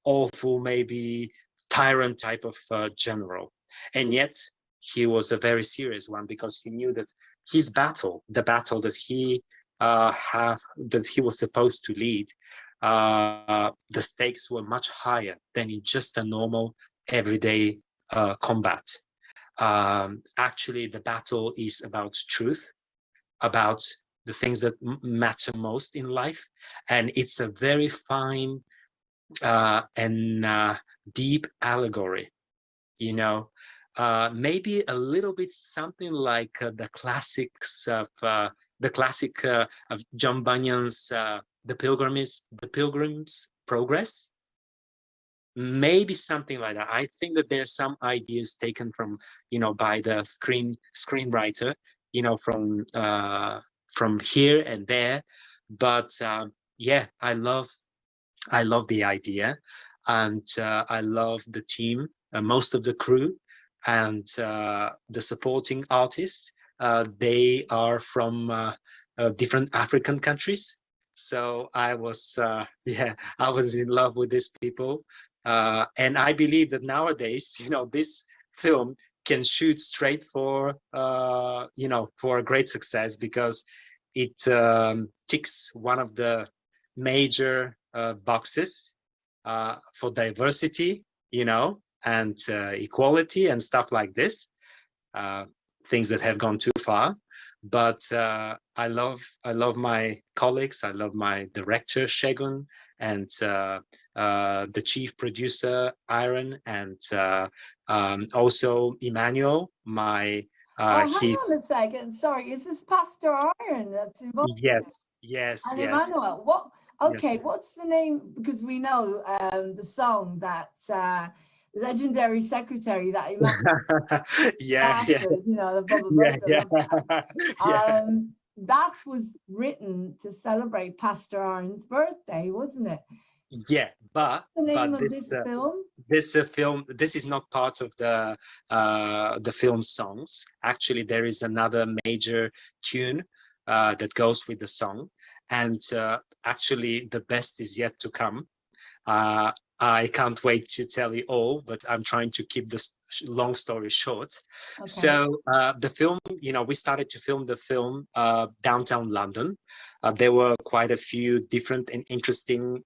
awful, maybe tyrant type of general. And yet he was a very serious one, because he knew that his battle, the battle that that he was supposed to lead, the stakes were much higher than in just a normal everyday combat. Actually, the battle is about truth, about the things that matter most in life, and it's a very fine and deep allegory, you know. Maybe a little bit something like the classics of John Bunyan's The Pilgrim's Progress. maybe something like that. I think that there's some ideas taken from, by the screenwriter, from here and there. But yeah, I love the idea, and I love the team, most of the crew, and the supporting artists. They are from different African countries. So I was, yeah, I was in love with these people, and I believe that nowadays, this film can shoot straight for, for a great success, because it ticks one of the major boxes for diversity, and equality and stuff like this. Things that have gone too far, but I love my colleagues. I love my director Shegun, and the chief producer Aaron, and also Emmanuel. Oh, hang He's on a second. Sorry, is this Pastor Iron that's involved? yes, yes, And yes. Emmanuel, what? Yes. Okay, what's the name? Because we know the song that legendary secretary that Emmanuel Yeah, yeah, bastard, the Bubba yeah, Bertha yeah, love song. yeah. That was written to celebrate Pastor Iron's birthday, wasn't it? Yeah, but The name of this this film? film, this is not part of the film songs. Actually, there is another major tune that goes with the song, and actually the best is yet to come. uh, I can't wait to tell you all, but I'm trying to keep this long story short. Okay. So the film, we started to film the film downtown London. There were quite a few different and interesting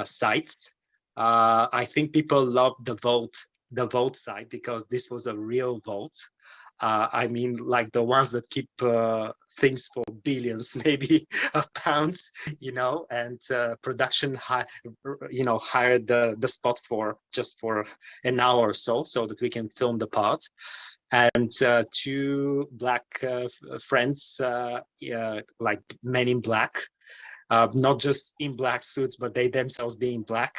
sites. I think people loved the vault site, because this was a real vault. I mean, like the ones that keep things for billions, maybe of pounds, and production hired the spot for just for an hour or so that we can film the part. And two black friends, like men in black, not just in black suits, but they themselves being black,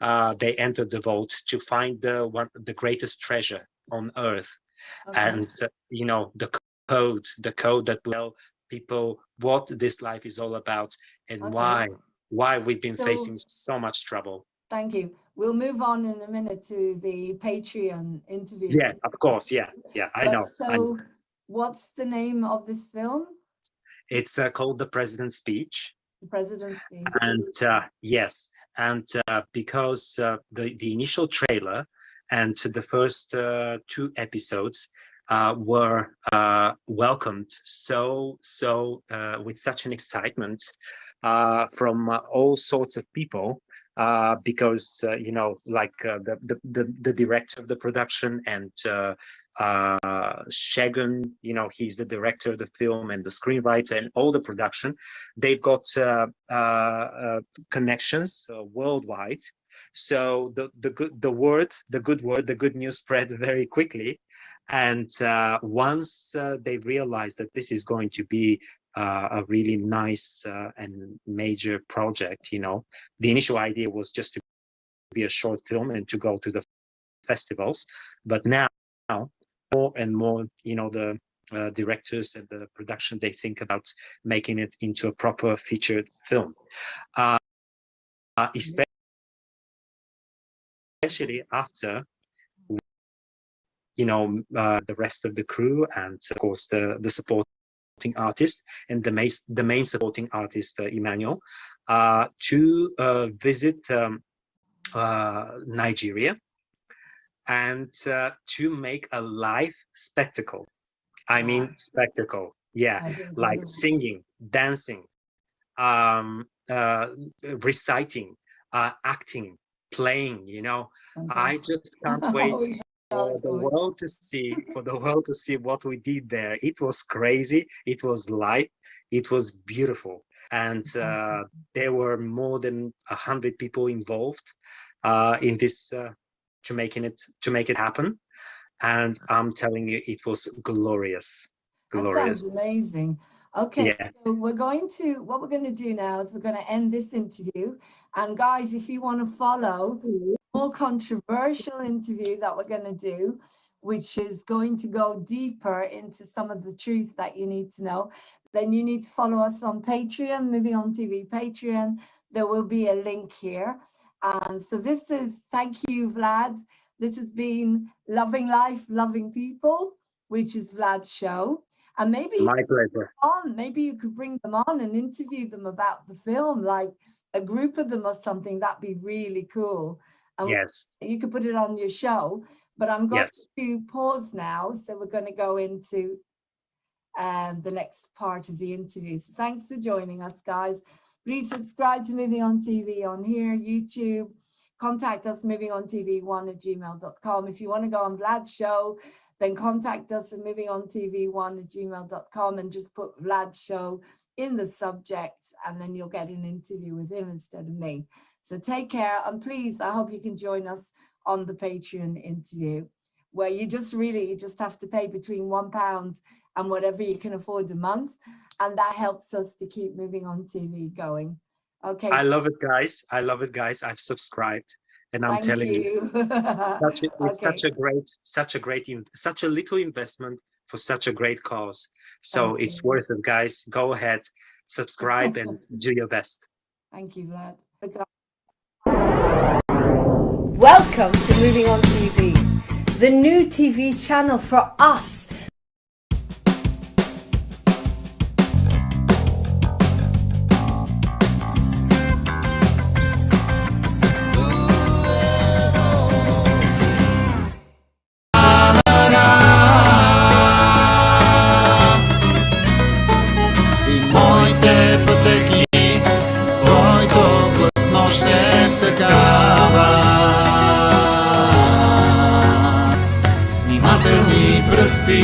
they entered the vault to find the greatest treasure on earth. Okay. And the code that will tell people what this life is all about, and Okay. why we've been So- facing so much trouble. Thank you. We'll move on in a minute to the Patreon interview. Yeah, of course. Yeah, I know. So what's the name of this film? It's called The President's Speech. The President's Speech. And yes, and because the initial trailer and the first two episodes were welcomed so with such an excitement from all sorts of people, because like the director of the production, and Shegun, he's the director of the film and the screenwriter and all the production. They've got connections worldwide. So the good news spread very quickly. And once they realized that this is going to be a really nice and major project, the initial idea was just to be a short film and to go to the festivals. But now, more and more, the directors and the production, they think about making it into a proper featured film, especially after the rest of the crew, and of course the supporting artist, and the main supporting artist, Emmanuel, to visit Nigeria, and to make a live spectacle. I mean, spectacle. Yeah, like singing, dancing, reciting, acting, playing. I just can't wait for the world to see what we did there. It was crazy. It was live. It was beautiful, and there were more than 100 people involved in this to make it happen. And I'm telling you, it was glorious. That sounds amazing. Okay, yeah. So what we're going to do now is we're going to end this interview. And guys, if you want to follow more controversial interview that we're going to do, which is going to go deeper into some of the truth that you need to know, then you need to follow us on Patreon, Moving On TV Patreon. There will be a link here. So this is, thank you, Vlad. This has been Loving Life, Loving People, which is Vlad's show. And maybe My pleasure. maybe you could bring them on and interview them about the film, like a group of them or something. That'd be really cool. And Yes. you could put it on your show. But I'm going Yes. to pause now, so we're going to go into the next part of the interview. So thanks for joining us, guys. Please subscribe to Moving On TV on here, YouTube. Contact us, movingontv1@gmail.com. If you want to go on Vlad's show, then contact us at movingontv1@gmail.com and just put Vlad's show in the subject, and then you'll get an interview with him instead of me. So take care, and please, I hope you can join us on the Patreon interview, where you just have to pay between £1 and whatever you can afford a month, and that helps us to keep Moving On TV going. Okay. I love it, guys. I love it, guys. I've subscribed, and I'm telling you, it's Okay. such a little investment for such a great cause. So Thank it's you. worth it, guys. Go ahead, subscribe, and do your best. Thank you, Vlad. Welcome to Moving On TV, the new TV channel for us. И моите пътеки, твоето платно ще втъкава. С внимателни пръсти.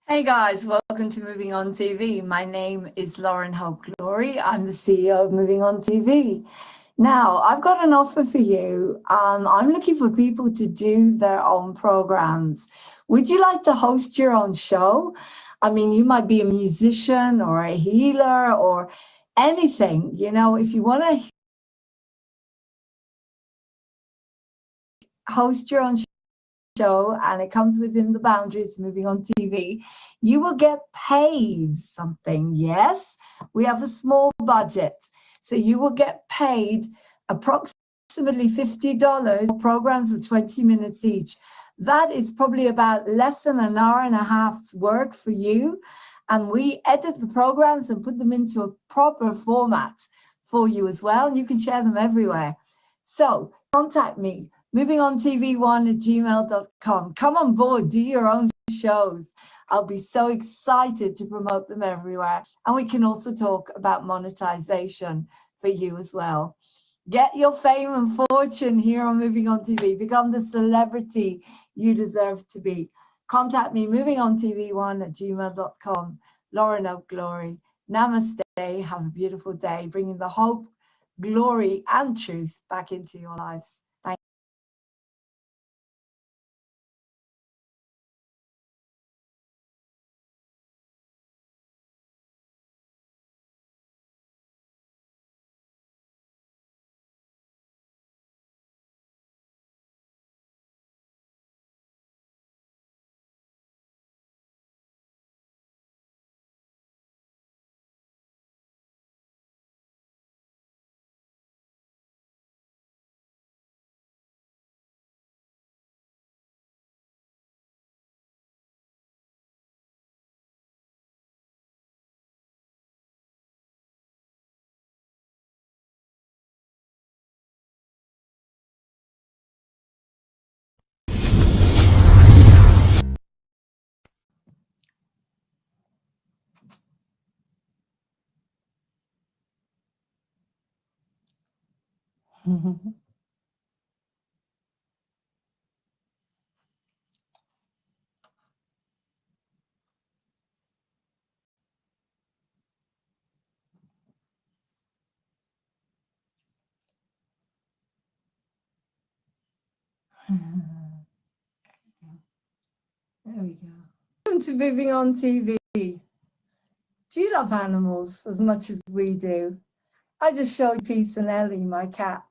Hey guys, welcome to Moving On TV. My name is Lauren Hope Glory. I'm the CEO of Moving On TV. Now, I've got an offer for you. I'm looking for people to do their own programs. Would you like to host your own show? I mean, you might be a musician or a healer or anything. You know, if you want to host your own show and it comes within the boundaries Moving On TV, you will get paid something. Yes, we have a small budget, so you will get paid approximately $50. Programs are 20 minutes each. That is probably about less than an hour and a half's work for you, and we edit the programs and put them into a proper format for you as well, and you can share them everywhere. So contact me, movingontv1@gmail.com. Come on board, do your own shows. I'll be so excited to promote them everywhere. And we can also talk about monetization for you as well. Get your fame and fortune here on Moving On TV. Become the celebrity you deserve to be. Contact me, movingontv1@gmail.com. Lauren Oak Glory. Namaste. Have a beautiful day, bringing the hope, glory, and truth back into your lives. Thank you. There we go. Welcome to Moving On TV. Do you love animals as much as we do? I just showed Peace and Ellie, my cats.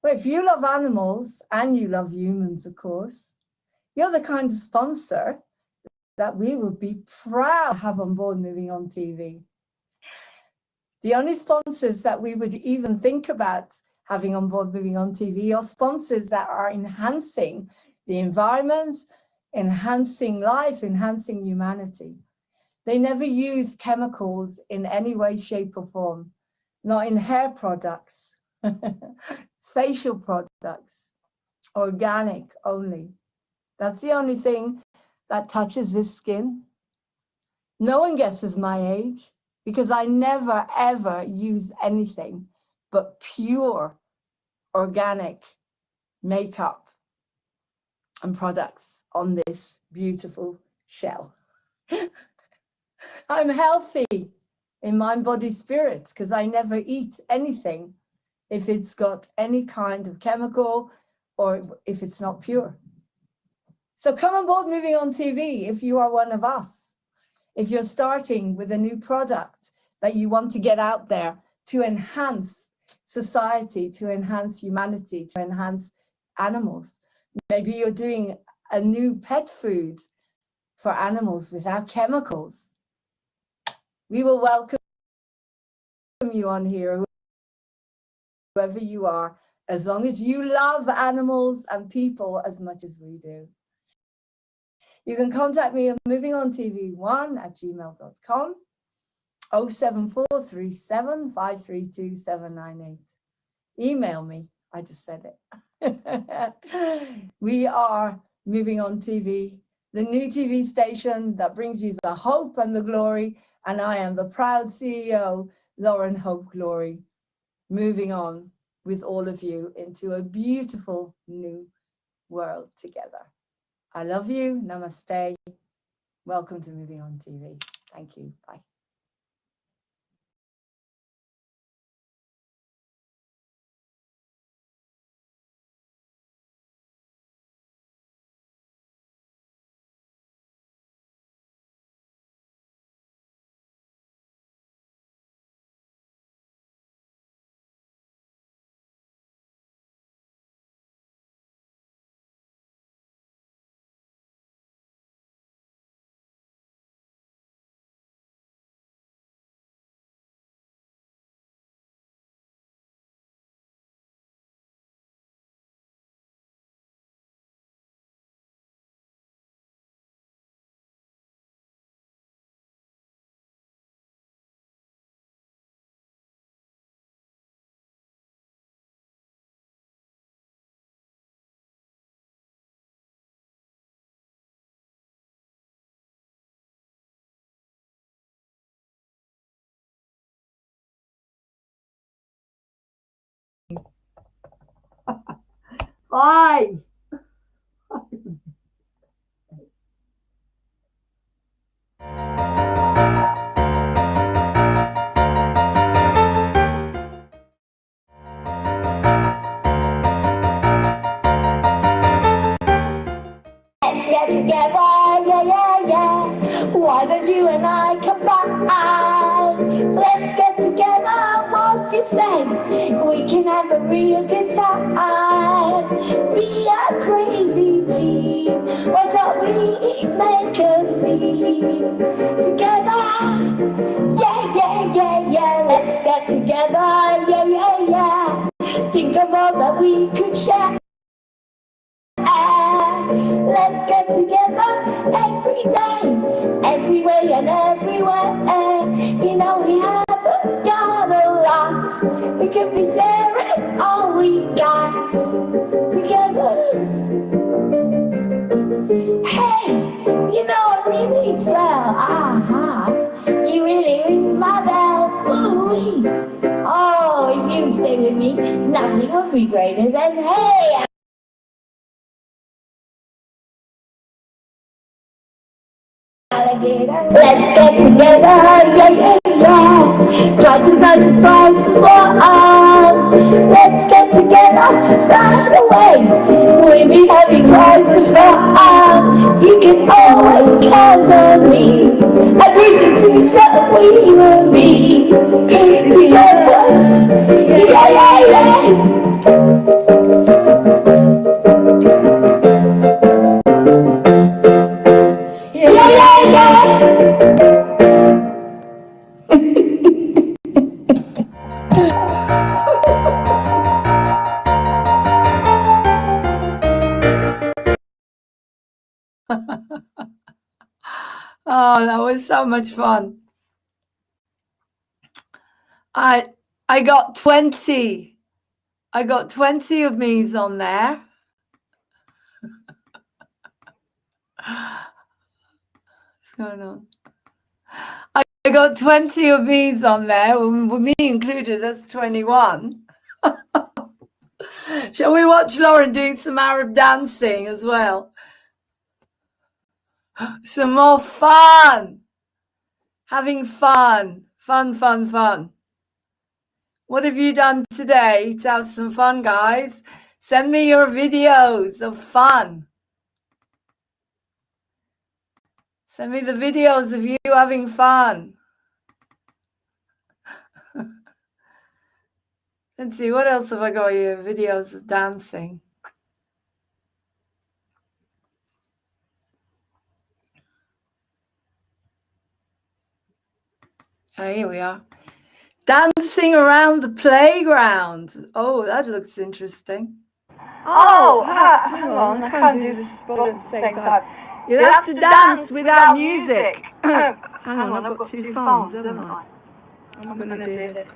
But if you love animals, and you love humans, of course, you're the kind of sponsor that we would be proud to have on board Moving On TV. The only sponsors that we would even think about having on board Moving On TV are sponsors that are enhancing the environment, enhancing life, enhancing humanity. They never use chemicals in any way, shape or form, not in hair products, facial products, organic only. That's the only thing that touches this skin. No one guesses my age because I never ever use anything but pure organic makeup and products on this beautiful shell. I'm healthy in mind, body, spirit, because I never eat anything if it's got any kind of chemical or if it's not pure. So come on board Moving On TV if you are one of us. If you're starting with a new product that you want to get out there to enhance society, to enhance humanity, to enhance animals. Maybe you're doing a new pet food for animals without chemicals. We will welcome you on here, whoever you are, as long as you love animals and people as much as we do. You can contact me at movingontv1@gmail.com, 07437 532 798. Email me, I just said it. We are Moving On TV, the new TV station that brings you the hope and the glory. And I am the proud CEO, Lauren Hope Glory, moving on with all of you into a beautiful new world together. I love you. Namaste. Welcome to Moving On TV. Thank you. Bye. Bye. Let's get together, yeah, yeah, yeah. Why don't you and I come by? Let's get together, what you say? We can have a real good time. Be a crazy team. Why don't we make a scene together? Yeah, yeah, yeah, yeah. Let's get together, yeah, yeah, yeah. Think of all that we could share. Let's get together every day, every way and everywhere. You know we haven't got a lot. We could be sharing all we got together. Hey, you know I really swell. You really ring my bell. Ooh-wee. Oh, if you stay with me, nothing would be greater than hey. Let's get together, yeah, yeah, yeah. Twice as nice and twice as long. Let's get together right away. we'll be having lots of fun. You can always count on me. A crazy twos that we will be together. Yeah, yeah, yeah. Yeah, yeah, yeah. Oh, that was so much fun. I got 20. I got 20 of me's on there. What's going on? I got 20 of me's on there, with me included. That's 21. Shall we watch Lauren doing some Arab dancing as well? Some more fun. Having fun. Fun, fun, fun. What have you done today to have some fun, guys? Send me your videos of fun. Send me the videos of you having fun. Let's see, what else have I got here? Videos of dancing. Oh, here we are. Dancing around the playground. Oh, that looks interesting. Oh, hang on, I can't do this both at the same time. You'll have to dance without music. Hang on, I've got two phones, haven't I? I'm going to do this.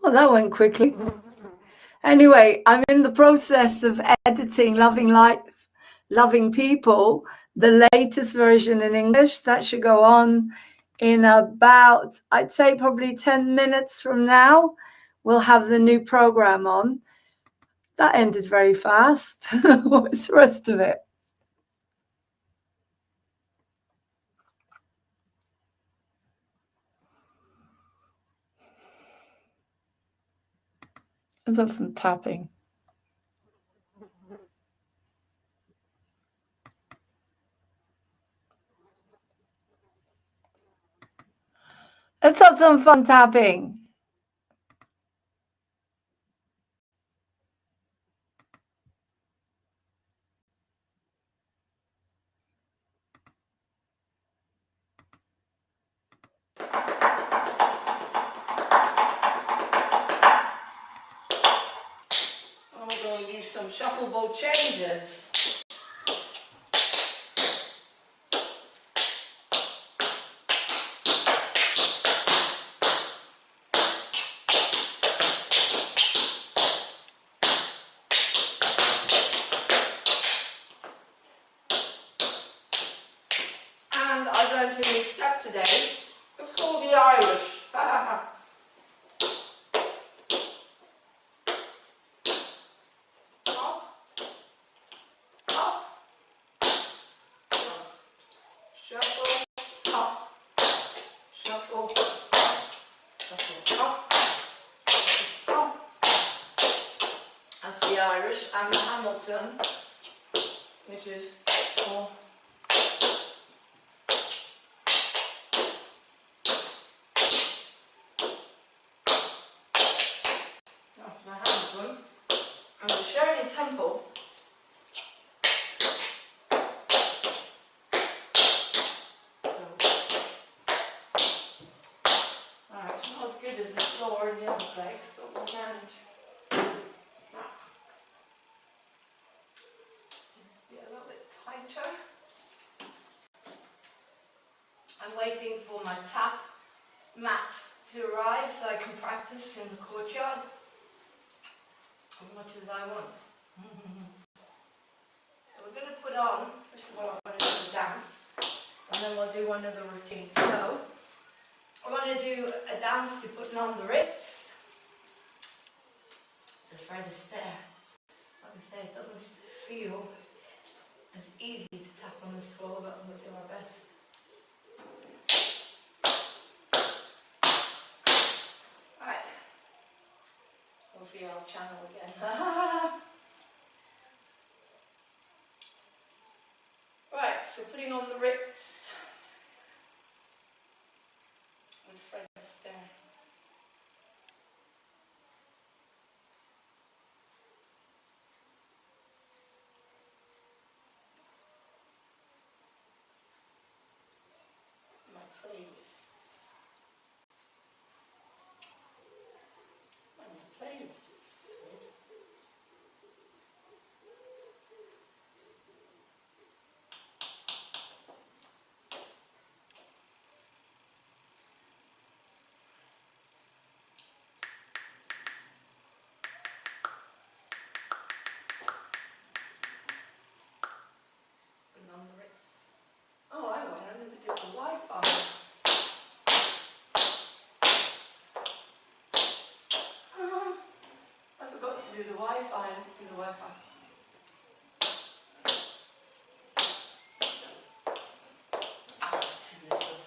Oh, that went quickly. Anyway, I'm in the process of editing Loving Life, Loving People, the latest version in English. That should go on in about, I'd say probably 10 minutes from now. We'll have the new program on. That ended very fast. What's the rest of it? Let's have some tapping. Let's have some fun tapping. We're going to do some shuffleboard changes. And I learned a new step today. It's called the Irish. Up, up, shuffle, up, shuffle, shuffle, up, up. That's the Irish, and the Hamilton, which is four. That's my Hamilton. And the Shirley Temple. Alright, it's not as good as the floor in the other place, but we'll manage. Be a little bit tighter. I'm waiting for my tap mat to arrive so I can practice in the courtyard as much as I want. So we're going to put on, first of all I'm going to do the dance, and then we'll do one of the routines. So I want to do a dance to putting on the Ritz. The Fred Astaire. Like I say, it doesn't feel as easy to tap on this floor, but we'll do our best. Right. Hopefully I'll channel again. Right, so putting on the Ritz with Fred Astaire. My playlists. My playlists. That's weird. Putting on the Ritz. Oh, hang on, I need to do the Wi-Fi. I forgot to do the Wi-Fi. Let's do the Wi-Fi. Oh, let's turn this off.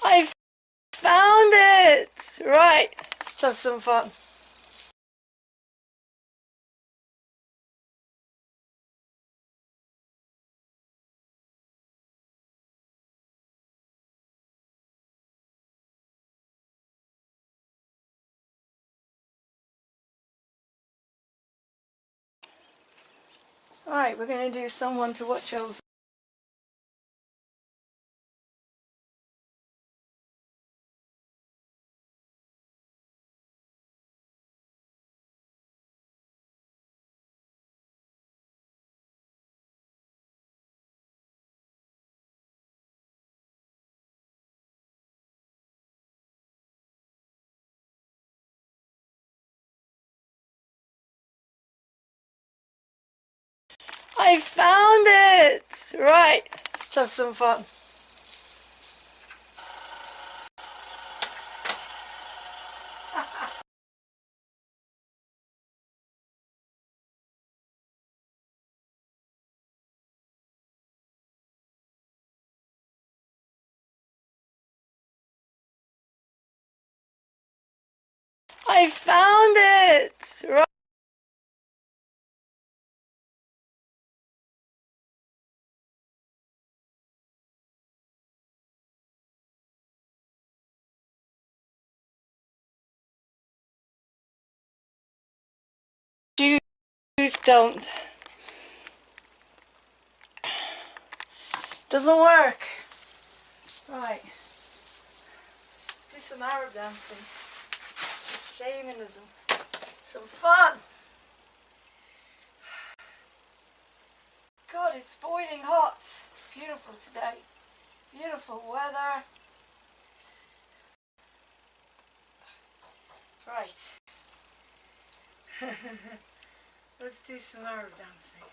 I found it! Right, let's have some fun. Alright, we're going to do someone to watch over. I found it! Right, let's have some fun. I found it! Right. Shoes don't. Doesn't work. Right. Do some Arab dancing. Shamanism. Some fun. God, it's boiling hot. It's beautiful today. Beautiful weather. Right. Let's do some Arab dancing.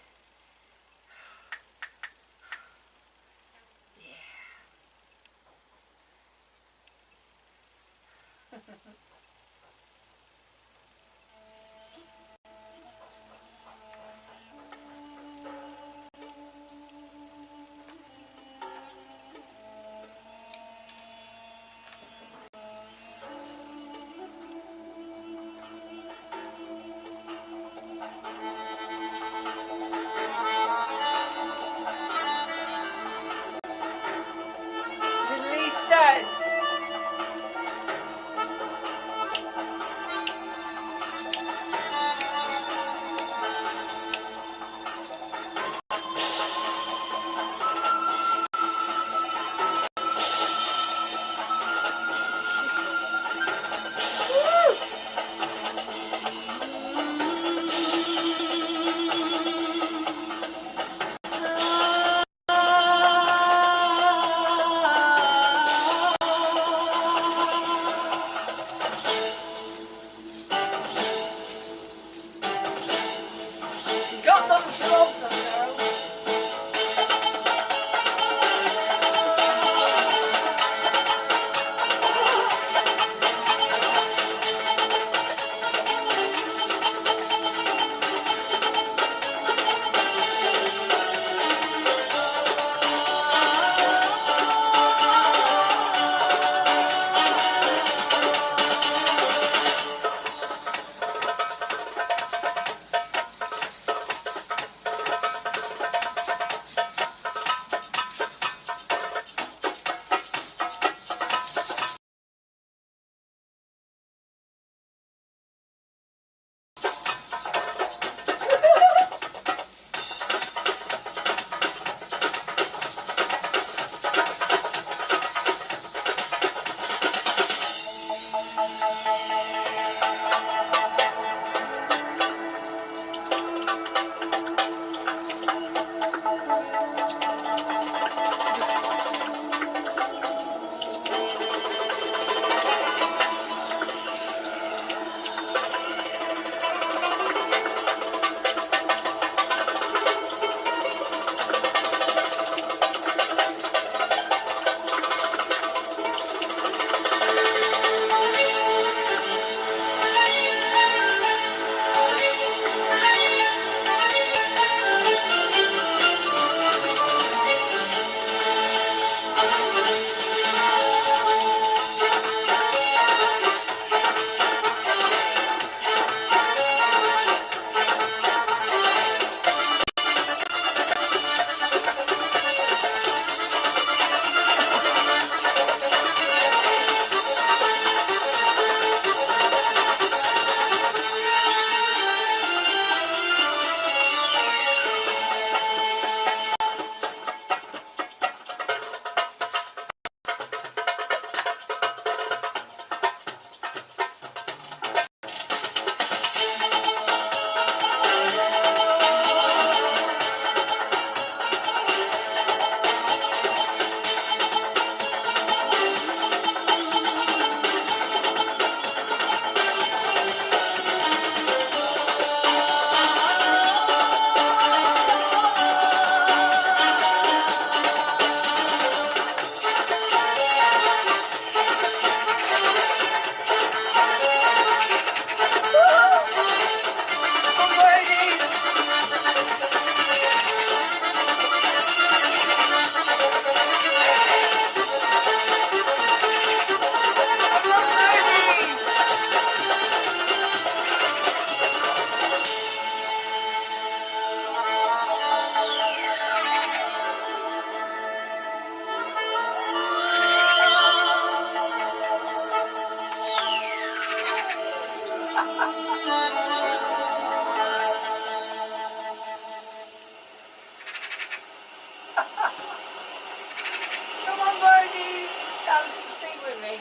Come on, birdies. Dance and sing with me.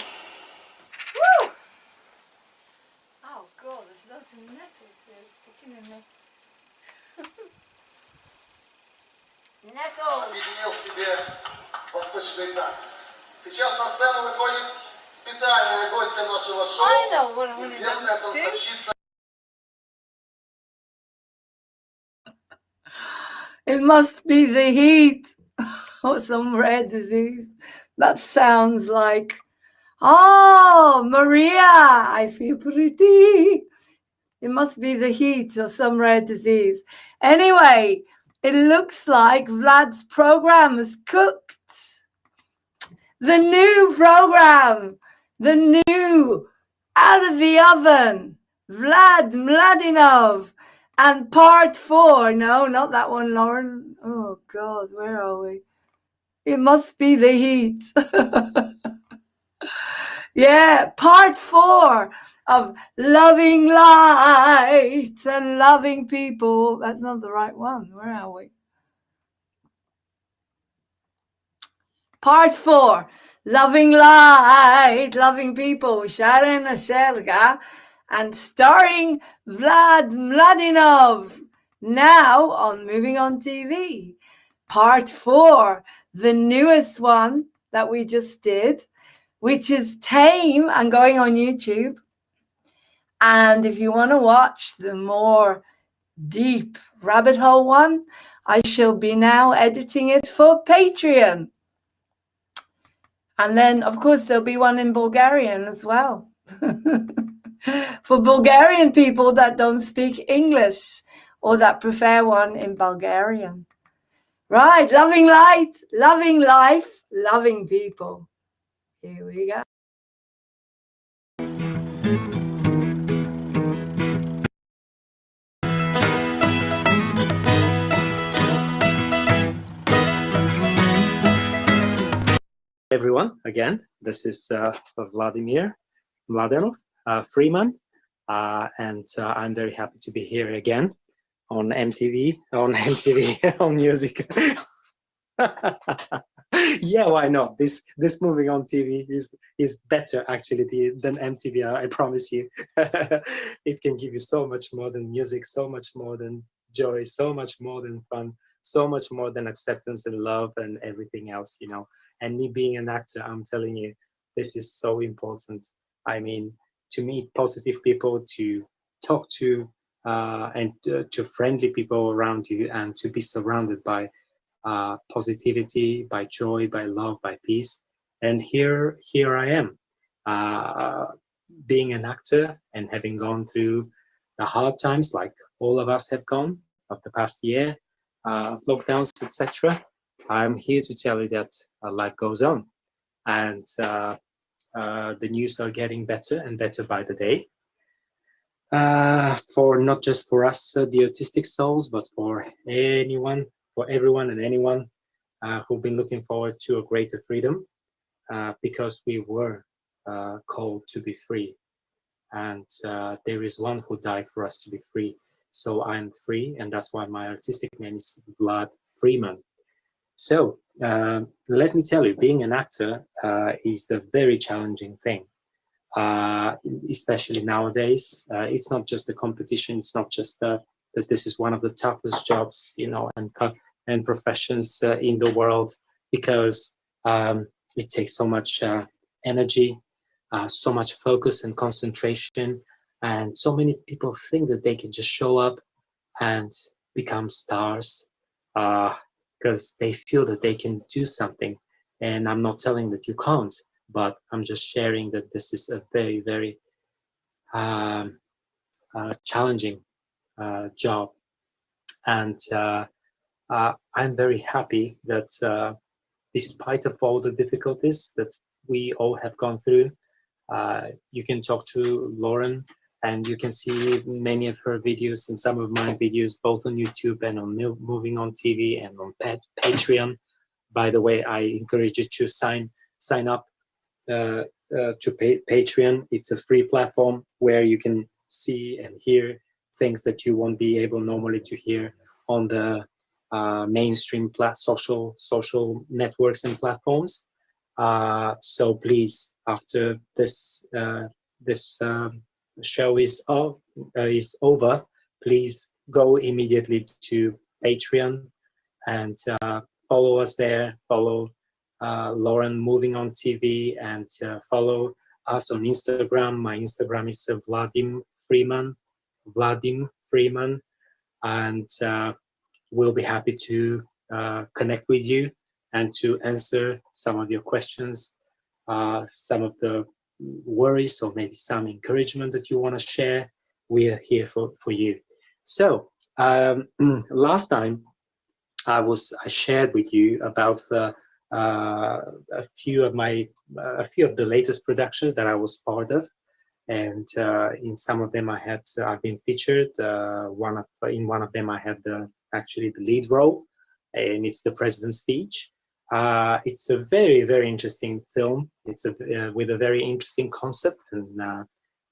Woo! Oh, God, there's loads of nettles here sticking in me. Nettles! Объединил в себе восточный танец. Сейчас на сцену выходит специальная гостья нашего шоу, известная танцовщица. It must be the heat or some rare disease. That sounds like, oh, Maria, I feel pretty. It must be the heat or some rare disease. Anyway, it looks like Vlad's program is cooked. The new program, the new out of the oven, Vlad Mladinov. And part 4, no, not that one, Lauren. Oh, God, where are we? It must be the heat. Yeah, part 4 of Loving Light and Loving People. That's not the right one. Where are we? Part 4, Loving Light, Loving People, Sharon Ashelga, and starring Vlad Mladinov, now on Moving On TV. Part 4, the newest one that we just did, which is tame and going on YouTube. And if you want to watch the more deep rabbit hole one, I shall be now editing it for Patreon. And then, of course, there'll be one in Bulgarian as well. For Bulgarian people that don't speak English or that prefer one in Bulgarian. Right, loving light, loving life, loving people. Here we go. Everyone, again, this is Vladimir Mladenov, Freeman, and I'm very happy to be here again on MTV, on music. Yeah, why not? This moving on TV is better actually than MTV. I promise you. It can give you so much more than music, so much more than joy, so much more than fun, so much more than acceptance and love and everything else, you know. And me being an actor, I'm telling you, this is so important. I mean, to meet positive people, to talk to and to friendly people around you, and to be surrounded by positivity, by joy, by love, by peace. And here I am, being an actor and having gone through the hard times like all of us have gone of the past year, lockdowns, etc. I'm here to tell you that life goes on, and the news are getting better and better by the day. For not just for us, the autistic souls, but for anyone, for everyone and anyone who've been looking forward to a greater freedom, because we were called to be free, and there is one who died for us to be free. So I'm free, and that's why my artistic name is Vlad Freeman. So let me tell you, being an actor is a very challenging thing, especially nowadays. It's not just a competition. It's not just that this is one of the toughest jobs, you know, and professions in the world, because it takes so much energy, so much focus and concentration, and so many people think that they can just show up and become stars. Because they feel that they can do something. And I'm not telling that you can't, but I'm just sharing that this is a very, very challenging job. And I'm very happy that despite of all the difficulties that we all have gone through, you can talk to Lauren, and you can see many of her videos and some of my videos, both on YouTube and on Moving On TV and on Patreon. By the way, I encourage you to sign up to Patreon. It's a free platform where you can see and hear things that you won't be able normally to hear on the mainstream social networks and platforms. So please, after this show is over, please go immediately to Patreon and follow us there. Follow Lauren Moving On TV, and follow us on Instagram. My Instagram is Vladim Freeman, and we'll be happy to connect with you and to answer some of your questions, some of the worries, or maybe some encouragement that you want to share. We're here for you. So last time I shared with you about a few of the latest productions that I was part of, and in some of them I've been featured. In one of them I had actually the lead role, and it's The President's Speech. It's a very, very interesting film. It's with a very interesting concept and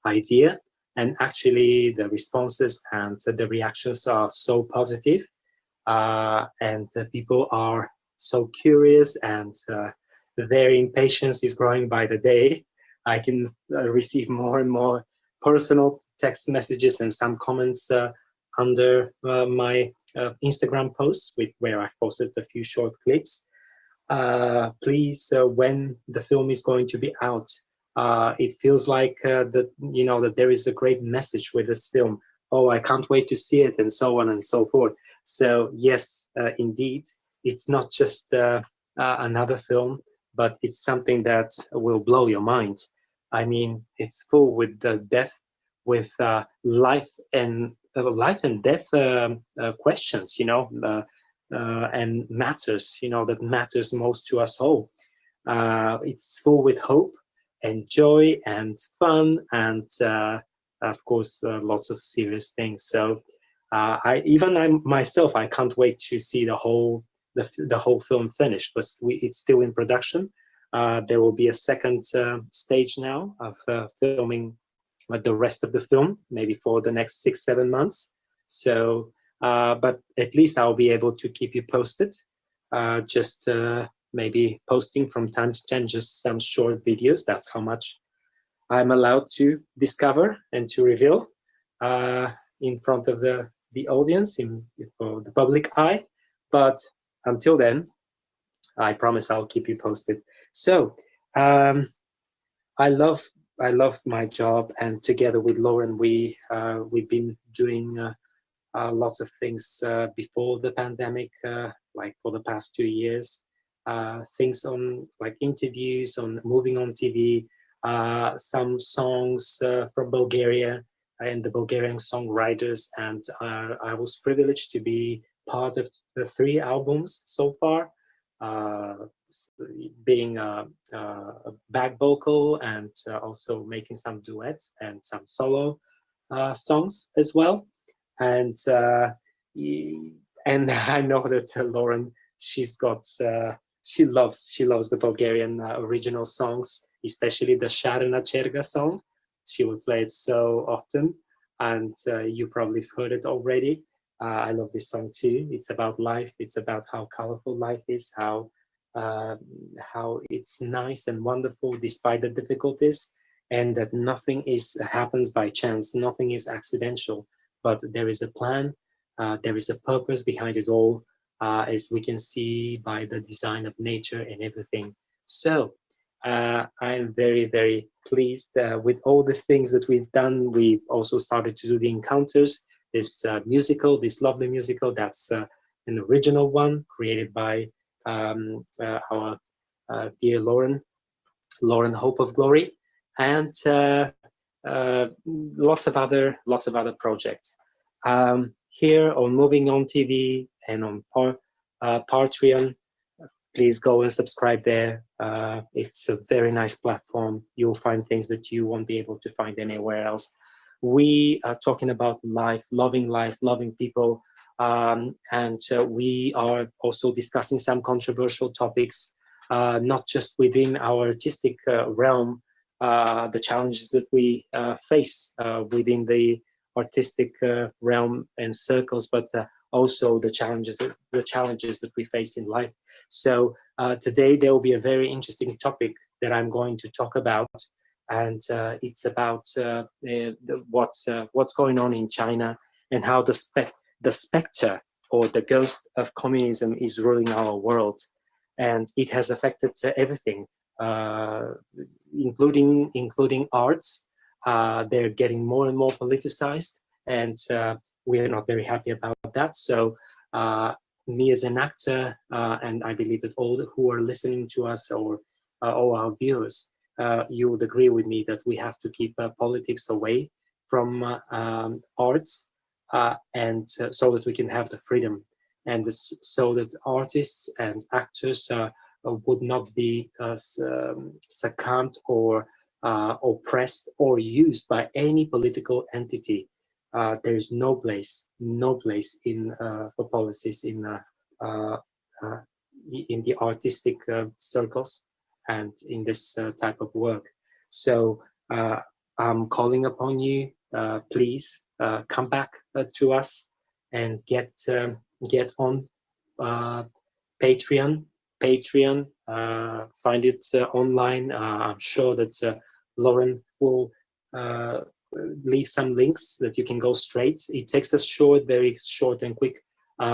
idea, and actually the responses and the reactions are so positive, and people are so curious, and their impatience is growing by the day. I can receive more and more personal text messages and some comments under my Instagram posts, where I've posted a few short clips. Please, when the film is going to be out, it feels like that there is a great message with this film. Oh, I can't wait to see it, and so on and so forth. So yes, indeed, it's not just another film, but it's something that will blow your mind. I mean, it's full with death, with life and death questions, and matters, that matters most to us all. It's full with hope and joy and fun, and of course lots of serious things. So I myself, I can't wait to see the whole film finished, but it's still in production. There will be a second stage now of filming the rest of the film, maybe for the next 6-7 months. So, but at least I'll be able to keep you posted. Just maybe posting from time to time, just some short videos. That's how much I'm allowed to discover and to reveal in front of the audience, for the public eye. But until then, I promise I'll keep you posted. So I love my job, and together with Lauren, we've been doing lots of things before the pandemic, like for the past 2 years. Things on like interviews on Moving On TV, some songs from Bulgaria and the Bulgarian songwriters, and I was privileged to be part of the 3 albums so far, being a back vocal, and also making some duets and some solo songs as well. And I know that Lauren, she loves the Bulgarian original songs, especially the Sharena Cherga song. She will play it so often, and you probably have heard it already. I love this song too. It's about life. It's about how colorful life is, how it's nice and wonderful despite the difficulties, and that nothing happens by chance. Nothing is accidental, but there is a plan. There is a purpose behind it all, as we can see by the design of nature and everything. So I am very, very pleased with all these things that we've done. We've also started to do the encounters. This lovely musical, that's an original one created by our dear Lauren Hope of Glory, and lots of other projects. Here on Moving On TV and on Patreon, please go and subscribe there. It's a very nice platform. You'll find things that you won't be able to find anywhere else. We are talking about life, loving people, and we are also discussing some controversial topics, not just within our artistic realm, the challenges that we face within the artistic realm and circles, but also the challenges that we face in life. So today there will be a very interesting topic that I'm going to talk about, and it's about what's going on in China and how the specter or the ghost of communism is ruling our world, and it has affected everything, including arts. They're getting more and more politicized, and we are not very happy about that. So me as an actor, and I believe that all who are listening to us, or all our viewers, you would agree with me that we have to keep politics away from arts, and so that we can have the freedom, and so that artists and actors would not be succumbed or oppressed or used by any political entity. There is no place in for policies uh, in the artistic circles and in this type of work. So I'm calling upon you, please come back to us and get on Patreon. Find it online. I'm sure that Lauren will leave some links that you can go straight. It takes a very short and quick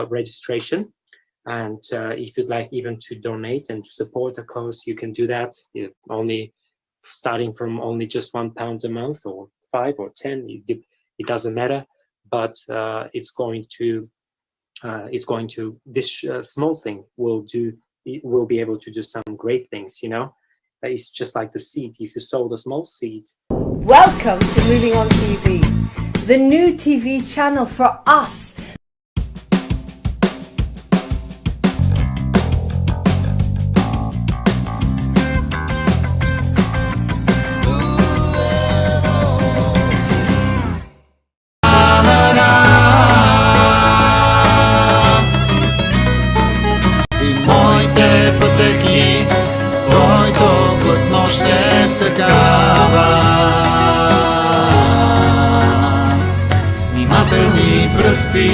registration. And if you'd like even to donate and to support a cause, you can do that. Only starting from only just £1 a month, or 5 or 10, it doesn't matter. But it's going to this small thing will be able to do some great things. It's just like the seed. If you sow the small seed. Welcome to Moving On TV, the new TV channel for us. И моите пътеки, твоето платно ще е такава. С внимателни пръсти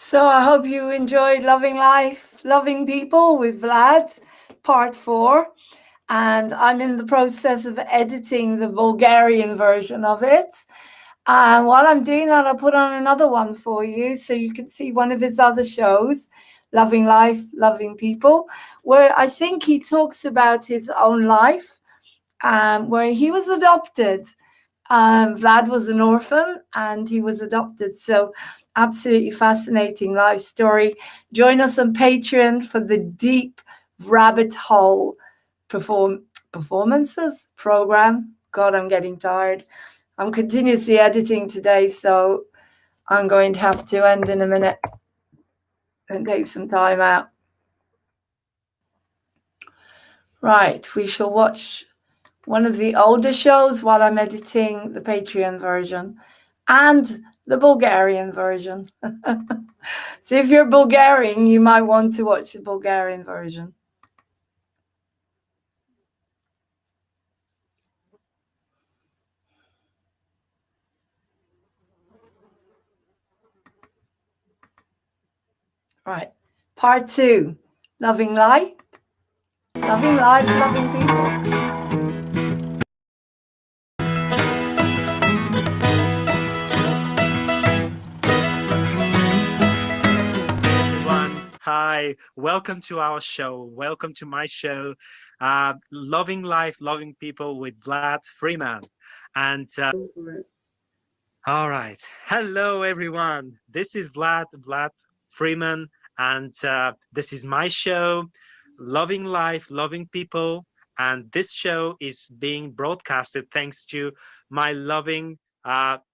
So I hope you enjoyed Loving Life, Loving People with Vlad, part 4. And I'm in the process of editing the Bulgarian version of it. And while I'm doing that, I'll put on another one for you so you can see one of his other shows, Loving Life, Loving People, where I think he talks about his own life, where he was adopted. Vlad was an orphan and he was adopted. So absolutely fascinating life story. Join us on Patreon for the deep rabbit hole performances program. God, I'm getting tired. I'm continuously editing today, so I'm going to have to end in a minute and take some time out. Right, we shall watch one of the older shows while I'm editing the Patreon version and the Bulgarian version. So if you're Bulgarian, you might want to watch the Bulgarian version. Right, part 2, Loving Life, Loving Life, Loving People. Hi, welcome to our show. Welcome to my show, Loving Life, Loving People with Vlad Freeman. And all right, hello everyone. This is Vlad Freeman, and this is my show, Loving Life, Loving People. And this show is being broadcasted thanks to my loving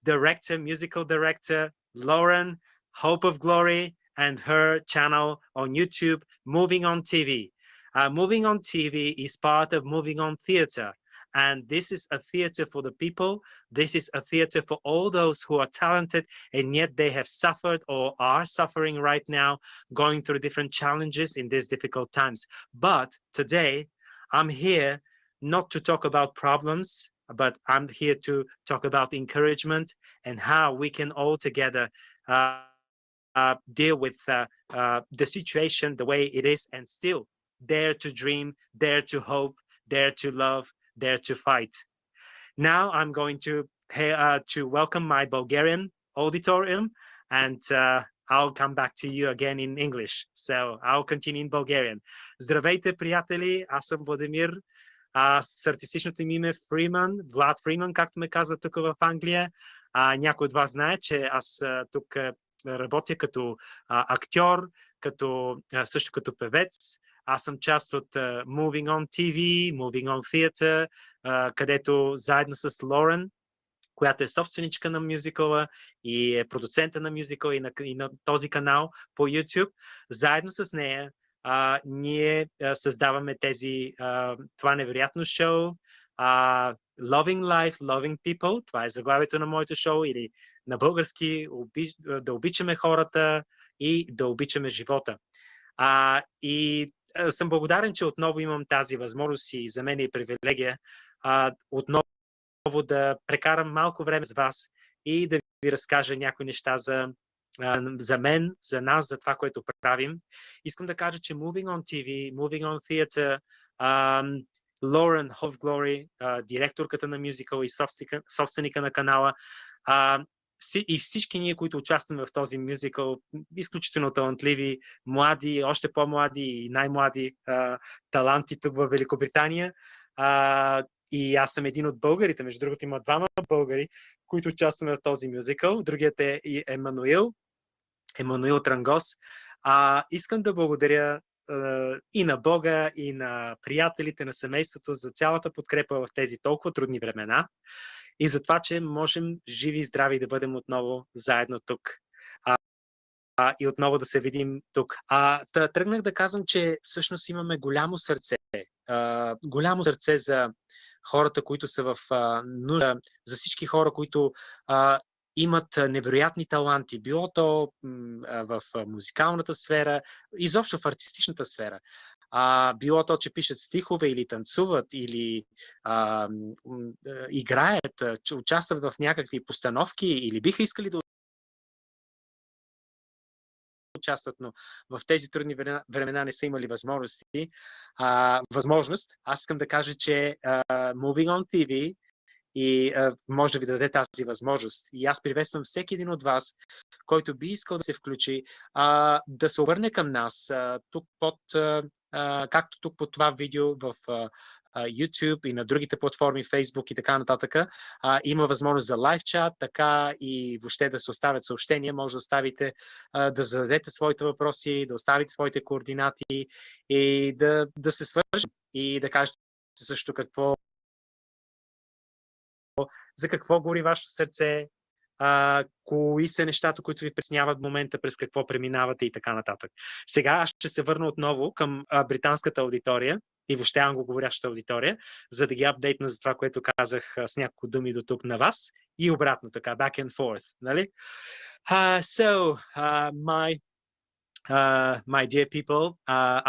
director, musical director, Lauren, Hope of Glory, and her channel on YouTube, Moving On TV. Moving On TV is part of Moving On Theatre, and this is a theatre for the people. This is a theatre for all those who are talented and yet they have suffered or are suffering right now, going through different challenges in these difficult times. But today, I'm here not to talk about problems, but I'm here to talk about encouragement and how we can all together deal with the situation the way it is and still dare to dream, dare to hope, dare to love, dare to fight. Now I'm going to welcome my Bulgarian auditorium, and I'll come back to you again in English. So I'll continue in Bulgarian. Здравейте, приятели! Аз съм Владимир. С артистичното ми име Фриман, Влад Фриман, както ме казват тук в Англия. Някой от вас знае, че аз тук работя като актьор, също като певец. Аз съм част от Moving On TV, Moving On Theatre, където заедно с Лорен, която е собственичка на мюзикъла и е продуцента на мюзикъла и на този канал по YouTube, заедно с нея ние създаваме това невероятно шоу Loving Life, Loving People. Това е заглавието на моето шоу, или на български да обичаме хората и да обичаме живота. И съм благодарен, че отново имам тази възможност и за мен е привилегия отново да прекарам малко време с вас и да ви разкажа някои неща за мен, за нас, за това, което правим. Искам да кажа, че Moving On TV, Moving On Theatre, Lauren of Glory, директорката на мюзикъл и собственика на канала, и всички ние, които участваме в този мюзикъл, изключително талантливи, млади, още по-млади и най-млади таланти тук в Великобритания. И аз съм един от българите, между другото има двама българи, които участваме в този мюзикъл. Другият е Емануил Трангос. Искам да благодаря и на Бога, и на приятелите, на семейството за цялата подкрепа в тези толкова трудни времена и за това, че можем живи и здрави да бъдем отново заедно тук. И отново да се видим тук. Тръгнах да казвам, че всъщност имаме голямо сърце за хората, които са в нужда, за всички хора, които имат невероятни таланти, било то в музикалната сфера, изобщо в артистичната сфера. Било то, че пишат стихове или танцуват, или играят, че участват в някакви постановки или биха искали да участват, но в тези трудни времена не са имали възможност. Аз искам да кажа, че Moving on TV и може да ви даде тази възможност. И аз приветствам всеки един от вас, който би искал да се включи, да се обърне към нас, тук както тук под това видео в YouTube и на другите платформи, Facebook и така нататък. Има възможност за лайв чат, така и въобще да се оставят съобщения. Може да оставите, да зададете своите въпроси, да оставите своите координати и да се свържем и да кажете също за какво гори вашето сърце, кои са нещата, които ви пресняват в момента, през какво преминавате и така нататък. Сега аз ще се върна отново към британската аудитория и въобще англоговорящата аудитория, за да ги апдейтна за това, което казах с няколко думи до тук на вас и обратно така, back and forth, нали? My dear people,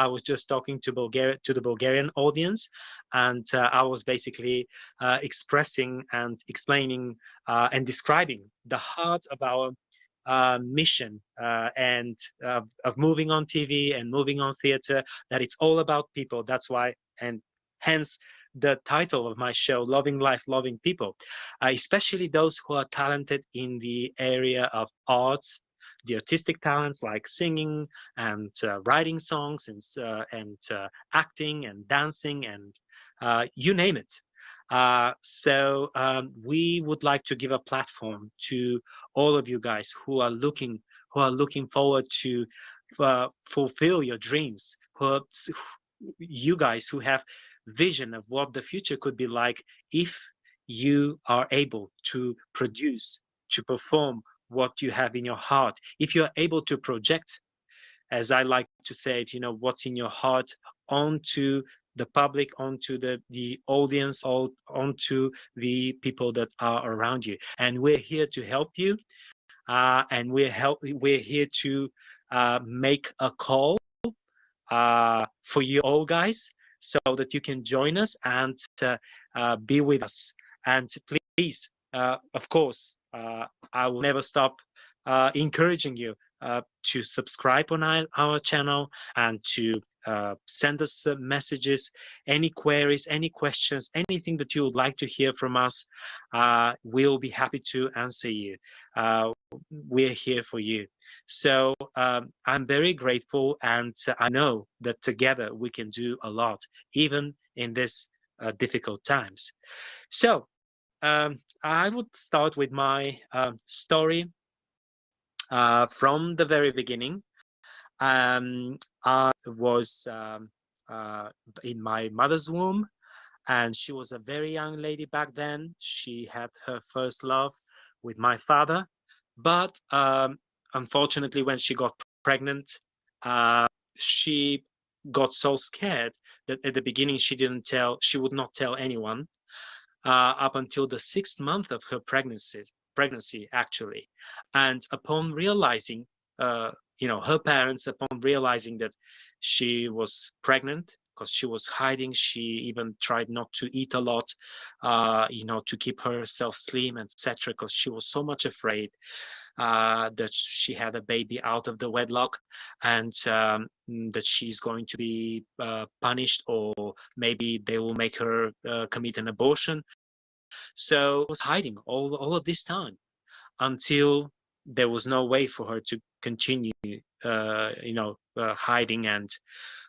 I was just talking to the Bulgarian audience, and I was basically expressing and explaining and describing the heart of our mission and of moving on TV and moving on theater, that it's all about people. That's why, and hence the title of my show, Loving Life, Loving People, especially those who are talented in the area of arts, the artistic talents like singing and writing songs and acting and dancing and you name it. So we would like to give a platform to all of you guys who are looking forward to fulfill your dreams. You guys who have vision of what the future could be like if you are able to produce, to perform what you have in your heart. If you are able to project, as I like to say it, what's in your heart onto the public, onto the audience, onto the people that are around you. And we're here to help you. And we're here to make a call for you all guys, so that you can join us and be with us. And please, of course, I will never stop encouraging you to subscribe on our channel and to send us messages, any queries, any questions, anything that you would like to hear from us. We'll be happy to answer you. We're here for you. So I'm very grateful, and I know that together we can do a lot, even in this difficult times. So I would start with my story from the very beginning. I was in my mother's womb, and she was a very young lady back then. She had her first love with my father, but unfortunately, when she got pregnant, she got so scared that at the beginning she would not tell anyone. Up until the 6th month of her pregnancy actually. And upon realizing, her parents, upon realizing that she was pregnant, because she was hiding, she even tried not to eat a lot, to keep herself slim, etc., because she was so much afraid that she had a baby out of the wedlock, and that she's going to be punished, or maybe they will make her commit an abortion. So I was hiding all of this time until there was no way for her to continue, hiding. And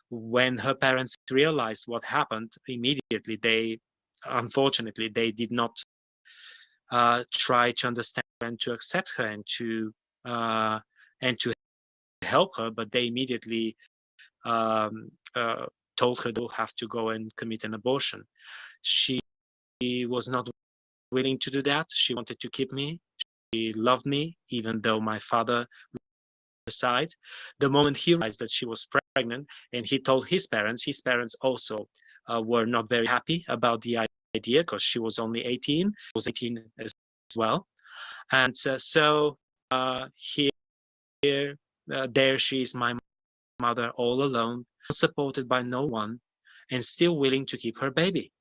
when her parents realized what happened, immediately unfortunately, they did not try to understand and to accept her and to help her, but they immediately told her they'll have to go and commit an abortion. She was not willing to do that. She wanted to keep me. She loved me, even though my father aside. The moment he realized that she was pregnant and he told his parents also were not very happy about the idea, because she was only 18. I was 18 as well. And there she is, my mother, all alone, supported by no one, and still willing to keep her baby.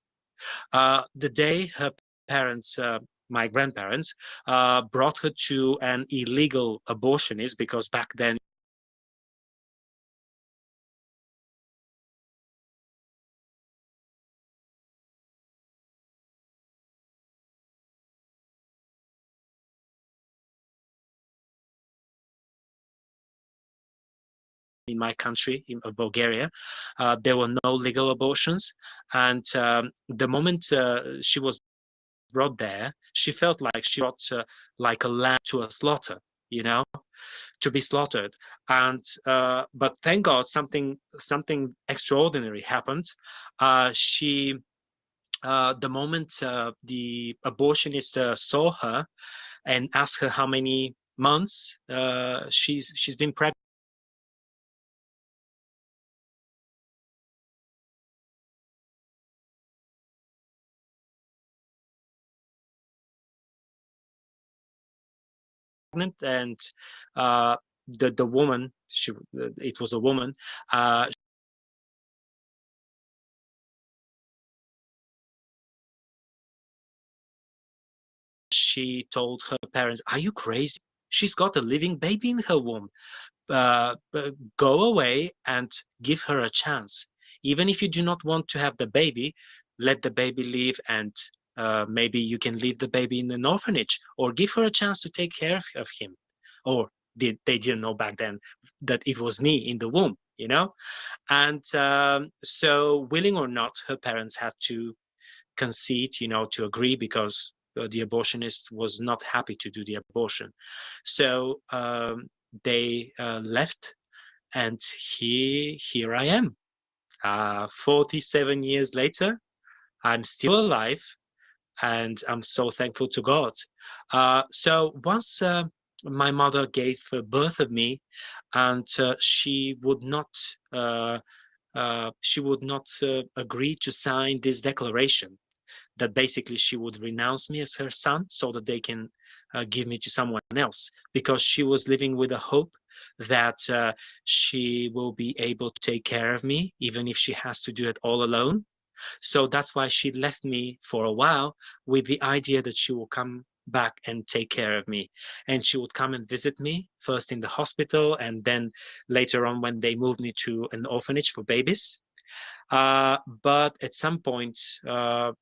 The day her parents, my grandparents, brought her to an illegal abortionist, because back then in my country, in Bulgaria, there were no legal abortions. And the moment she was brought there, she felt like she brought like a lamb to a slaughter, you know, to be slaughtered. And but thank God something extraordinary happened. She the moment the abortionist saw her and asked her how many months she's been pregnant. And the woman, it was a woman, she told her parents, "Are you crazy? She's got a living baby in her womb. Go away and give her a chance. Even if you do not want to have the baby, let the baby live, and maybe you can leave the baby in an orphanage, or give her a chance to take care of him." Or they didn't know back then that it was me in the womb, you know. And so, willing or not, her parents had to concede, you know, to agree, because the abortionist was not happy to do the abortion. So they left, and here I am. 47 years later, I'm still alive, and I'm so thankful to God. So once my mother gave birth of me, and she would not agree to sign this declaration that basically she would renounce me as her son so that they can give me to someone else, because she was living with a hope that she will be able to take care of me, even if she has to do it all alone. So that's why she left me for a while, with the idea that she will come back and take care of me. And she would come and visit me, first in the hospital, and then later on when they moved me to an orphanage for babies. But at some point, a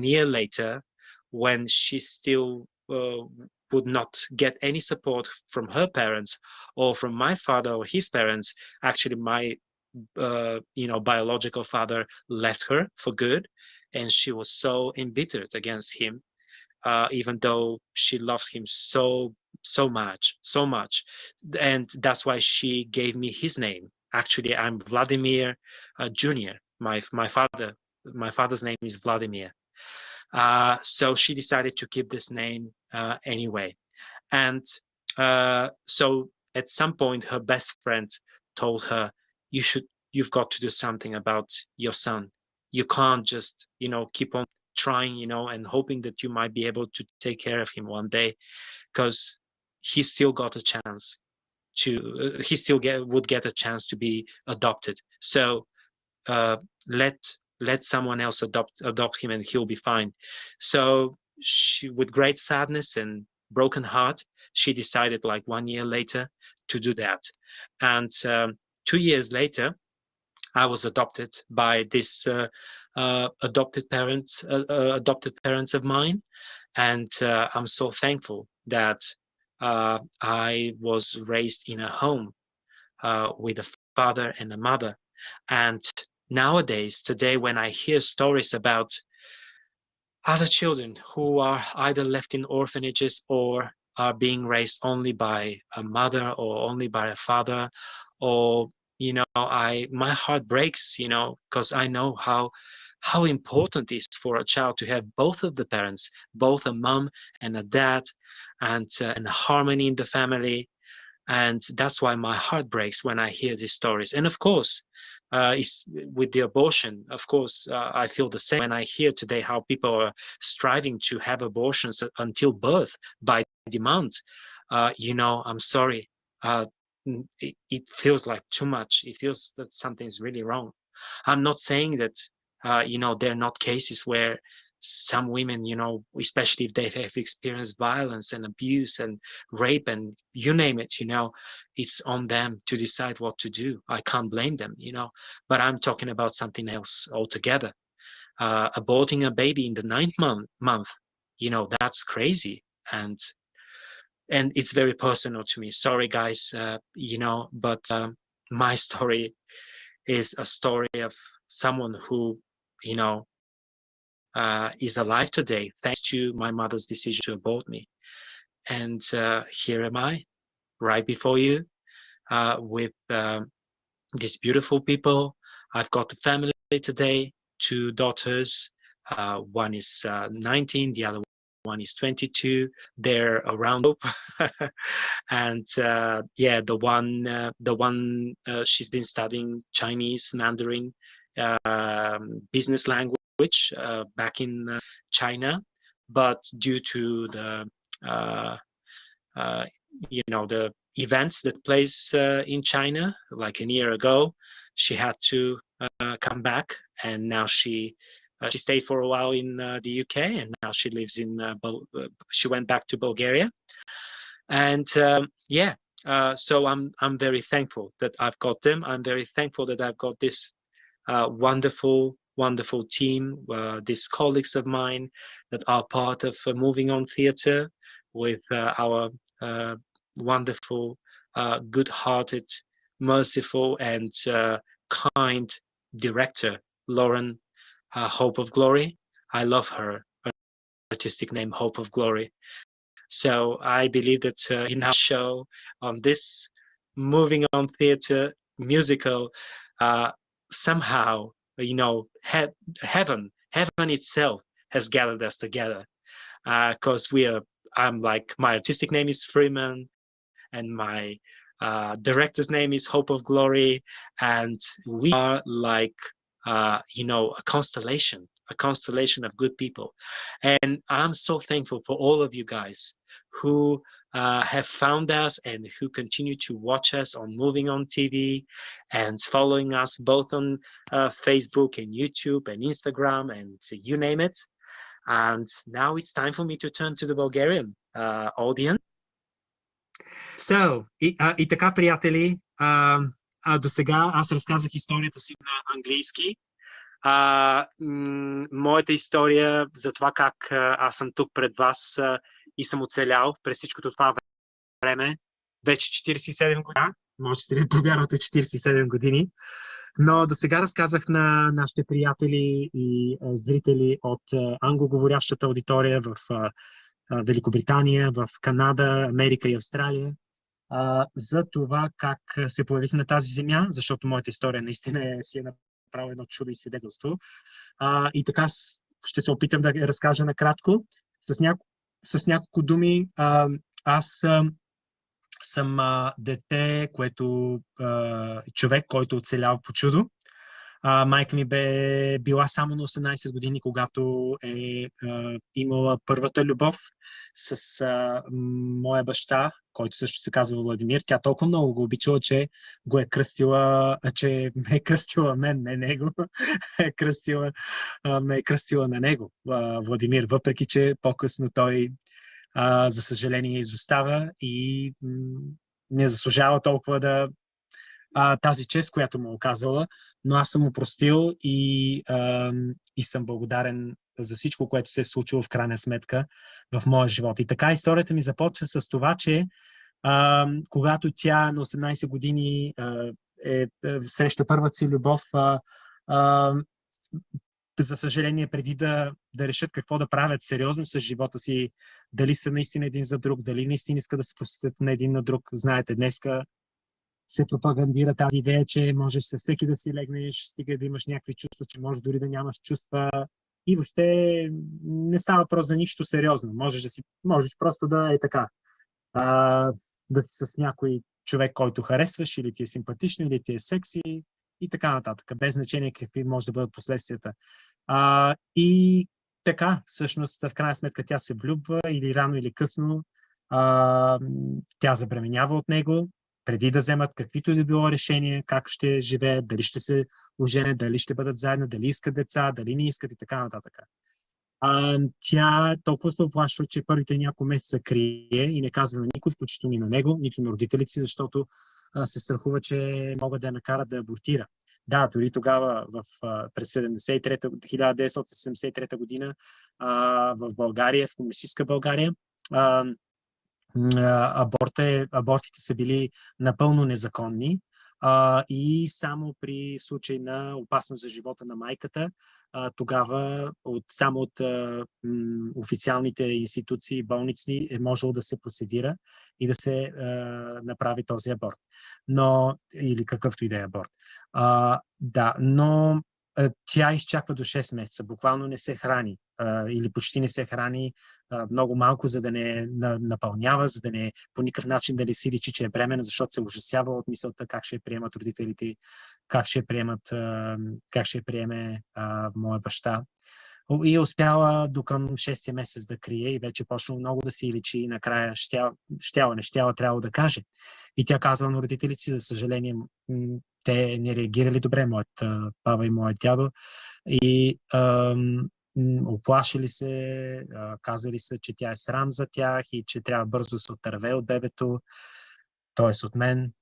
year later, when she still would not get any support from her parents or from my father or his parents, actually my biological father left her for good, and she was so embittered against him, even though she loves him so much. And that's why she gave me his name. Actually, I'm Vladimir Jr. My father's name is Vladimir. So she decided to keep this name anyway. And so at some point, her best friend told her, you've got to do something about your son. You can't just, keep on trying, and hoping that you might be able to take care of him one day, because he still got a chance he still would get a chance to be adopted. So let someone else adopt him, and he'll be fine. So she, with great sadness and broken heart, she decided, like 1 year later, to do that. And 2 years later, I was adopted by this adopted parents of mine, and I'm so thankful that I was raised in a home with a father and a mother. And nowadays, today, when I hear stories about other children who are either left in orphanages or are being raised only by a mother or only by a father, or my heart breaks, because I know how important it is for a child to have both of the parents, both a mom and a dad, and harmony in the family. And that's why my heart breaks when I hear these stories. And of course, it's with the abortion, of course, I feel the same when I hear today how people are striving to have abortions until birth by demand. I'm sorry. It feels like too much. It feels that something's really wrong. I'm not saying that, there are not cases where some women, especially if they have experienced violence and abuse and rape and you name it, it's on them to decide what to do. I can't blame them, but I'm talking about something else altogether. Aborting a baby in the ninth month, that's crazy. And it's very personal to me. Sorry, guys, but my story is a story of someone who, you know, is alive today thanks to my mother's decision to abort me. And here am I, right before you, with these beautiful people. I've got a family today, 2 daughters. One is 19, the other one is 22. They're around and yeah, the one she's been studying Chinese Mandarin business language back in China, but due to the you know, the events that place in China like a year ago, she had to come back, and now she stayed for a while in the UK, and now she lives in she went back to Bulgaria. And yeah, so I'm very thankful that I've got them. I'm very thankful that I've got this wonderful team, these colleagues of mine that are part of Moving On Theatre, with our wonderful, good-hearted, merciful, and kind director, Lauren, Hope of Glory. I love her artistic name, Hope of Glory. So I believe that in our show, on this Moving On Theatre musical, somehow, you know, heaven itself has gathered us together, because I'm like, my artistic name is Freeman, and my director's name is Hope of Glory, and we are like, you know, a constellation of good people. And I'm so thankful for all of you guys who have found us and who continue to watch us on Moving On TV and following us both on Facebook and YouTube and Instagram and you name it. And now it's time for me to turn to the Bulgarian audience. So, и така, приятели, до сега аз разказах историята си на английски. Моята история за това как аз съм тук пред вас и съм оцелял през всичкото това време, вече 47 години, можете ли да повярвате, 47 години, но до сега разказвах на нашите приятели и зрители от англоговорящата аудитория в Великобритания, в Канада, Америка и Австралия, за това как се появих на тази земя, защото моята история наистина си е направила едно чудо и свидетелство. И така ще се опитам да разкажа накратко. С няколко думи, аз съм дете, човек, който оцелял по чудо. Майка ми бе била само на 18 години, когато е имала първата любов с моя баща, който също се казва Владимир. Тя толкова много го обичала, че ме е кръстила мен, не него. ме е кръстила на него, Владимир, въпреки че по-късно той, за съжаление, изостава и не заслужава толкова тази чест, която му оказала, но аз съм опростил и съм благодарен за всичко, което се е случило в крайна сметка в моя живот. И така историята ми започва с това, че когато тя на 18 години среща първата си любов, за съжаление, преди да решат какво да правят сериозно с живота си, дали са наистина един за друг, дали наистина искат да се посветят на един на друг. Знаете, днеска се пропагандира тази идея, че можеш със всеки да си легнеш, стига да имаш някакви чувства, че можеш дори да нямаш чувства. И въобще не става въпрос за нищо сериозно. Можеш просто да е така. Да си с някой човек, който харесваш, или ти е симпатично, или ти е секси, и така нататък. Без значение какви може да бъдат последствията. И така, всъщност, в крайна сметка тя се влюбва, или рано, или късно тя забременява от него, преди да вземат каквито и да било решение, как ще живеят, дали ще се оженят, дали ще бъдат заедно, дали искат деца, дали не искат и така нататък. Тя толкова се оплашва, че първите няколко месеца крие и не казва на никой, включително и на него, нито на родителите си, защото се страхува, че могат да я накарат да абортира. Да, дори тогава, през 1973 година, в България, в комунистическа България, абортите са били напълно незаконни. И само при случай на опасност за живота на майката, тогава само от официалните институции, болници е можело да се процедира и да се направи този аборт. Или какъвто и да е аборт. Да, но тя изчаква до 6 месеца, буквално не се храни или почти не се храни, много малко, за да не напълнява, за да не по никакъв начин да не си личи, че е бременна, защото се ужасява от мисълта как ще я приемат родителите, как ще я приеме моя баща. И е успяла до към 6-я месец да крие и вече почна много да си личи и накрая не щяла, трябвало да каже. И тя казва на родителите си, за съжаление, те не реагирали добре, моят баба и моят дядо. И оплашили се, казали се, че тя е срам за тях и че трябва бързо да се отърве от бебето, т.е. от мен.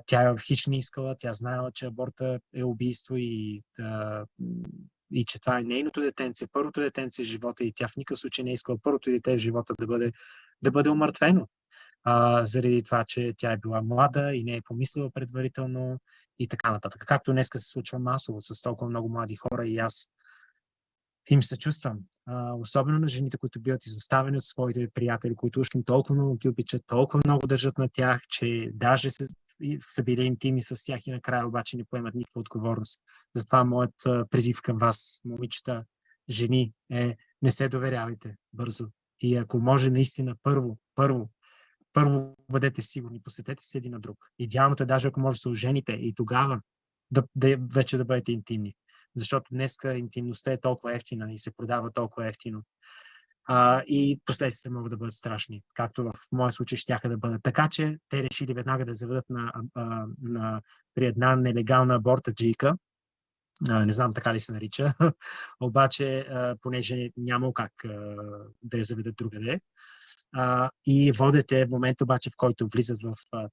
Тя хич не искала, тя знаела, че аборта е убийство и че това е нейното детенце, първото детенце в живота и тя в никакъв случай не е искала първото дете в живота да бъде умъртвено. Заради това, че тя е била млада и не е помислила предварително и така нататък. Както днеска се случва масово с толкова много млади хора и аз им съчувствам. Особено на жените, които биват изоставени от своите приятели, които ушким толкова много ги обичат, толкова много държат на тях, че даже са били интимни с тях и накрая обаче не поемат никаква отговорност. Затова моят призив към вас, момичета, жени, е: не се доверявайте бързо. И ако може наистина първо бъдете сигурни, посетете се един на друг. Идеалното е даже ако може да се ожените и тогава вече да бъдете интимни. Защото днеска интимността е толкова ефтина и се продава толкова ефтино. И последствията могат да бъдат страшни, както в моя случай щяха да бъдат. Така че те решили веднага да заведат при една нелегална абортаджийка. Не знам така ли се нарича, обаче понеже нямало как да я заведат другаде. И водете в момента обаче, в който влизат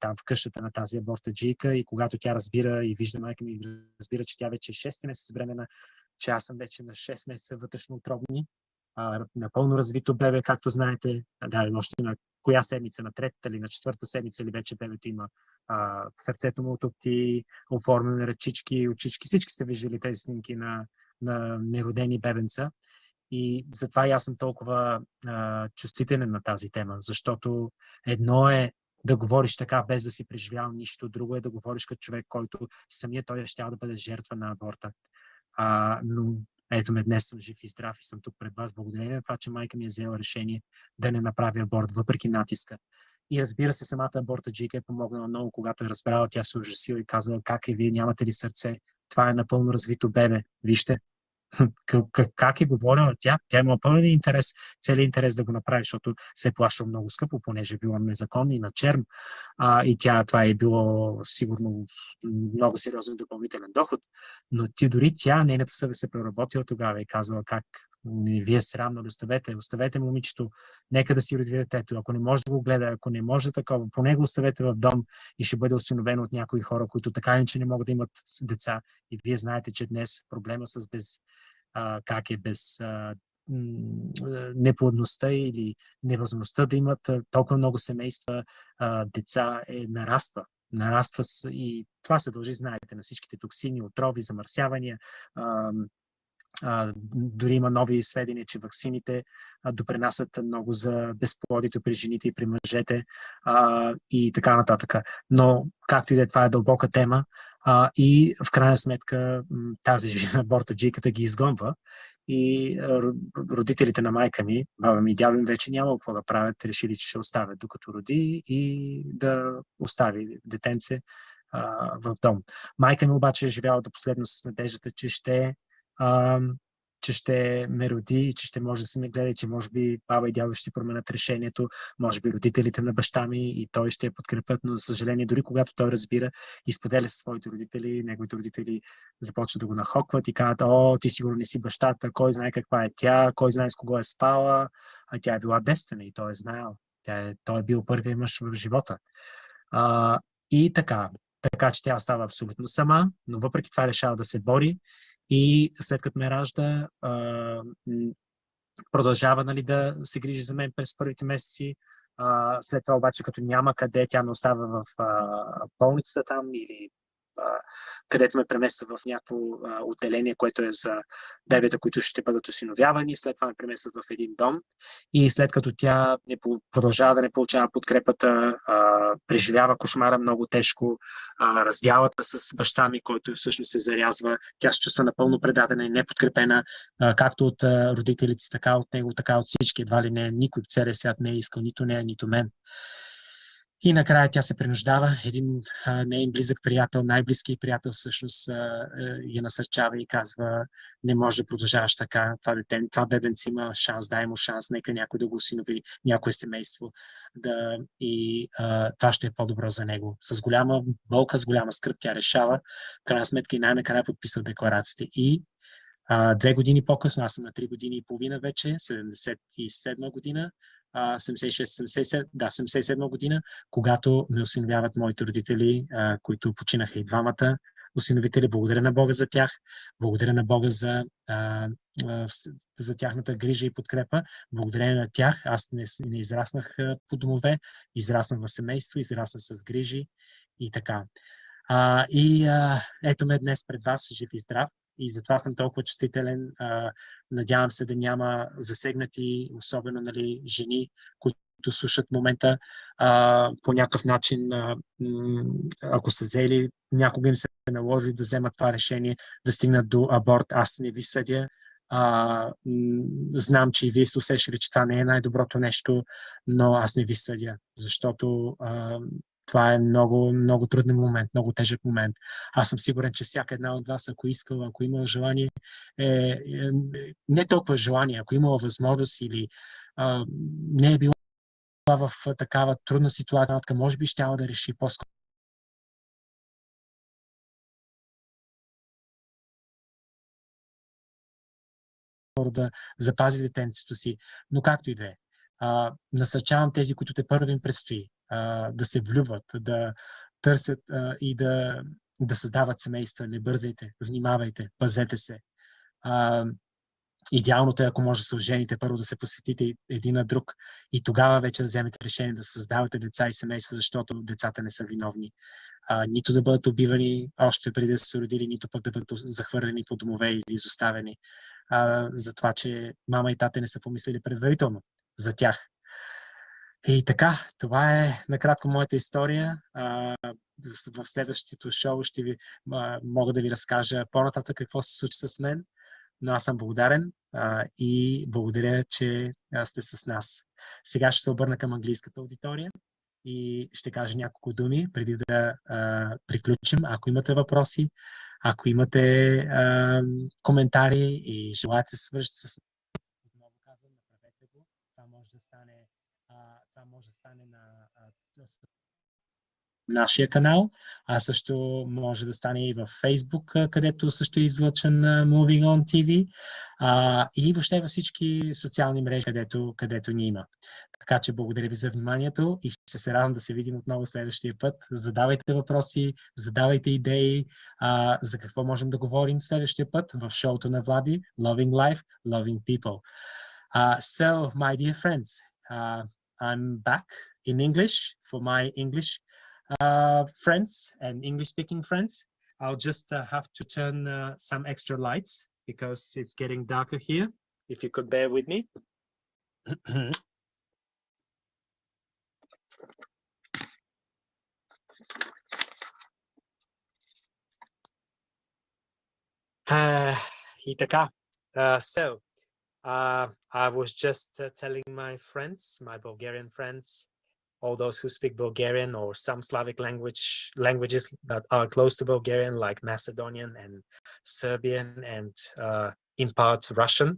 там в къщата на тази абортаджийка и когато тя разбира и вижда майка ми, разбира, че тя вече е 6 месеца бременна, че аз съм вече на 6 месеца вътрешноутробни, напълно развито бебе, както знаете, още на коя седмица, на третата или на четвърта седмица или вече бебето има в сърцето му отопти, оформени ръчички, очички, всички сте виждали тези снимки на неродени бебенца. И затова и аз съм толкова чувствителен на тази тема, защото едно е да говориш така, без да си преживял нищо, друго е да говориш като човек, който самия той ще да бъде жертва на аборта. Но ето ме, днес съм жив и здрав и съм тук пред вас, благодарение на това, че майка ми е взела решение да не направи аборт, въпреки натиска. И разбира се, самата абортаджийка е помогнала много, когато е разбрала, тя се ужасила и казала: как е, вие нямате ли сърце? Това е напълно развито бебе. Вижте. Как е говорила тя? Тя има пълен интерес, целият интерес да го направи, защото се е плащало много скъпо, понеже е било незаконно и на черно. И това е било сигурно много сериозен допълнителен доход. Но нейната съвест се проработила тогава и казала: как вие срамно, оставете момичето, нека да си роди детето. Ако не може да го гледа, ако не може такова, поне го оставете в дом и ще бъде осиновено от някои хора, които така или че не могат да имат деца. И вие знаете, че днес проблема с без неплодността или невъзможността да имат толкова много семейства деца нараства и това се дължи, знаете, на всичките токсини, отрови, замърсявания. Дори има нови сведения, че ваксините допринасят много за безплодието при жените и при мъжете и така нататък. Но, както и да е, това е дълбока тема и в крайна сметка тази абортаджийката ги изгонва и родителите на майка ми, баба ми и дядо ми вече няма какво да правят, решили, че ще оставят докато роди и да остави детенце в дом. Майка ми обаче е живяла до последно с надеждата, че ще ме роди и че ще може да се ме гледа и че може би баба и дядо ще променят решението, може би родителите на баща ми и той ще я подкрепят, но за съжаление, дори когато той разбира и споделя със своите родители, неговите родители започват да го нахокват и казват: о, ти сигурно не си бащата, кой знае каква е тя, кой знае с кого е спала, а тя е била девствена и той е знаел. Той е бил първият мъж в живота. И така че тя остава абсолютно сама, но въпреки това решава да се бори. И след като ме ражда, продължава да се грижи за мен през първите месеци. След това обаче, като няма къде, тя ме остава в болницата там или където ме преместват в някакво отделение, което е за бебета, които ще бъдат осиновявани. След това ме преместват в един дом и след като тя не продължава да не получава подкрепата, преживява кошмара много тежко, раздялата с баща ми, който всъщност се зарязва, тя се чувства напълно предадена и неподкрепена, както от родителите си, така от него, така от всички. Едва ли не, никой в целия свят не е искал нито нея, нито мен. И накрая тя се принуждава, един нейн близък приятел, най-близкият приятел всъщност я насърчава и казва: не може да продължаваш така, това бебенце има шанс, дай му шанс, нека някой да го осинови, някое семейство, това ще е по-добро за него. С голяма болка, с голяма скръб тя решава, в крайна сметка и най-накрая подписва декларацията. И 2 години по-късно, аз съм на 3 години и половина вече, 77 година, 77 година, когато ме осиновяват моите родители, които починаха и двамата осиновители. Благодаря на Бога за тях, благодаря на Бога за тяхната грижа и подкрепа. Благодарение на тях аз не израснах по домове, израснах в семейство, израснах с грижи и така. Ето ме днес пред вас, жив и здрав. И затова съм толкова чувствителен. Надявам се да няма засегнати, особено жени, които слушат момента. По някакъв начин, ако са взели, някога им се наложи да вземат това решение, да стигнат до аборт. Аз не ви съдя. Знам, че и вие сте усещали, че това не е най-доброто нещо, но аз не ви съдя, защото това е много, много труден момент, много тежък момент. Аз съм сигурен, че всяка една от вас, ако искала, ако имала желание, не толкова желание, ако имала възможност или не е била в такава трудна ситуация, може би щяла да реши по-скоро да запази детенцето си. Но както и да е. Насърчавам тези, които те първо им предстои, да се влюбват, да търсят и да създават семейства. Не бързайте, внимавайте, пазете се. Идеалното е, ако може да се ожените, първо да се посветите един на друг и тогава вече да вземете решение да създавате деца и семейство, защото децата не са виновни. Нито да бъдат убивани още преди да са се родили, нито пък да бъдат захвърлени по домове или изоставени. За това, че мама и тата не са помислили предварително за тях. И така, това е накратко моята история. В следващото шоу мога да ви разкажа по-нататък какво се случи с мен, но аз съм благодарен и благодаря, че сте с нас. Сега ще се обърна към английската аудитория и ще кажа няколко думи преди да приключим. Ако имате въпроси, ако имате коментари и желаете да се свържете с отново казвам, направете го. Това може да стане на нашия канал, а също може да стане и в Facebook, където също е излъчен Moving On TV, и въобще във всички социални мрежи, където ни има. Така че благодаря ви за вниманието и ще се радвам да се видим отново следващия път. Задавайте въпроси, задавайте идеи за какво можем да говорим следващия път в шоуто на Влади Loving Life, Loving People. So, my dear friends, I'm back in English for my English friends and English-speaking friends. I'll just have to turn some extra lights because it's getting darker here. If you could bear with me. И така. I was just telling my friends, my Bulgarian friends, all those who speak Bulgarian or some Slavic languages that are close to Bulgarian, like Macedonian and Serbian and in parts Russian.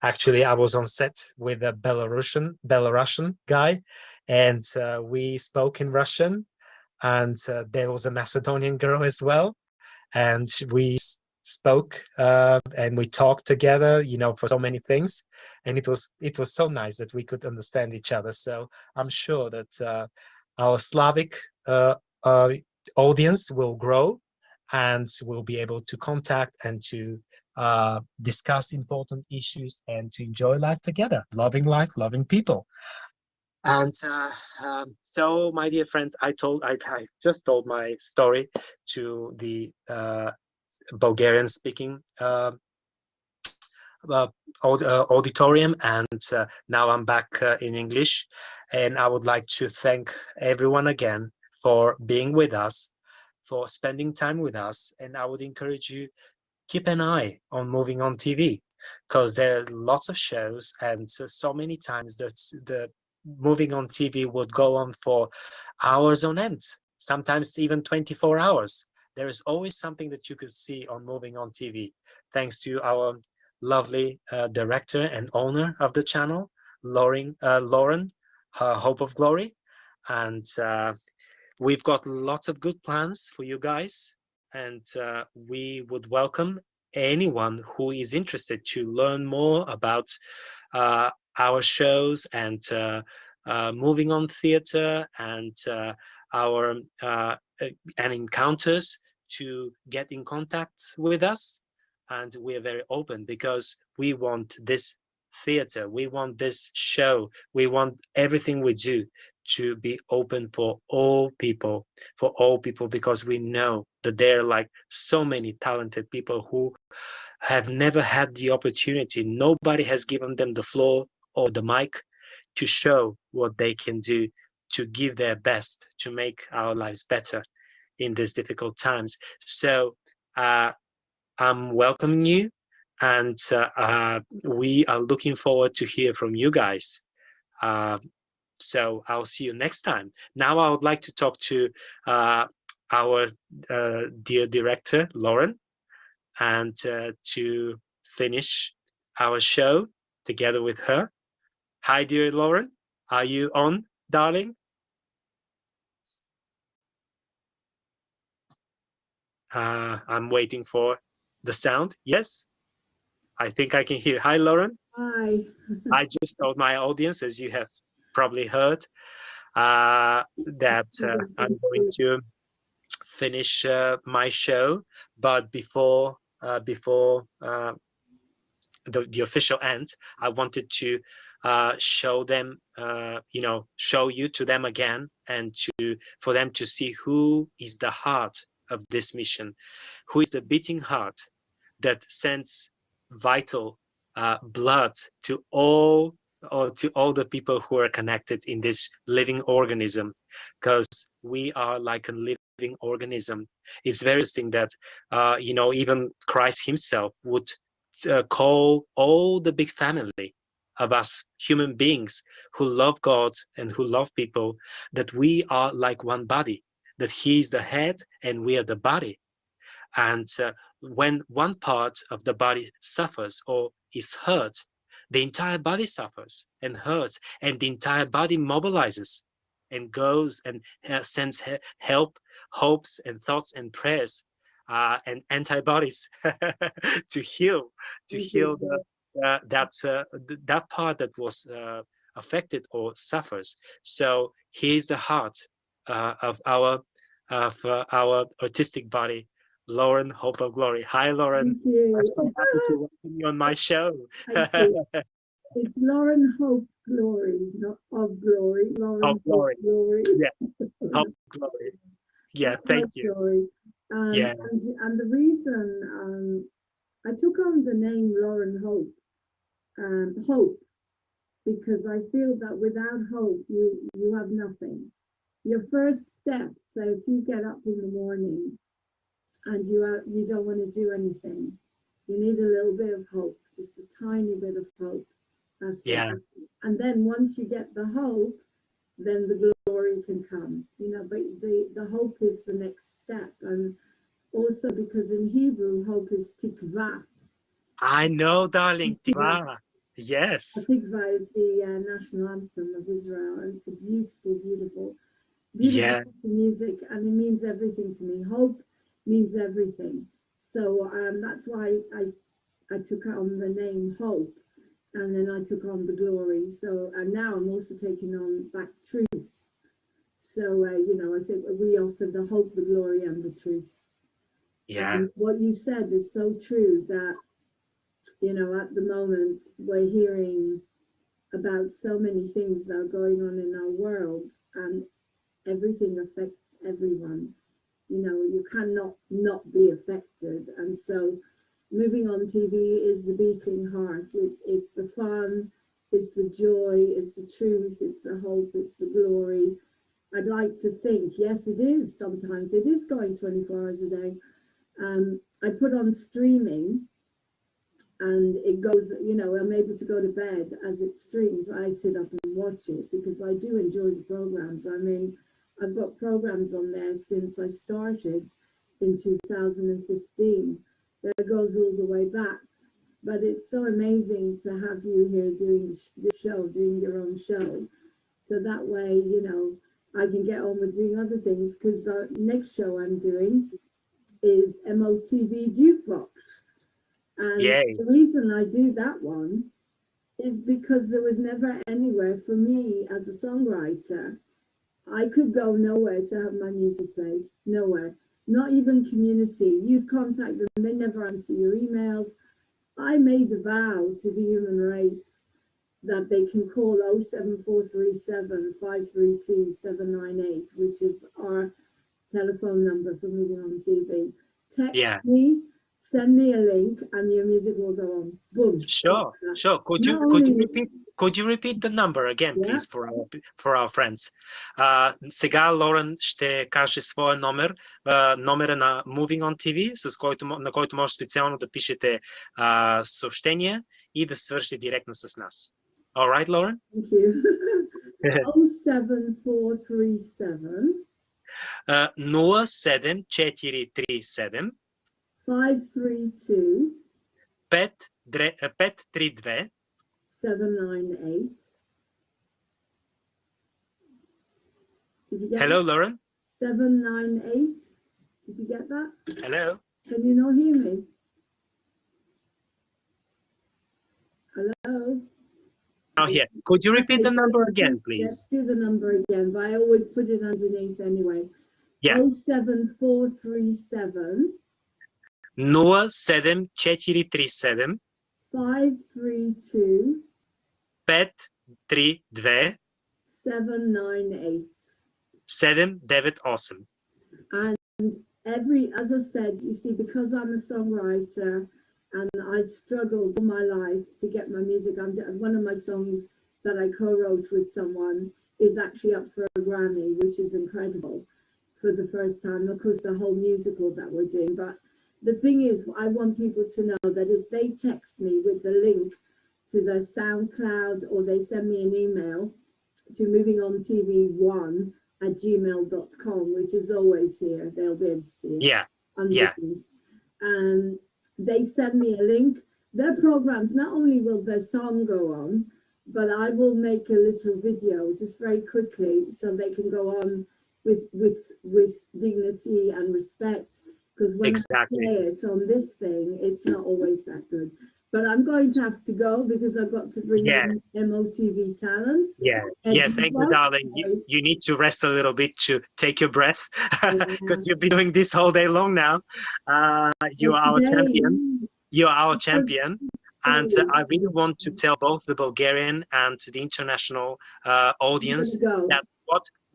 Actually, I was on set with a Belarusian guy, and we spoke in Russian, and there was a Macedonian girl as well, and we spoke and we talked together, for so many things, and it was so nice that we could understand each other. So I'm sure that our Slavic audience will grow and will be able to contact and to discuss important issues and to enjoy life together, loving people. And so, my dear friends, I just told my story to the Bulgarian-speaking auditorium, and now I'm back in English, and I would like to thank everyone again for being with us, for spending time with us, and I would encourage you, keep an eye on Moving On TV, because there are lots of shows, and so many times that the Moving On TV would go on for hours on end, sometimes even 24 hours. There is always something that you could see on Moving On TV, thanks to our lovely director and owner of the channel, Lauren, Hope of Glory. And we've got lots of good plans for you guys, and we would welcome anyone who is interested to learn more about our shows and Moving On Theatre and our and encounters, to get in contact with us. And we are very open, because we want this theater, we want this show, we want everything we do to be open for all people, because we know that there are like so many talented people who have never had the opportunity. Nobody has given them the floor or the mic to show what they can do, to give their best, to make our lives better in these difficult times. So I'm welcoming you, and we are looking forward to hear from you guys. So I'll see you next time. Now I would like to talk to our dear director, Lauren, and to finish our show together with her. Hi, dear Lauren. Are you on, darling? I'm waiting for the sound. Yes, I think I can hear. Hi, Lauren. Hi. I just told my audience, as you have probably heard, that I'm going to finish my show, but before the official end, I wanted to show them, show you to them again, and for them to see who is the heart of this mission, who is the beating heart that sends vital blood to all the people who are connected in this living organism, because we are like a living organism. It's very interesting that even Christ himself would call all the big family of us human beings who love God and who love people, that we are like one body, that he is the head and we are the body. And when one part of the body suffers or is hurt, the entire body suffers and hurts, and the entire body mobilizes and goes and sends help, hopes and thoughts and prayers and antibodies to heal that part that was affected or suffers. So here's the heart of our artistic body, Lauren, Hope of Glory. Hi, Lauren. Thank you. I'm so happy to welcome you on my show. It's Lauren Hope Glory, not of Glory. Lauren Of Glory. Hope Glory. Yeah, Hope Glory. Yeah, thank you. Glory. Yeah. And the reason I took on the name Lauren Hope, hope, because I feel that without hope, you have nothing. Your first step, so if you get up in the morning and you don't want to do anything, you need a little bit of hope, just a tiny bit of hope. That's it. And then once you get the hope, then the glory can come. But the hope is the next step. And also because in Hebrew, hope is tikva. I know, darling. Tikva. Yes. Tikva is the national anthem of Israel, and it's a beautiful, beautiful music, and it means everything to me. Hope means everything. So that's why I took on the name Hope, and then I took on the glory. So and now I'm also taking on back truth. So I said we offer the hope, the glory, and the truth. Yeah. And what you said is so true, that at the moment we're hearing about so many things that are going on in our world, and everything affects everyone. You know, you cannot not be affected. And so moving on TV is the beating heart. It's the fun, it's the joy, it's the truth, it's the hope, it's the glory. I'd like to think, yes, it is. Sometimes it is going 24 hours a day. I put on streaming and it goes, you know, I'm able to go to bed as it streams. I sit up and watch it because I do enjoy the programs. I mean, I've got programs on there since I started in 2015. That goes all the way back. But it's so amazing to have you here doing this show, doing your own show. So that way, you know, I can get on with doing other things, because the next show I'm doing is MOTV Jukebox. And Yay. the reason I do that one is because there was never anywhere for me as a songwriter. I could go nowhere to have my music played, nowhere. Not even Community. You'd contact them, they never answer your emails. I made a vow to the human race that they can call 07437 532 798, which is our telephone number for Moving on TV. Text me, send me a link, and your music will go on. Boom. Sure. Could you repeat the number again, please, for our friends? Сега Лорен ще каже своя номер, номера на Moving on TV, на който може специално да пишете съобщения и да свършите директно с нас. All right, Lauren? Thank you. 07437 07437 532 532 798. Did you get Hello, that? Lauren? 798. Did you get that? Hello? Can you not hear me? Hello? Oh, here. Could you repeat the number again, please? Let's do the number again, but I always put it underneath anyway. Yeah. 07437 07437 532 532 798. 798. And as I said, you see, because I'm a songwriter and I've struggled all my life to get my music, one of my songs that I co-wrote with someone is actually up for a Grammy, which is incredible, for the first time. Of course, the whole musical that we're doing. But the thing is, I want people to know that if they text me with the link to their SoundCloud, or they send me an email to movingontv1@gmail.com, which is always here, they'll be able to see it. Underneath. They send me a link. Their programs, not only will their song go on, but I will make a little video just very quickly so they can go on with dignity and respect. Because when I play it on this thing, it's not always that good. But I'm going to have to go because I've got to bring in MOTV talent. Thank you, darling. You need to rest a little bit to take your breath, because you've been doing this all day long now. You are our champion. You are our champion. And I really want to tell both the Bulgarian and the international audience that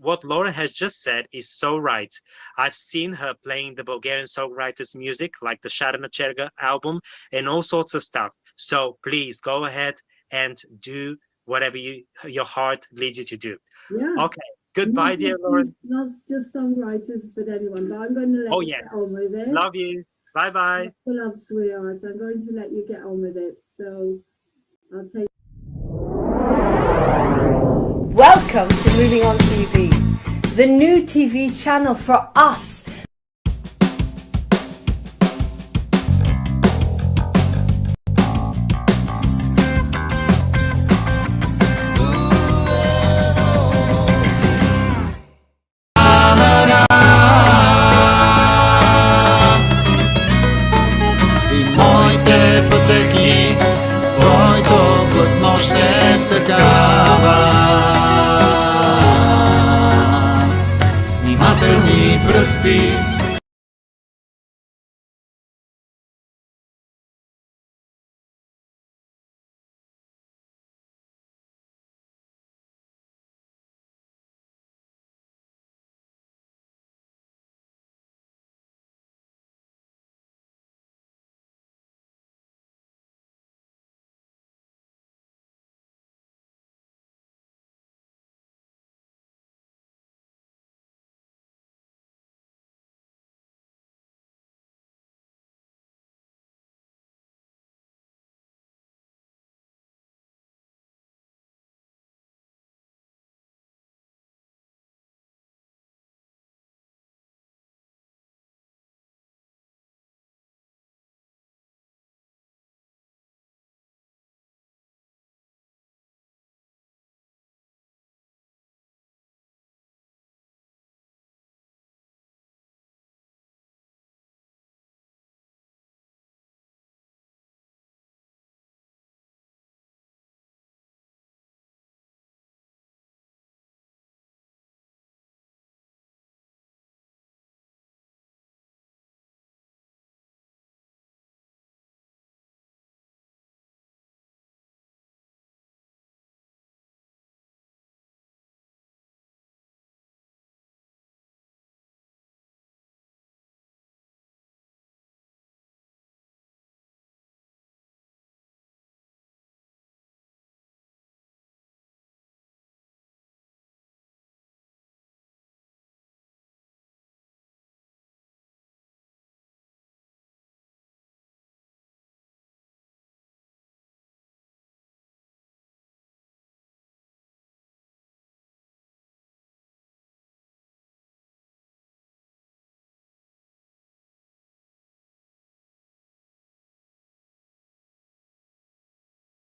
what Laura has just said is so right. I've seen her playing the Bulgarian songwriters' music, like the Sharana Cherga album, and all sorts of stuff. So please go ahead and do whatever your heart leads you to do. Okay. Goodbye, dear Laura. Not just songwriters, but anyone. But I'm going to let you get on with it. Love you. Bye-bye. Love, sweetheart. I'm going to let you get on with it. So I'll take. Welcome to Moving on TV, the new TV channel for us. И моите пътеки, твоето платно ще втъкава. С внимателни пръсти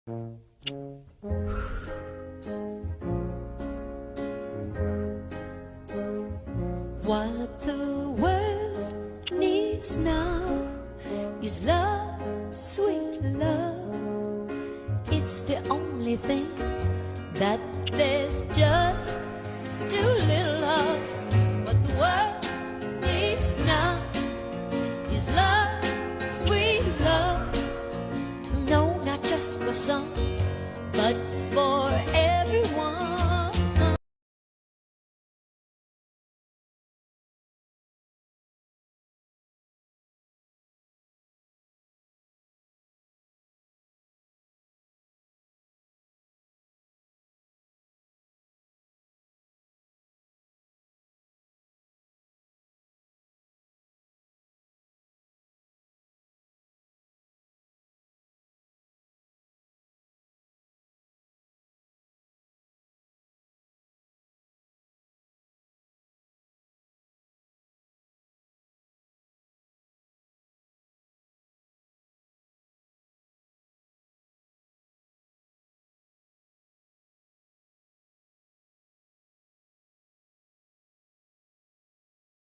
What the world needs now is love, sweet love. It's the only thing that there's just too little of. What the world needs now is love, sweet love. No, not just for some, but